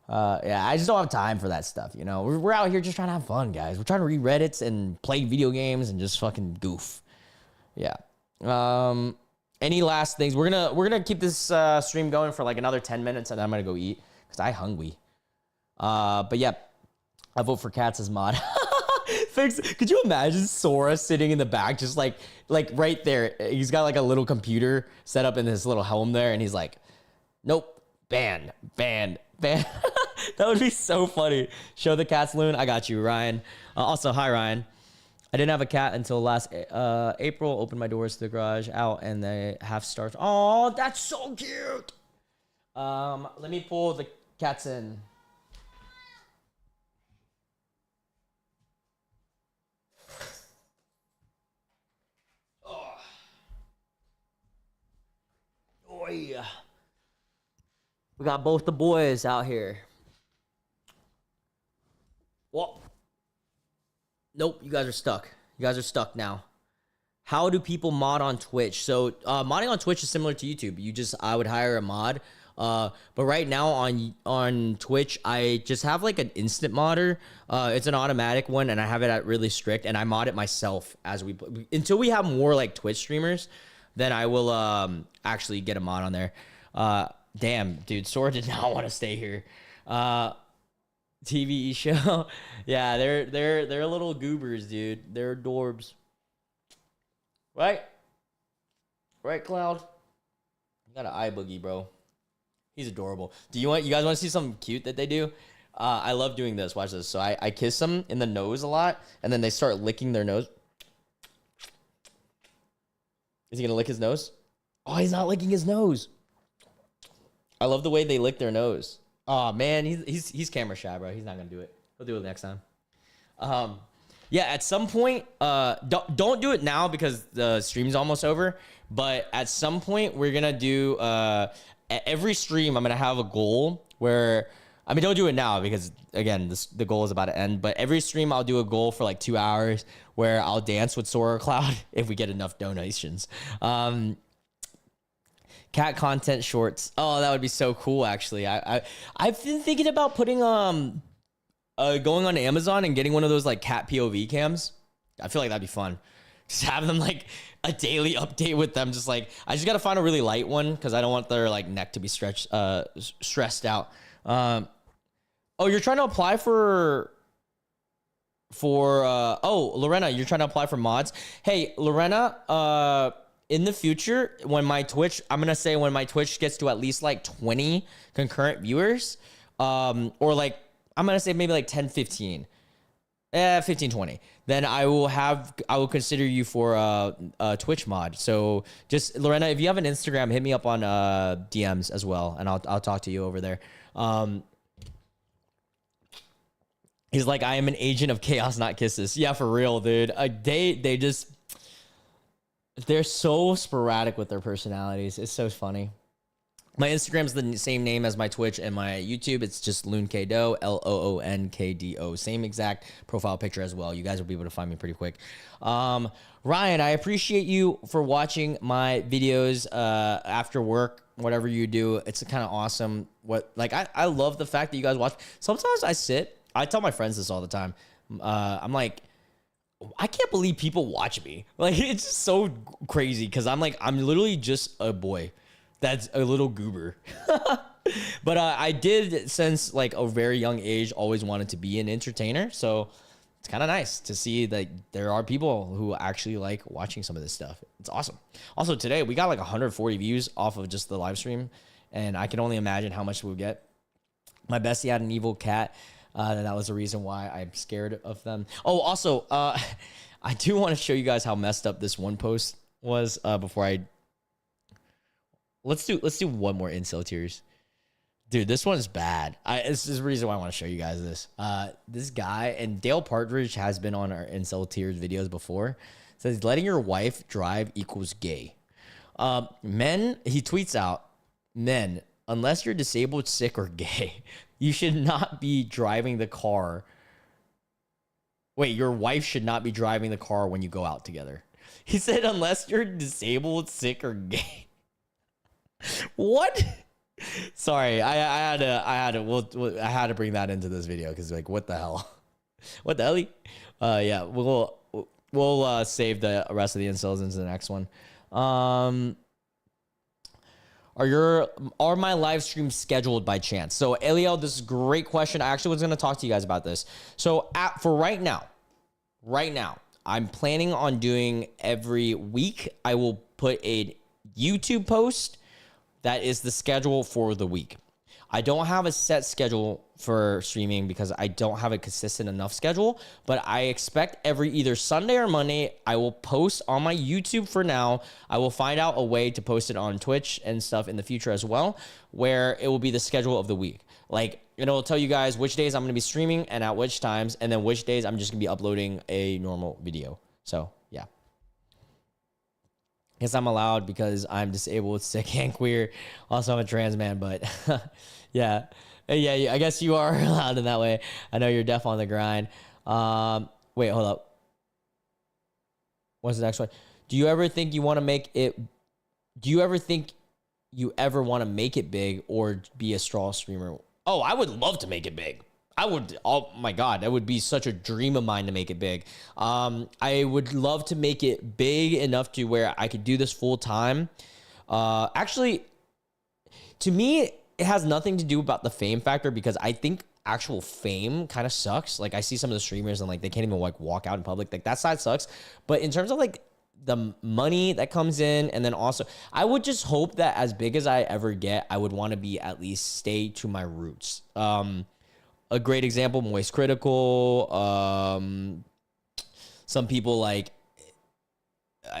Yeah, I just don't have time for that stuff, We're out here just trying to have fun, guys. We're trying to read Reddits and play video games and just fucking goof. Yeah. Any last things? We're gonna keep this stream going for like another 10 minutes and then I'm gonna go eat because I'm hungry. But yeah, I vote for cats as mod. Could you imagine Sora sitting in the back just like right there? He's got like a little computer set up in his little home there and he's like, nope, ban. That would be so funny. Show the cats, Loon. I got you, Ryan. Also, hi, Ryan. I didn't have a cat until last April. Opened my doors to the garage out and they half starved. Oh, that's so cute. Let me pull the cats in. Oh yeah. We got both the boys out here. Well, nope, you guys are stuck. You guys are stuck now. How do people mod on Twitch? So modding on Twitch is similar to YouTube. I would hire a mod. But right now on Twitch, I just have like an instant modder. It's an automatic one, and I have it at really strict, and I mod it myself until we have more like Twitch streamers. Then I will actually get a mod on there. Damn, dude, Sora did not want to stay here. TV show. Yeah, they're little goobers, dude. They're adorbs. Right, Cloud? You got an eye boogie, bro. He's adorable. You guys want to see something cute that they do? I love doing this. Watch this. So I kiss them in the nose a lot, and then they start licking their nose. Is he gonna lick his nose? Oh, he's not licking his nose. I love the way they lick their nose. Oh man, he's camera shy, bro. He's not gonna do it. He'll do it next time. Yeah, at some point, don't do it now because the stream's almost over. But at some point, we're gonna do every stream. I'm gonna have a goal where don't do it now because again, the goal is about to end. But every stream, I'll do a goal for like 2 hours where I'll dance with Sora Cloud if we get enough donations. Cat content shorts. Oh, that would be so cool. Actually, I've been thinking about putting going on Amazon and getting one of those like cat POV cams. I feel like that'd be fun Just have them like a daily update with them. Just like, I just got to find a really light one because I don't want their like neck to be stressed out. Oh, you're trying to apply for oh, Lorena, you're trying to apply for mods. Hey, Lorena, in the future, when my Twitch, I'm going to say when my Twitch gets to at least like 20 concurrent viewers, or like, I'm going to say maybe like 10, 15, 15, 20, then I will consider you for a Twitch mod. So just Lorena, if you have an Instagram, hit me up on DMs as well. And I'll talk to you over there. He's like, I am an agent of chaos, not kisses. Yeah, for real, dude. They're so sporadic with their personalities. It's so funny. My Instagram's the same name as my Twitch and my YouTube. It's just LoonKdo, LOONKDO. Same exact profile picture as well. You guys will be able to find me pretty quick. Ryan, I appreciate you for watching my videos after work, whatever you do. It's kind of awesome. I love the fact that you guys watch. Sometimes I tell my friends this all the time. I'm like, I can't believe people watch me. Like, it's just so crazy because I'm literally just a boy that's a little goober. But I did, since like a very young age, always wanted to be an entertainer. So it's kind of nice to see that there are people who actually like watching some of this stuff. It's awesome. Also, today we got like 140 views off of just the live stream, and I can only imagine how much we'll get. My bestie had an evil cat. That was the reason why I'm scared of them. Oh, also, I do want to show you guys how messed up this one post was before I... Let's do one more IncelTears. Dude, this one's bad. This is the reason why I want to show you guys this. This guy, and Dale Partridge has been on our IncelTears videos before, says letting your wife drive equals gay. Men, he tweets out, men, unless you're disabled, sick, or gay, you should not be driving the car. Wait, your wife should not be driving the car when you go out together. He said, unless you're disabled, sick, or gay. What? Sorry, I had to bring that into this video because like, what the hell? What the hell? Yeah, we'll save the rest of the incels into the next one. Are my live streams scheduled by chance? So Eliel, this is a great question. I actually was going to talk to you guys about this. So for right now, I'm planning on doing every week. I will put a YouTube post that is the schedule for the week. I don't have a set schedule for streaming because I don't have a consistent enough schedule, but I expect every either Sunday or Monday, I will post on my YouTube for now. I will find out a way to post it on Twitch and stuff in the future as well, where it will be the schedule of the week. Like, it'll tell you guys which days I'm going to be streaming and at which times, and then which days I'm just going to be uploading a normal video. So, yeah. I guess I'm allowed because I'm disabled, sick, and queer. Also, I'm a trans man, but yeah. Yeah, I guess you are allowed in that way. I know you're deaf on the grind. Wait, hold up. What's the next one? Do you ever think you want to make it... Do you ever think you ever want to make it big or be a straw streamer? Oh, I would love to make it big. I would, oh my God, that would be such a dream of mine to make it big. I would love to make it big enough to where I could do this full time. Actually, to me, it has nothing to do about the fame factor because I think actual fame kind of sucks. Like I see some of the streamers and like they can't even like walk out in public. Like that side sucks. But in terms of like the money that comes in, and then also I would just hope that as big as I ever get, I would want to be at least stay to my roots. A great example, Moist Critical. Some people like,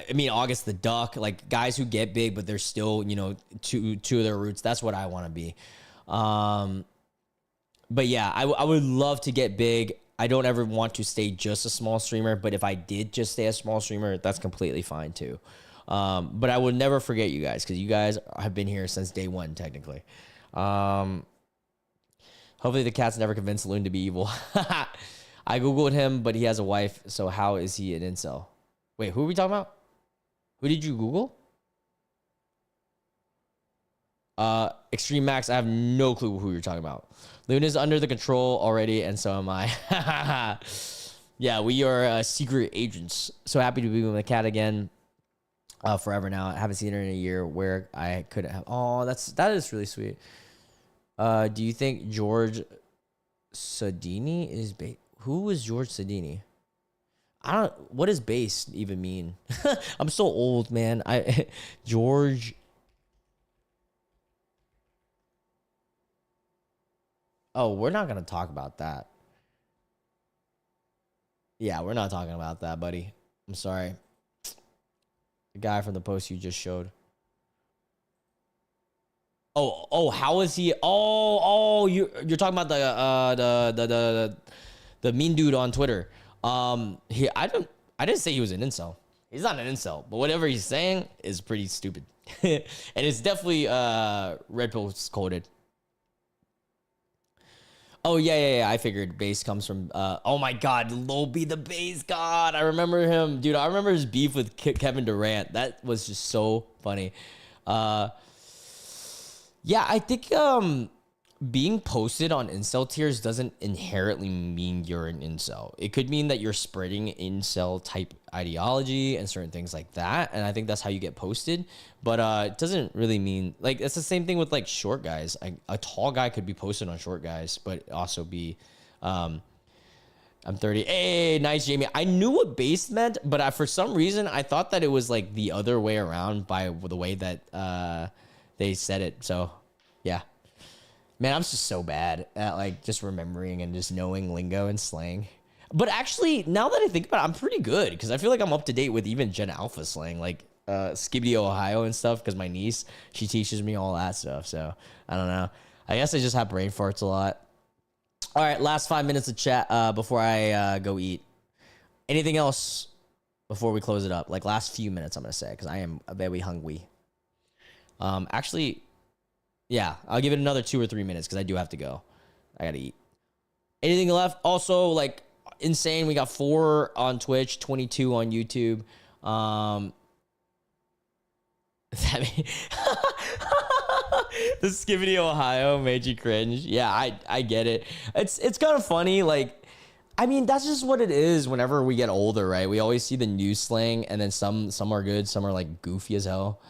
I mean, August the Duck, like guys who get big, but they're still, you know, to their roots. That's what I want to be. But yeah, I would love to get big. I don't ever want to stay just a small streamer, but if I did just stay a small streamer, that's completely fine too. But I would never forget you guys because you guys have been here since day one, technically. Hopefully the cat's never convinced Loon to be evil. I Googled him, but he has a wife, so how is he an incel? Wait, who are we talking about? Who did you Google? Extreme Max, I have no clue who you're talking about. Loon is under the control already, and so am I. Yeah, we are secret agents. So happy to be with my cat again. Forever now. I haven't seen her in a year where I couldn't have. Oh, that is really sweet. Do you think George Sadini is who is George Sadini? What does base even mean? I'm so old, man. George. Oh, we're not gonna talk about that. Yeah, we're not talking about that, buddy. I'm sorry. The guy from the post you just showed. Oh, how is he? You're talking about the mean dude on Twitter. I didn't say he was an incel. He's not an incel, but whatever he's saying is pretty stupid, and it's definitely red post coded. Oh yeah. I figured base comes from. Oh my God, Lobi the base god. I remember him, dude. I remember his beef with Kevin Durant. That was just so funny. Yeah, I think being posted on IncelTears doesn't inherently mean you're an incel. It could mean that you're spreading incel type ideology and certain things like that, and I think that's how you get posted. But it doesn't really mean like it's the same thing with like short guys. A tall guy could be posted on short guys, but also be. I'm 30. Hey, nice, Jamie. I knew what base meant, but for some reason I thought that it was like the other way around by the way that they said it. So, yeah. Man, I'm just so bad at like just remembering and just knowing lingo and slang. But actually, now that I think about it, I'm pretty good because I feel like I'm up to date with even Gen Alpha slang, like Skibbity Ohio and stuff. Because my niece, she teaches me all that stuff. So I don't know. I guess I just have brain farts a lot. All right, last 5 minutes of chat before I go eat. Anything else before we close it up? Like last few minutes, I'm gonna say because I am very hungry. Actually, yeah, I'll give it another 2 or 3 minutes because I do have to go. I gotta eat. Anything left? Also, like insane. We got 4 on Twitch, 22 on YouTube. The Skibbity Ohio made you cringe. Yeah, I get it. It's kind of funny. Like, I mean, that's just what it is. Whenever we get older, right? We always see the new slang, and then some are good, some are like goofy as hell.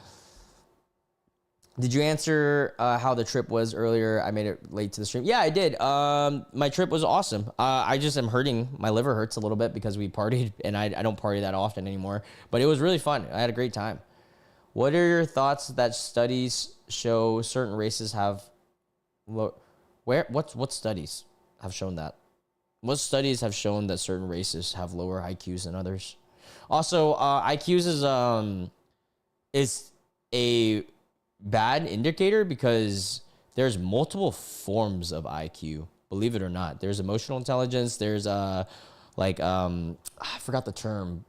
Did you answer how the trip was earlier? I made it late to the stream. Yeah, I did. My trip was awesome. I just am hurting. My liver hurts a little bit because we partied, and I don't party that often anymore. But it was really fun. I had a great time. What are your thoughts that studies show certain races have what studies have shown that? What studies have shown that certain races have lower IQs than others? Also, IQs is a bad indicator because there's multiple forms of IQ. Believe it or not, there's emotional intelligence. There's I forgot the term.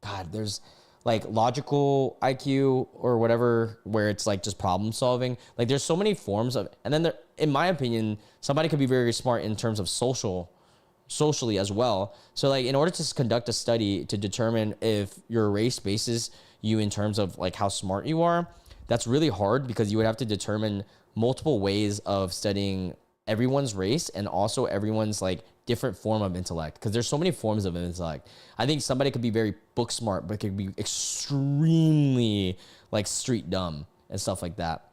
God, there's like logical IQ or whatever, where it's like just problem solving. Like there's so many forms of, and then there, in my opinion, somebody could be very smart in terms of socially as well. So like in order to conduct a study to determine if your race bases you in terms of like how smart you are, that's really hard because you would have to determine multiple ways of studying everyone's race and also everyone's like different form of intellect, because there's so many forms of intellect. I think somebody could be very book smart but could be extremely like street dumb and stuff like that.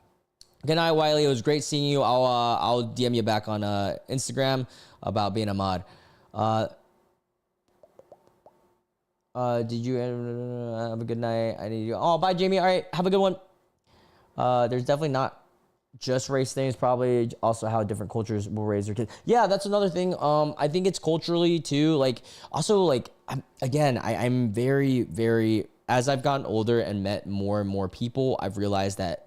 Good night, Wiley. It was great seeing you. I'll DM you back on Instagram about being a mod. Did you have a good night? I need you. Oh, bye, Jamie. All right, have a good one. There's definitely not just race things, probably also how different cultures will raise their kids. Yeah, that's another thing. I think it's culturally too. Like also like I'm very, very, as I've gotten older and met more and more people, I've realized that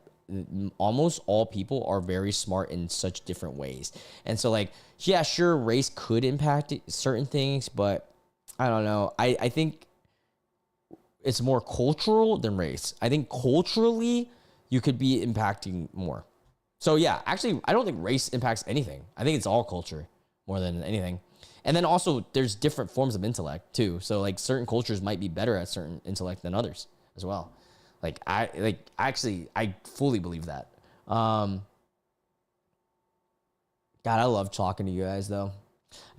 almost all people are very smart in such different ways. And so like, yeah, sure, race could impact certain things, but I don't know. I think it's more cultural than race. I think culturally you could be impacting more. So yeah, actually, I don't think race impacts anything. I think it's all culture more than anything. And then also there's different forms of intellect too. So like certain cultures might be better at certain intellect than others as well. I fully believe that. God, I love talking to you guys though.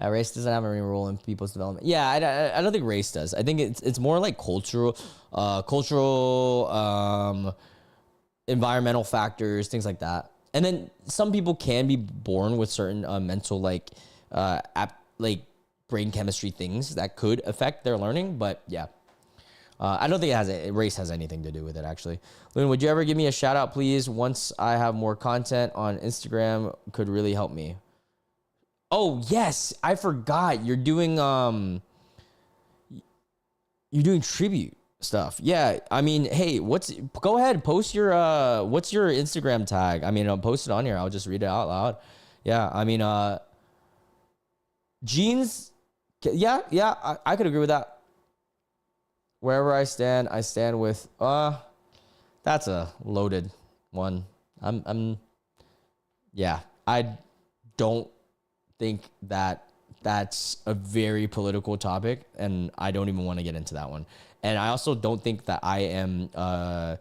Race doesn't have any role in people's development. Yeah, I don't think race does. I think it's more like cultural, environmental factors, things like that. And then some people can be born with certain mental like brain chemistry things that could affect their learning. But yeah, I don't think race has anything to do with it actually. Loon, would you ever give me a shout out, please? Once I have more content on Instagram, could really help me. Oh yes, I forgot. You're doing tribute stuff. Yeah, I mean, hey, go ahead, post your what's your Instagram tag? I mean, I'll post it on here. I'll just read it out loud. Yeah, I mean, jeans. Yeah, I could agree with that. Wherever I stand with. That's a loaded one. Yeah, I don't think that's a very political topic, and I don't even want to get into that one. And I also don't think that I am the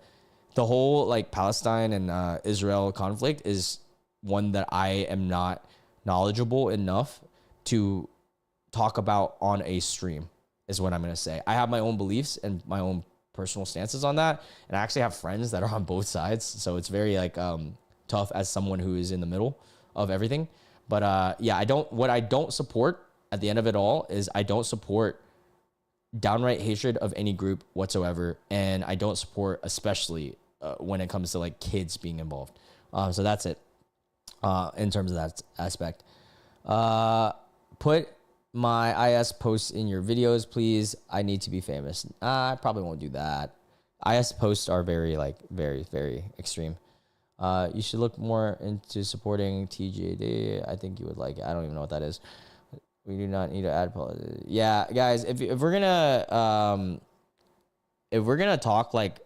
whole like Palestine and Israel conflict is one that I am not knowledgeable enough to talk about on a stream, is what I'm going to say. I have my own beliefs and my own personal stances on that, and I actually have friends that are on both sides, so it's very like tough as someone who is in the middle of everything. But yeah, what I don't support at the end of it all is I don't support downright hatred of any group whatsoever, and I don't support especially when it comes to like kids being involved. So that's it in terms of that aspect. Put my IS posts in your videos, please. I need to be famous. I probably won't do that. IS posts are very very extreme. You should look more into supporting TGAD. I think you would like it. I don't even know what that is. We do not need to add politics. Yeah, guys, if we're gonna talk like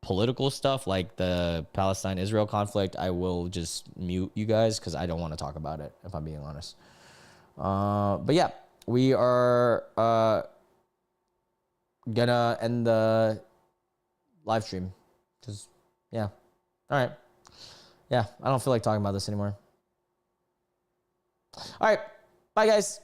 political stuff like the Palestine-Israel conflict, I will just mute you guys because I don't want to talk about it, if I'm being honest. But yeah, we are gonna end the live stream. Just yeah. All right. Yeah, I don't feel like talking about this anymore. All right. Bye, guys.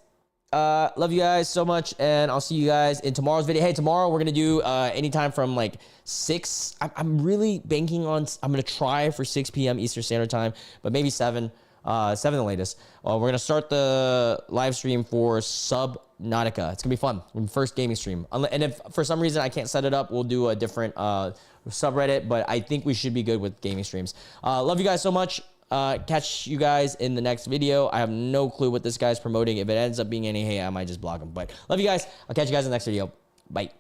Love you guys so much, and I'll see you guys in tomorrow's video. Hey, tomorrow we're gonna do anytime from like 6. I'm really banking on. I'm gonna try for 6 p.m. Eastern Standard Time, but maybe 7. 7 the latest. We're gonna start the live stream for Subnautica. It's gonna be fun. First gaming stream. And if for some reason I can't set it up, we'll do a different subreddit. But I think we should be good with gaming streams. Love you guys so much. Catch you guys in the next video. I have no clue what this guy's promoting. If it ends up being any hate, I might just block him. But love you guys. I'll catch you guys in the next video. Bye.